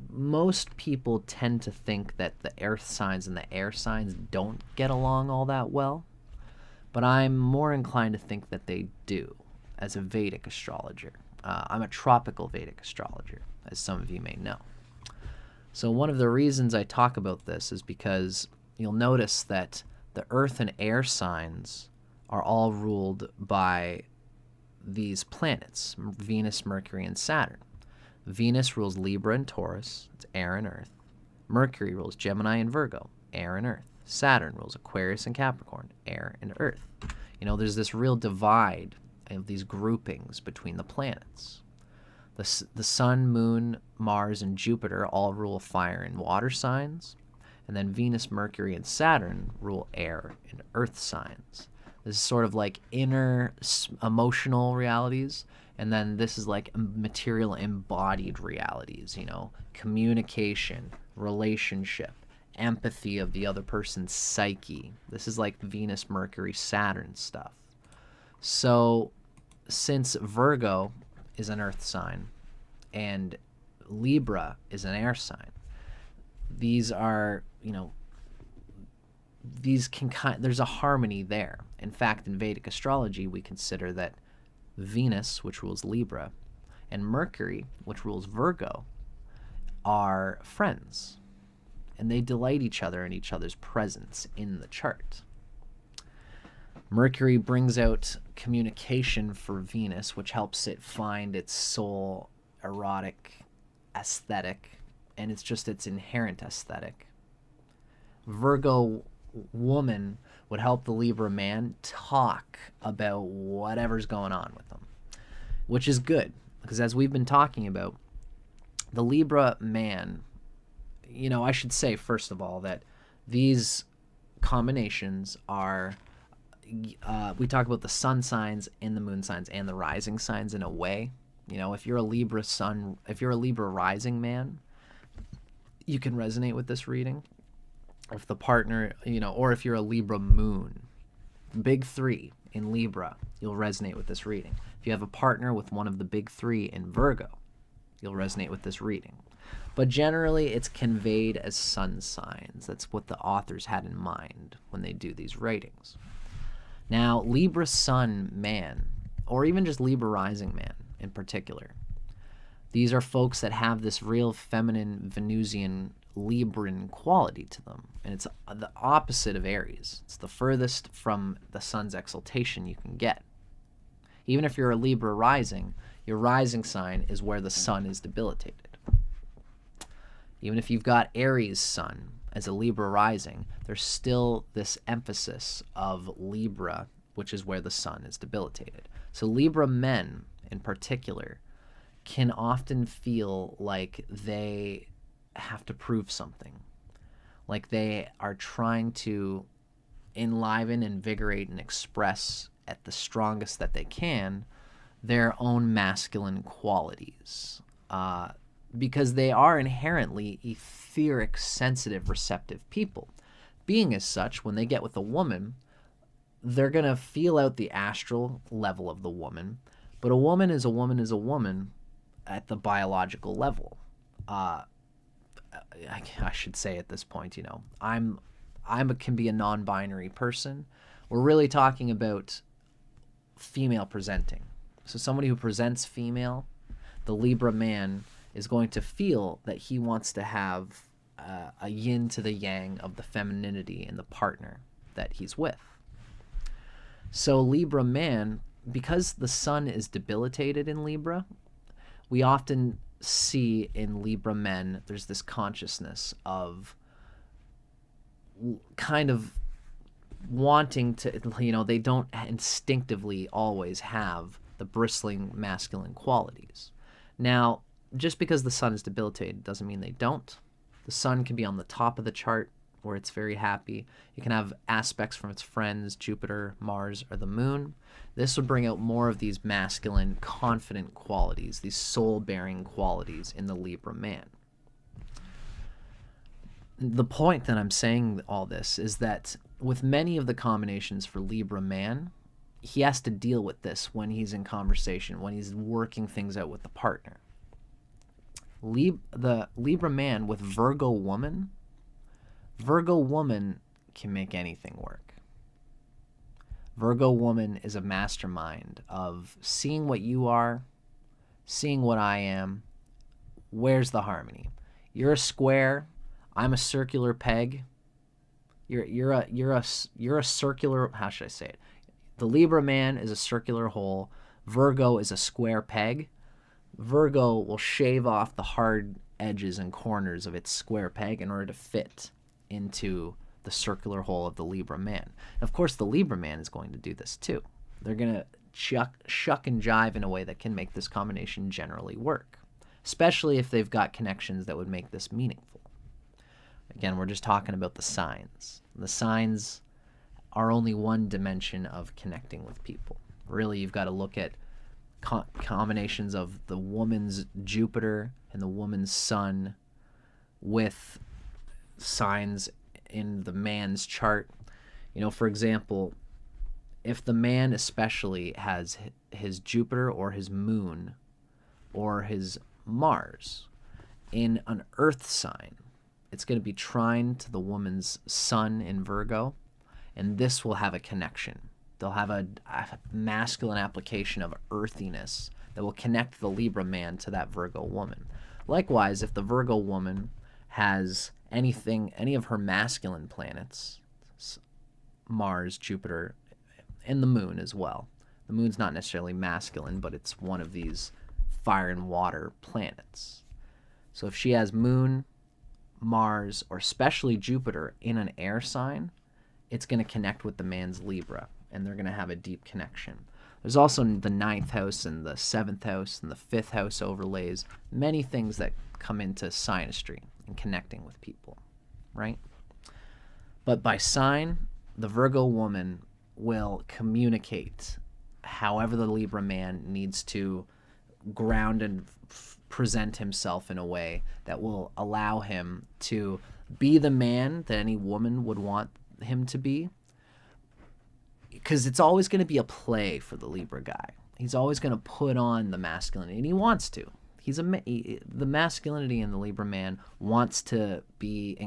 Most people tend to think that the earth signs and the air signs don't get along all that well, but I'm more inclined to think that they do as a Vedic astrologer. I'm a Tropical Vedic astrologer, as some of you may know. So one of the reasons I talk about this is because you'll notice that the earth and air signs are all ruled by these planets, Venus, Mercury, and Saturn. Venus rules Libra and Taurus, it's air and earth. Mercury rules Gemini and Virgo, air and earth. Saturn rules Aquarius and Capricorn, air and earth. You know, there's this real divide of these groupings between the planets. The Sun, Moon, Mars, and Jupiter all rule fire and water signs, and then Venus, Mercury, and Saturn rule air and earth signs. This is sort of like inner emotional realities, and then this is like material embodied realities, you know, communication, relationship, empathy of the other person's psyche. This is like Venus, Mercury, Saturn stuff. So since Virgo is an earth sign and Libra is an air sign, these are, you know, there's a harmony there. In fact, in Vedic astrology, we consider that Venus, which rules Libra, and Mercury, which rules Virgo, are friends, and they delight each other in each other's presence in the chart. Mercury brings out communication for Venus, which helps it find its soul erotic aesthetic, and it's just its inherent aesthetic. Virgo Woman would help the Libra Man talk about whatever's going on with them, which is good, because as we've been talking about, the Libra Man, you know, I should say first of all that these combinations are, we talk about the sun signs and the moon signs and the rising signs in a way. You know, if you're a Libra sun, if you're a Libra rising man, you can resonate with this reading. If the partner, you know, or if you're a Libra moon, big three in Libra, you'll resonate with this reading. If you have a partner with one of the big three in Virgo, you'll resonate with this reading. But generally, it's conveyed as sun signs. That's what the authors had in mind when they do these ratings. Now, Libra sun man, or even just Libra rising man in particular, these are folks that have this real feminine Venusian Libran quality to them. And it's the opposite of Aries. It's the furthest from the sun's exaltation you can get. Even if you're a Libra rising, your rising sign is where the sun is debilitated. Even if you've got Aries sun as a Libra rising, there's still this emphasis of Libra, which is where the sun is debilitated. So Libra men in particular can often feel like they have to prove something, like they are trying to enliven, invigorate, and express at the strongest that they can their own masculine qualities, because they are inherently etheric, sensitive, receptive people. Being as such, when they get with a woman, they're going to feel out the astral level of the woman, but a woman is a woman is a woman at the biological level. I should say at this point, you know, can be a non-binary person. We're really talking about female presenting. So somebody who presents female, the Libra man is going to feel that he wants to have a yin to the yang of the femininity in the partner that he's with. So Libra man, because the sun is debilitated in Libra, we often see in Libra men, there's this consciousness of kind of wanting to, you know, they don't instinctively always have the bristling masculine qualities. Now, just because the sun is debilitated doesn't mean they don't. The sun can be on the top of the chart where it's very happy. It can have aspects from its friends, Jupiter, Mars, or the moon. This would bring out more of these masculine, confident qualities, these soul-bearing qualities in the Libra man. The point that I'm saying all this is that with many of the combinations for Libra man, he has to deal with this when he's in conversation, when he's working things out with the partner. The Libra man with Virgo woman can make anything work. Virgo woman is a mastermind of seeing what you are, seeing what I am. Where's the harmony? You're a square, I'm a circular peg. You're a circular, how should I say it? The Libra man is a circular hole. Virgo is a square peg. Virgo will shave off the hard edges and corners of its square peg in order to fit into the circular hole of the Libra man. And of course, the Libra man is going to do this too. They're going to shuck and jive in a way that can make this combination generally work, especially if they've got connections that would make this meaningful. Again, we're just talking about the signs. The signs are only one dimension of connecting with people. Really, you've got to look at combinations of the woman's Jupiter and the woman's sun with signs in the man's chart. You know, for example, if the man especially has his Jupiter or his moon or his Mars in an earth sign, it's going to be trine to the woman's sun in Virgo, and this will have a connection. They'll have a masculine application of earthiness that will connect the Libra man to that Virgo woman. Likewise, if the Virgo woman has any of her masculine planets, Mars, Jupiter, and the moon as well. The moon's not necessarily masculine, but it's one of these fire and water planets. So if she has moon, Mars, or especially Jupiter in an air sign, it's going to connect with the man's Libra, and they're going to have a deep connection. There's also the 9th house and the 7th house and the 5th house overlays, many things that come into synastry and connecting with people, right? But by sign, the Virgo woman will communicate however the Libra man needs to ground and present himself in a way that will allow him to be the man that any woman would want him to be. Because it's always going to be a play for the Libra guy. He's always going to put on the masculinity, and he wants to. The masculinity in the Libra man wants to be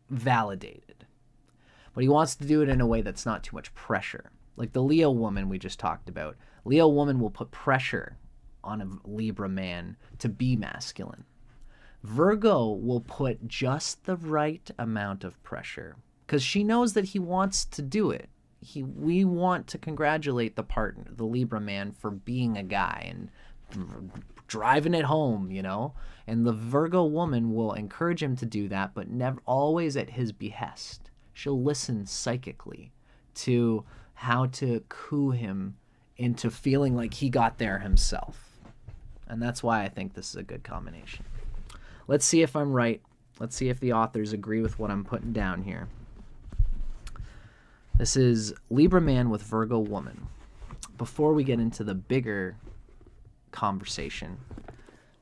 validated. But he wants to do it in a way that's not too much pressure. Like the Leo woman we just talked about. Leo woman will put pressure on a Libra man to be masculine. Virgo will put just the right amount of pressure because she knows that he wants to do it. We want to congratulate the partner, the Libra man, for being a guy and driving it home, you know? And the Virgo woman will encourage him to do that, but never always at his behest. She'll listen psychically to how to coo him into feeling like he got there himself. And that's why I think this is a good combination. Let's see if I'm right. Let's see if the authors agree with what I'm putting down here. This is Libra man with Virgo woman. Before we get into the bigger conversation,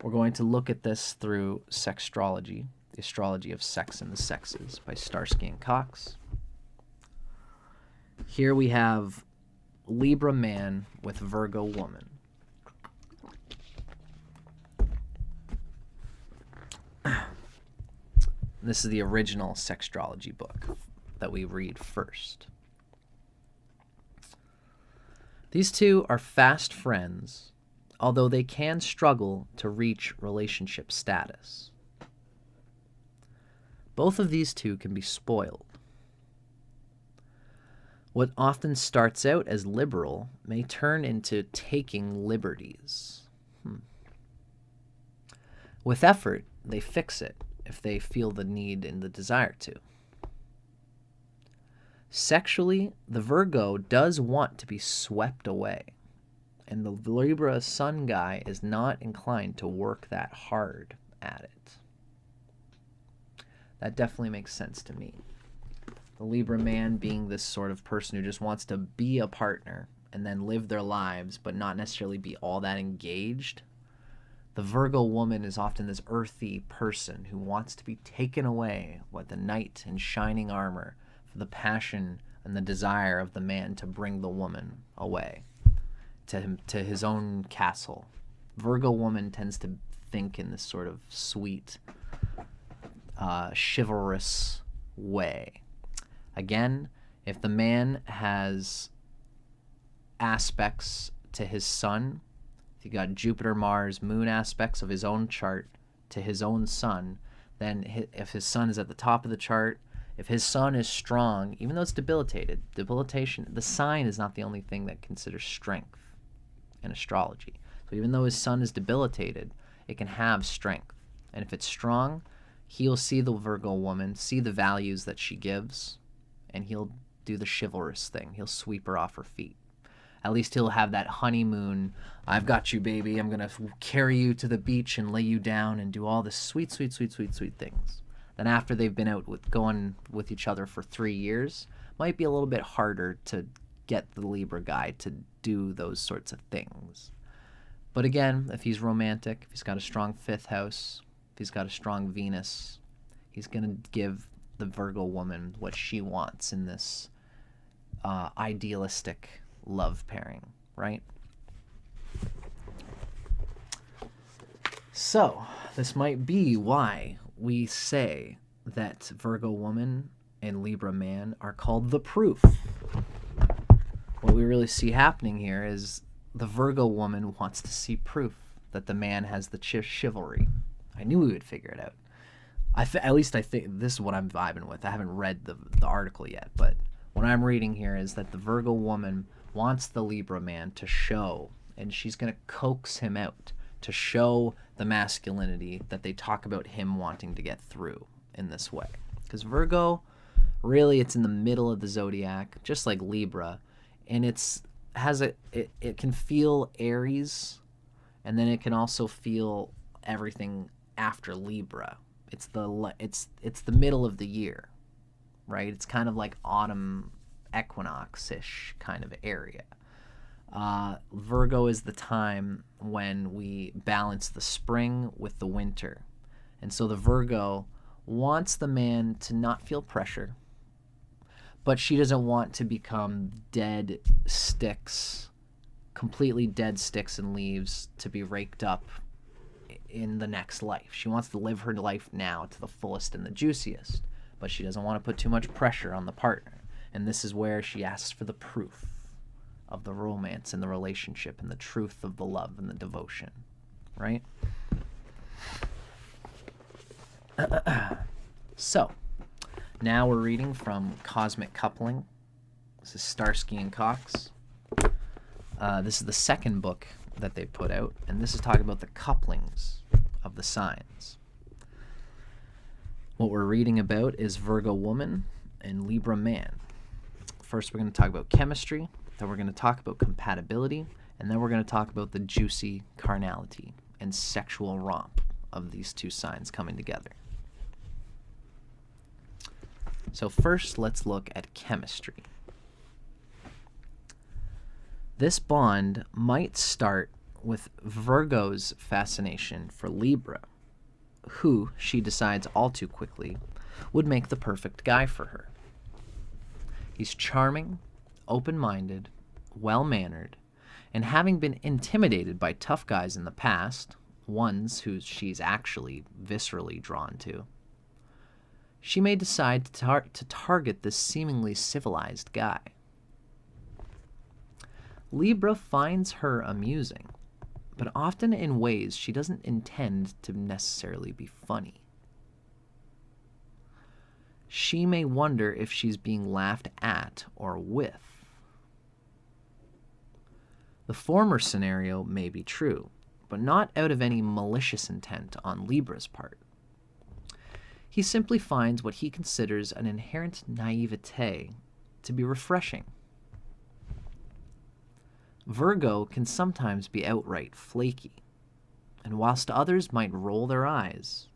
we're going to look at this through Sextrology, the astrology of sex and the sexes by Starsky and Cox. Here we have Libra man with Virgo woman. This is the original Sextrology book that we read first. These two are fast friends, although they can struggle to reach relationship status. Both of these two can be spoiled. What often starts out as liberal may turn into taking liberties. With effort, they fix it if they feel the need and the desire to. Sexually, the Virgo does want to be swept away, and the Libra sun guy is not inclined to work that hard at it. That definitely makes sense to me. The Libra man being this sort of person who just wants to be a partner and then live their lives, but not necessarily be all that engaged. The Virgo woman is often this earthy person who wants to be taken away with the knight in shining armor for the passion and the desire of the man to bring the woman away to his own castle. Virgo woman tends to think in this sort of sweet, chivalrous way. Again, if the man has aspects to his sun, if you got Jupiter, Mars, Moon aspects of his own chart to his own sun, then if his sun is at the top of the chart, if his sun is strong, even though it's debilitation, the sign is not the only thing that considers strength in astrology. So even though his sun is debilitated, it can have strength. And if it's strong, he'll see the Virgo woman, see the values that she gives, and he'll do the chivalrous thing. He'll sweep her off her feet. At least he'll have that honeymoon, I've got you, baby. I'm going to carry you to the beach and lay you down and do all the sweet, sweet, sweet, sweet, sweet things. Then after they've been out going with each other for 3 years, might be a little bit harder to get the Libra guy to do those sorts of things. But again, if he's romantic, if he's got a strong 5th house, if he's got a strong Venus, he's going to give the Virgo woman what she wants in this idealistic love pairing, right? So, this might be why we say that Virgo woman and Libra man are called the proof. What we really see happening here is the Virgo woman wants to see proof that the man has the chivalry. I knew we would figure it out. At least I think this is what I'm vibing with. I haven't read the article yet, but what I'm reading here is that the Virgo woman wants the Libra man to show, and she's going to coax him out to show the masculinity that they talk about him wanting to get through in this way. Because Virgo, really, it's in the middle of the zodiac, just like Libra, and it can feel Aries, and then it can also feel everything after Libra. It's the middle of the year, right? It's kind of like autumn equinox-ish kind of area. Virgo is the time when we balance the spring with the winter. And so the Virgo wants the man to not feel pressure, but she doesn't want to become dead sticks, completely dead sticks and leaves to be raked up in the next life. She wants to live her life now to the fullest and the juiciest, but she doesn't want to put too much pressure on the partner. And this is where she asks for the proof of the romance and the relationship and the truth of the love and the devotion, right? So, now we're reading from Cosmic Coupling. This is Starsky and Cox. This is the second book that they put out, and this is talking about the couplings of the signs. What we're reading about is Virgo Woman and Libra Man. First, we're going to talk about chemistry, then we're going to talk about compatibility, and then we're going to talk about the juicy carnality and sexual romp of these two signs coming together. So first, let's look at chemistry. This bond might start with Virgo's fascination for Libra, who, she decides all too quickly, would make the perfect guy for her. He's charming, open-minded, well-mannered, and having been intimidated by tough guys in the past, ones who she's actually viscerally drawn to, she may decide to target this seemingly civilized guy. Libra finds her amusing, but often in ways she doesn't intend to necessarily be funny. She may wonder if she's being laughed at or with. The former scenario may be true, but not out of any malicious intent on Libra's part. He simply finds what he considers an inherent naivete to be refreshing. Virgo can sometimes be outright flaky, and whilst others might roll their eyes,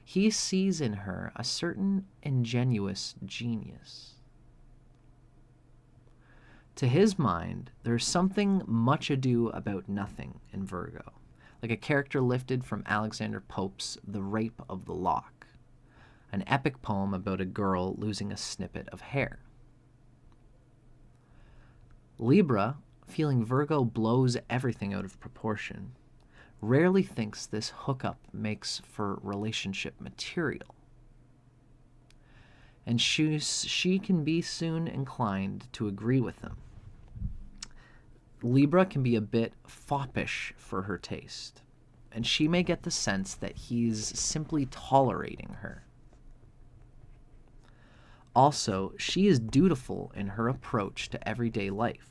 he sees in her a certain ingenuous genius. To his mind, there's something much ado about nothing in Virgo, like a character lifted from Alexander Pope's The Rape of the Lock, an epic poem about a girl losing a snippet of hair. Libra, feeling Virgo blows everything out of proportion, rarely thinks this hookup makes for relationship material. And she can be soon inclined to agree with him. Libra can be a bit foppish for her taste, and she may get the sense that he's simply tolerating her. Also, she is dutiful in her approach to everyday life,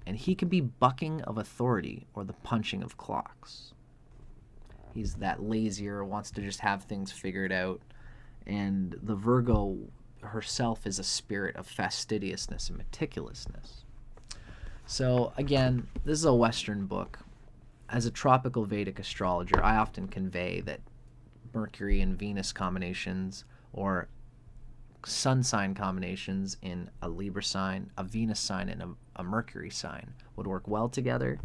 and he can be bucking of authority or the punching of clocks. He's that lazier, wants to just have things figured out, and the Virgo herself is a spirit of fastidiousness and meticulousness. So again, this is a Western book. As a tropical Vedic astrologer, I often convey that Mercury and Venus combinations, or sun sign combinations in a Libra sign, a Venus sign, and a Mercury sign would work well together.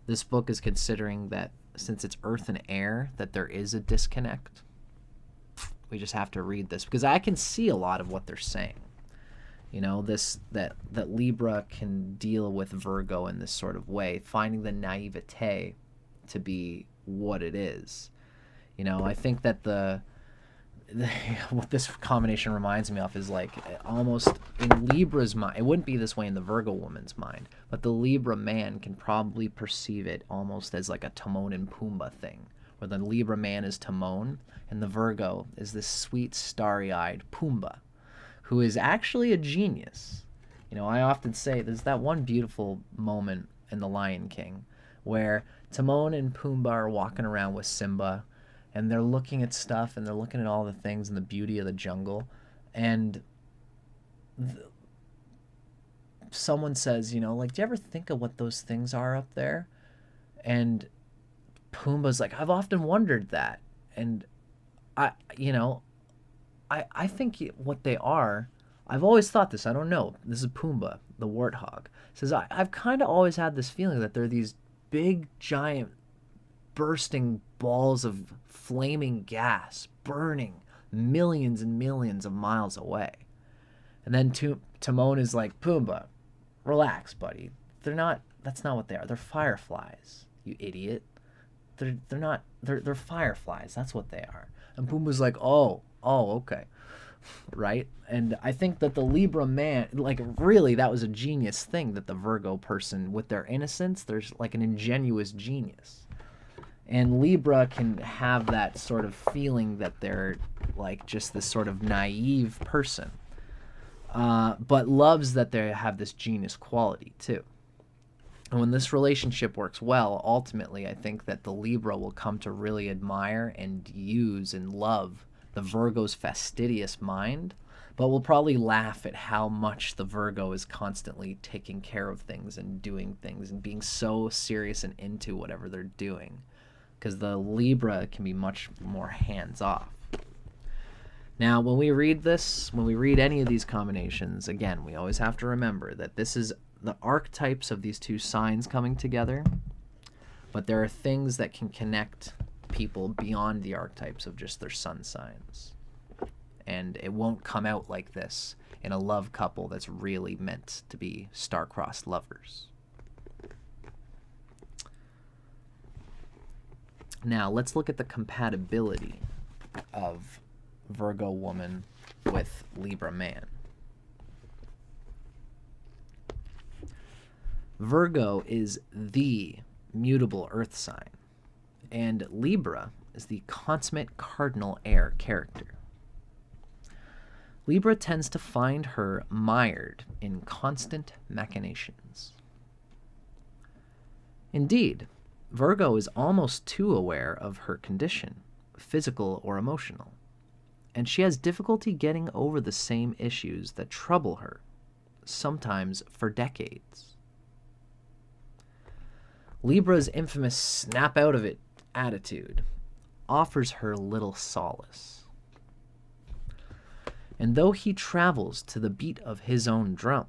This book is considering that since it's earth and air, that there is a disconnect. We just have to read this because I can see a lot of what they're saying. You know, that Libra can deal with Virgo in this sort of way, finding the naivete to be what it is. You know, I think that what this combination reminds me of is like almost in Libra's mind. It wouldn't be this way in the Virgo woman's mind, but the Libra man can probably perceive it almost as like a Timon and Pumbaa thing, where the Libra man is Timon and the Virgo is this sweet starry-eyed Pumbaa, who is actually a genius. You know, I often say there's that one beautiful moment in The Lion King where Timon and Pumbaa are walking around with Simba, and they're looking at stuff, and they're looking at all the things and the beauty of the jungle. And someone says, you know, like, do you ever think of what those things are up there? And Pumbaa's like, I've often wondered that. And I think what they are, I've always thought this, I don't know. This is Pumbaa, the warthog. Says, I've kind of always had this feeling that they're these big, giant, bursting balls of flaming gas burning millions and millions of miles away. And then Timon is like, Pumbaa, relax, buddy. That's not what they are. They're fireflies, you idiot. They're fireflies. That's what they are. And Pumbaa's like, oh, okay. Right? And I think that the Libra man, like, really, that was a genius thing, that the Virgo person, with their innocence, there's like an ingenuous genius. And Libra can have that sort of feeling that they're like just this sort of naive person, but loves that they have this genius quality too. And when this relationship works well, ultimately, I think that the Libra will come to really admire and use and love the Virgo's fastidious mind, but will probably laugh at how much the Virgo is constantly taking care of things and doing things and being so serious and into whatever they're doing, because the Libra can be much more hands-off. Now, when we read this, when we read any of these combinations, again, we always have to remember that this is the archetypes of these two signs coming together, but there are things that can connect people beyond the archetypes of just their sun signs. And it won't come out like this in a love couple that's really meant to be star-crossed lovers. Now, let's look at the compatibility of Virgo woman with Libra man. Virgo is the mutable earth sign, and Libra is the consummate cardinal air character. Libra tends to find her mired in constant machinations. Indeed, Virgo is almost too aware of her condition, physical or emotional, and she has difficulty getting over the same issues that trouble her, sometimes for decades. Libra's infamous snap out of it attitude offers her little solace. And though he travels to the beat of his own drum,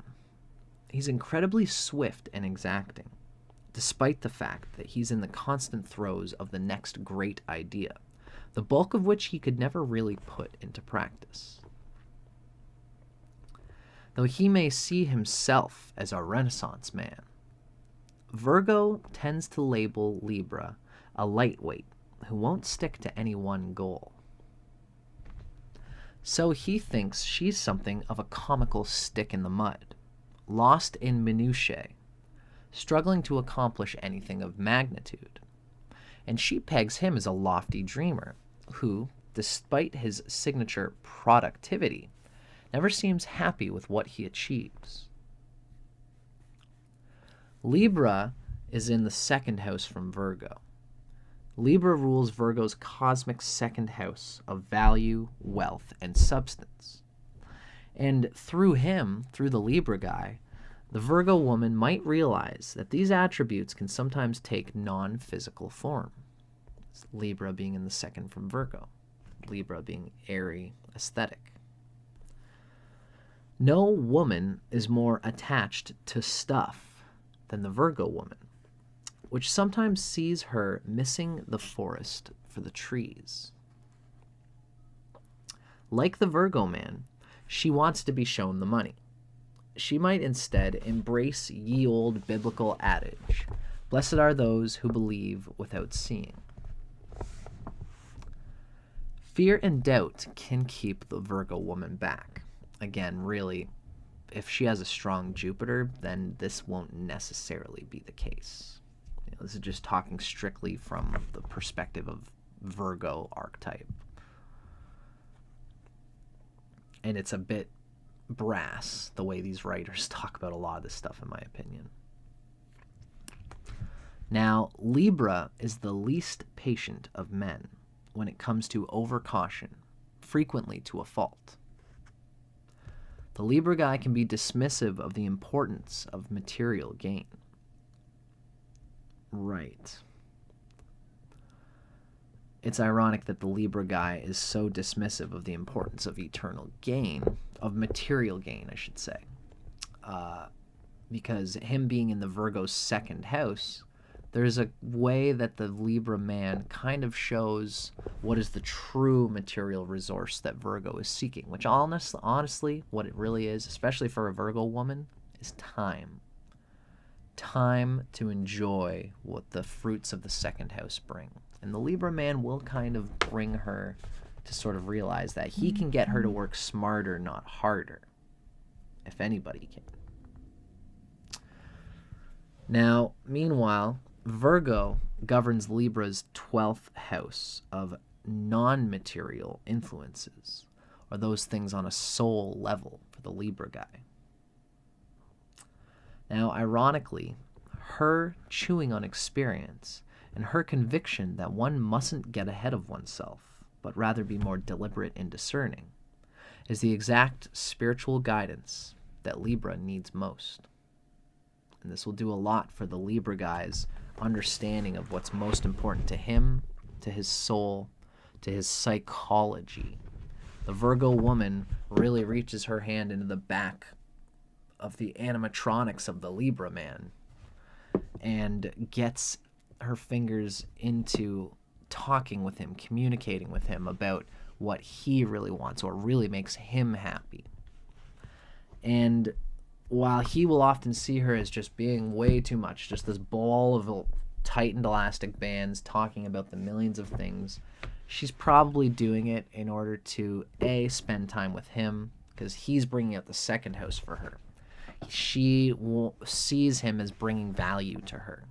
he's incredibly swift and exacting, despite the fact that he's in the constant throes of the next great idea, the bulk of which he could never really put into practice. Though he may see himself as a Renaissance man, Virgo tends to label Libra a lightweight who won't stick to any one goal. So he thinks she's something of a comical stick in the mud, lost in minutiae, struggling to accomplish anything of magnitude. And she pegs him as a lofty dreamer who, despite his signature productivity, never seems happy with what he achieves. Libra is in the second house from Virgo. Libra rules Virgo's cosmic second house of value, wealth, and substance. And through him, through the Libra guy, the Virgo woman might realize that these attributes can sometimes take non-physical form. Libra being in the second from Virgo. Libra being airy, aesthetic. No woman is more attached to stuff than the Virgo woman, which sometimes sees her missing the forest for the trees. Like the Virgo man, she wants to be shown the money. She might instead embrace ye old biblical adage, "Blessed are those who believe without seeing." Fear and doubt can keep the Virgo woman back. Again, really, if she has a strong Jupiter, then this won't necessarily be the case. This is just talking strictly from the perspective of Virgo archetype. And it's a bit brass, the way these writers talk about a lot of this stuff, in my opinion. Now, Libra is the least patient of men when it comes to overcaution, frequently to a fault. The Libra guy can be dismissive of the importance of material gain. Right. It's ironic that the Libra guy is so dismissive of the importance of eternal gain, of material gain, I should say. Because him being in the Virgo's second house, there's a way that the Libra man kind of shows what is the true material resource that Virgo is seeking, which honestly, what it really is, especially for a Virgo woman, is time. Time to enjoy what the fruits of the second house bring. And the Libra man will kind of bring her to sort of realize that he can get her to work smarter, not harder, if anybody can. Now, meanwhile, Virgo governs Libra's 12th house of non-material influences, or those things on a soul level for the Libra guy. Now, ironically, her chewing on experience and her conviction that one mustn't get ahead of oneself, but rather be more deliberate and discerning, is the exact spiritual guidance that Libra needs most. And this will do a lot for the Libra guy's understanding of what's most important to him, to his soul, to his psychology. The Virgo woman really reaches her hand into the back of the animatronics of the Libra man and gets her fingers into talking with him, communicating with him about what he really wants, what really makes him happy. And while he will often see her as just being way too much, just this ball of tightened elastic bands talking about the millions of things, she's probably doing it in order to, A, spend time with him, because he's bringing out the second house for her. She sees him as bringing value to her.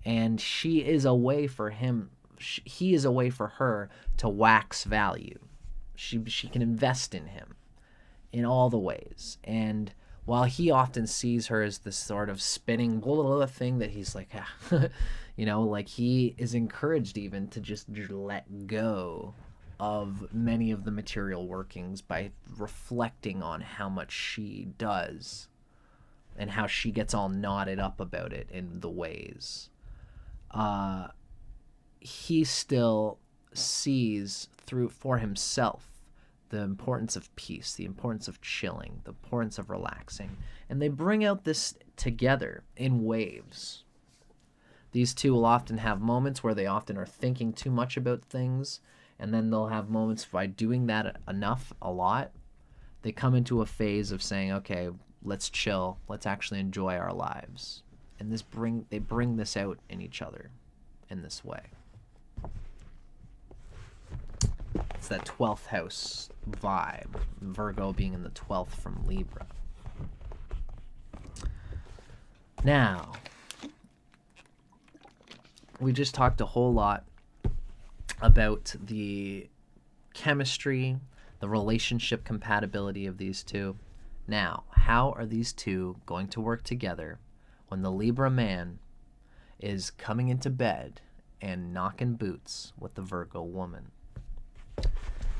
And she is a way for him, he is a way for her to wax value. She can invest in him in all the ways. And while he often sees her as this sort of spinning blah, blah, blah thing that he's like, you know, like he is encouraged even to just let go of many of the material workings by reflecting on how much she does and how she gets all knotted up about it in the ways. He still sees through for himself the importance of peace, the importance of chilling, the importance of relaxing. And they bring out this together in waves. These two will often have moments where they often are thinking too much about things, and then they'll have moments by doing that enough, a lot, they come into a phase of saying, okay, let's chill, let's actually enjoy our lives. And they bring this out in each other in this way. It's that 12th house vibe, Virgo being in the 12th from Libra. Now, we just talked a whole lot about the chemistry, the relationship compatibility of these two. Now, how are these two going to work together when the Libra man is coming into bed and knocking boots with the Virgo woman?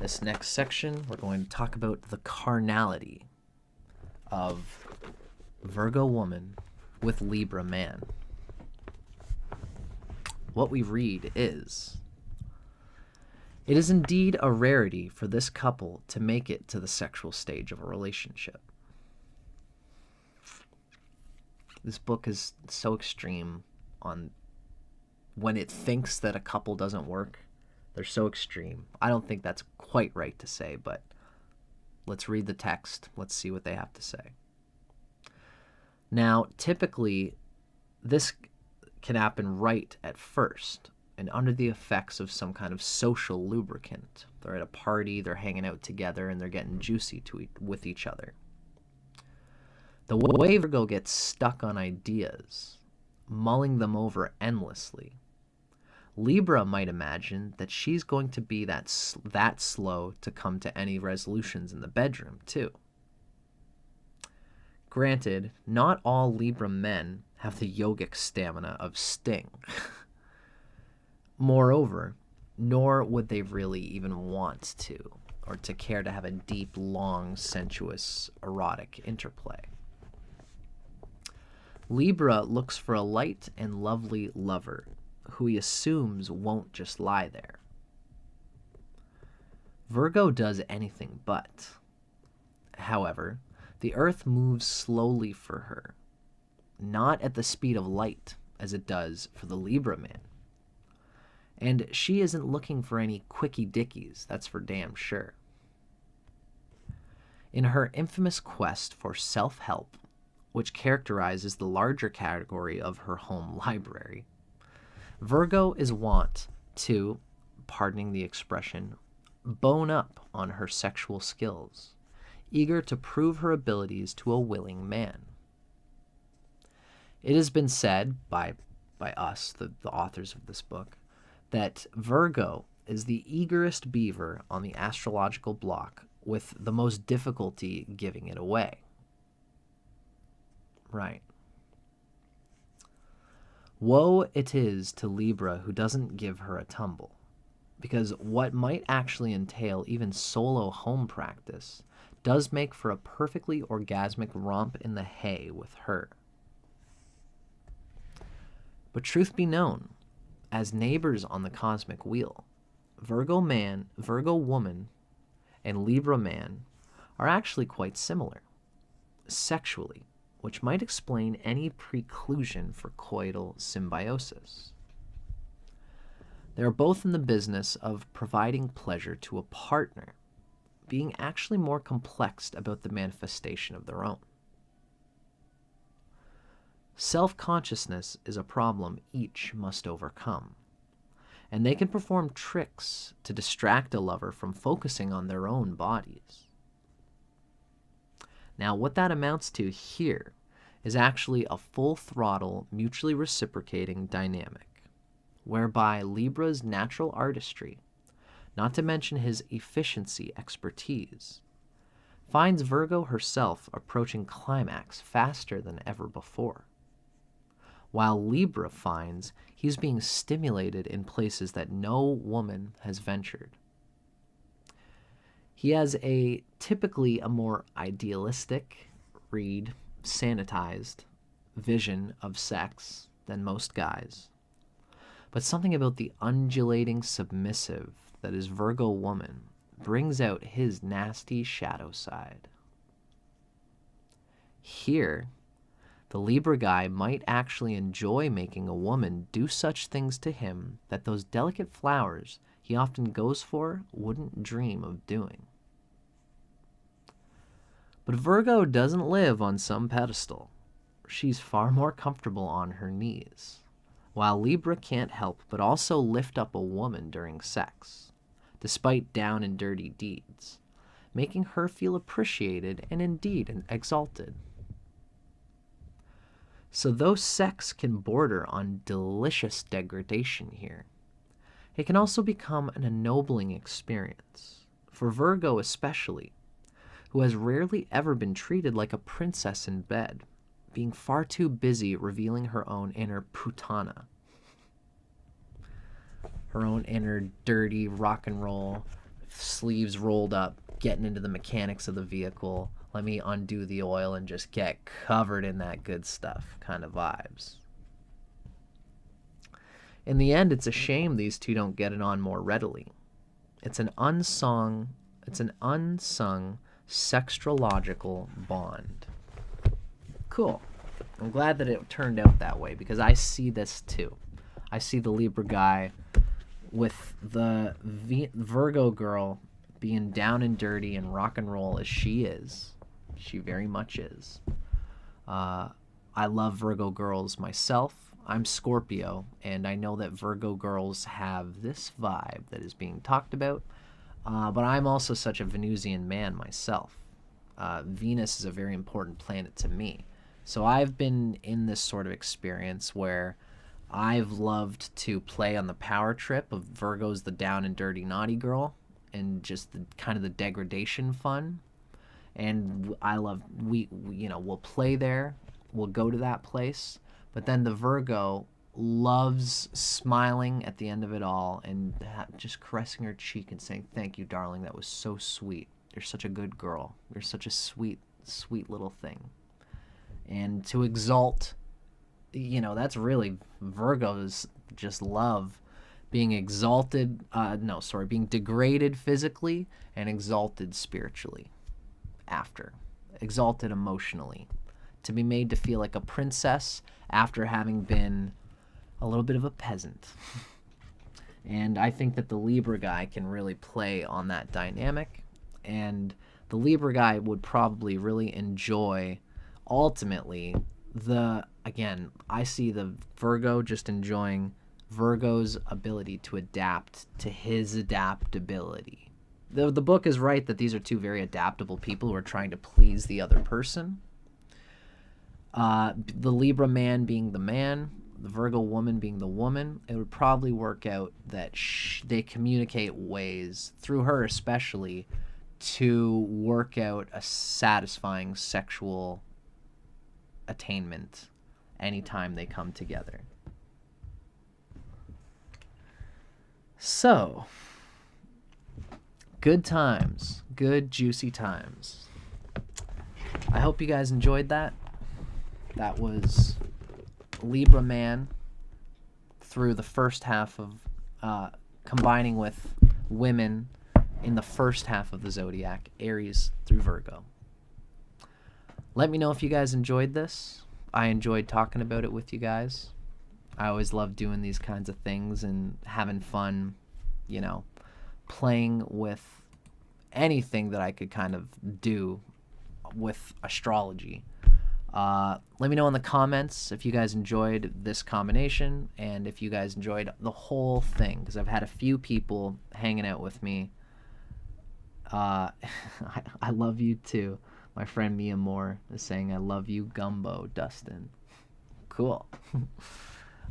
This next section, we're going to talk about the carnality of Virgo woman with Libra man. What we read is, it is indeed a rarity for this couple to make it to the sexual stage of a relationship. This book is so extreme on when it thinks that a couple doesn't work. They're so extreme. I don't think that's quite right to say, but let's read the text. Let's see what they have to say. Now, typically, this can happen right at first and under the effects of some kind of social lubricant. They're at a party, they're hanging out together, and they're getting juicy with each other. The way Virgo gets stuck on ideas, mulling them over endlessly, Libra might imagine that she's going to be that slow to come to any resolutions in the bedroom, too. Granted, not all Libra men have the yogic stamina of Sting. Moreover, nor would they really even want to, or to care to have a deep, long, sensuous, erotic interplay. Libra looks for a light and lovely lover who he assumes won't just lie there. Virgo does anything but. However, the earth moves slowly for her, not at the speed of light as it does for the Libra man. And she isn't looking for any quickie dickies, that's for damn sure. In her infamous quest for self-help, which characterizes the larger category of her home library, Virgo is wont to, pardoning the expression, bone up on her sexual skills, eager to prove her abilities to a willing man. It has been said by us, the authors of this book, that Virgo is the eagerest beaver on the astrological block, with the most difficulty giving it away. Right. Woe it is to Libra who doesn't give her a tumble, because what might actually entail even solo home practice does make for a perfectly orgasmic romp in the hay with her. But truth be known, as neighbors on the cosmic wheel, Virgo Man, Virgo Woman, and Libra Man are actually quite similar sexually, which might explain any preclusion for coital symbiosis. They are both in the business of providing pleasure to a partner, being actually more complex about the manifestation of their own. Self-consciousness is a problem each must overcome, and they can perform tricks to distract a lover from focusing on their own bodies. Now, what that amounts to here is actually a full-throttle, mutually reciprocating dynamic, whereby Libra's natural artistry, not to mention his efficiency expertise, finds Virgo herself approaching climax faster than ever before, while Libra finds he's being stimulated in places that no woman has ventured. He has typically a more idealistic, sanitized vision of sex than most guys, but something about the undulating submissive that is Virgo Woman brings out his nasty shadow side. Here, the Libra guy might actually enjoy making a woman do such things to him that those delicate flowers he often goes for wouldn't dream of doing. But Virgo doesn't live on some pedestal. She's far more comfortable on her knees, while Libra can't help but also lift up a woman during sex, despite down and dirty deeds, making her feel appreciated and indeed exalted. So though sex can border on delicious degradation here, it can also become an ennobling experience, for Virgo especially, who has rarely ever been treated like a princess in bed, being far too busy revealing her own inner putana, her own inner dirty rock and roll, sleeves rolled up, getting into the mechanics of the vehicle, let me undo the oil and just get covered in that good stuff kind of vibes. In the end, it's a shame these two don't get it on more readily. It's an unsung sextrological bond. Cool. I'm glad that it turned out that way, because I see this too. I see the Libra guy with the Virgo girl being down and dirty and rock and roll as she is. She very much is. I love Virgo girls myself. I'm Scorpio, and I know that Virgo girls have this vibe that is being talked about, but I'm also such a Venusian man myself. Venus is a very important planet to me. So I've been in this sort of experience where I've loved to play on the power trip of Virgo's the down and dirty naughty girl, and just the kind of the degradation fun. And I love, we'll play there, we'll go to that place, but then the Virgo loves smiling at the end of it all and just caressing her cheek and saying, "Thank you, darling, that was so sweet. You're such a good girl. You're such a sweet, sweet little thing." And to exalt, that's really Virgos just love being exalted, being degraded physically and exalted spiritually after. Exalted emotionally. To be made to feel like a princess after having been a little bit of a peasant. And I think that the Libra guy can really play on that dynamic. And the Libra guy would probably really enjoy, ultimately, I see the Virgo just enjoying Virgo's ability to adapt to his adaptability. The book is right that these are two very adaptable people who are trying to please the other person. The Libra man being the man, the Virgo woman being the woman, it would probably work out that they communicate ways, through her especially, to work out a satisfying sexual attainment anytime they come together. So, good times, good juicy times. I hope you guys enjoyed that. That was Libra Man through the first half of combining with women in the first half of the zodiac, Aries through Virgo. Let me know if you guys enjoyed this. I enjoyed talking about it with you guys. I always love doing these kinds of things and having fun, you know, playing with anything that I could kind of do with astrology. Let me know in the comments if you guys enjoyed this combination and if you guys enjoyed the whole thing, because I've had a few people hanging out with me. I love you too. My friend Mia Moore is saying, I love you, Gumbo, Dustin. Cool.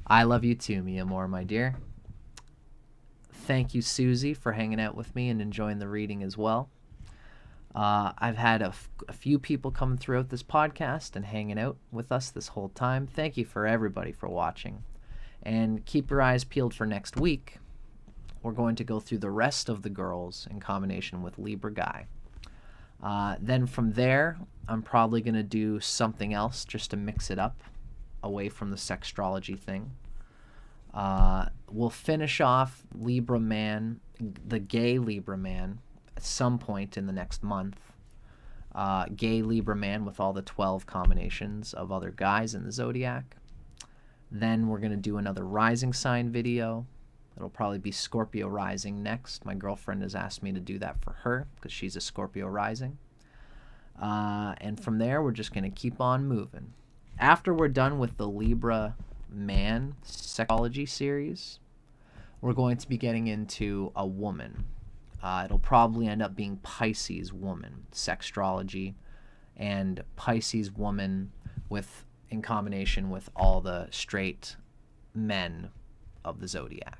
I love you too, Mia Moore, my dear. Thank you, Susie, for hanging out with me and enjoying the reading as well. I've had a few people coming throughout this podcast and hanging out with us this whole time. Thank you for everybody for watching. And keep your eyes peeled for next week. We're going to go through the rest of the girls in combination with Libra Guy. Then from there, I'm probably going to do something else just to mix it up away from the sextrology thing. We'll finish off Libra Man, the gay Libra Man, at some point in the next month. Gay Libra Man with all the 12 combinations of other guys in the zodiac. Then we're going to do another rising sign video. It'll probably be Scorpio rising next. My girlfriend has asked me to do that for her because she's a Scorpio rising. And from there, we're just going to keep on moving. After we're done with the Libra Man Sextrology series, we're going to be getting into a woman. It'll probably end up being Pisces Woman Sextrology and Pisces Woman in combination with all the straight men of the zodiac.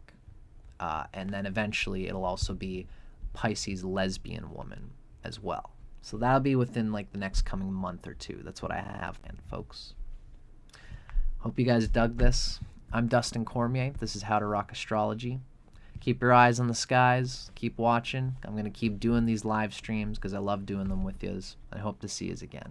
And then eventually it'll also be Pisces Lesbian Woman as well. So that'll be within like the next coming month or two. That's what I have, folks. Hope you guys dug this. I'm Dustin Cormier. This is How to Rock Astrology. Keep your eyes on the skies. Keep watching. I'm going to keep doing these live streams because I love doing them with yous. I hope to see yous again.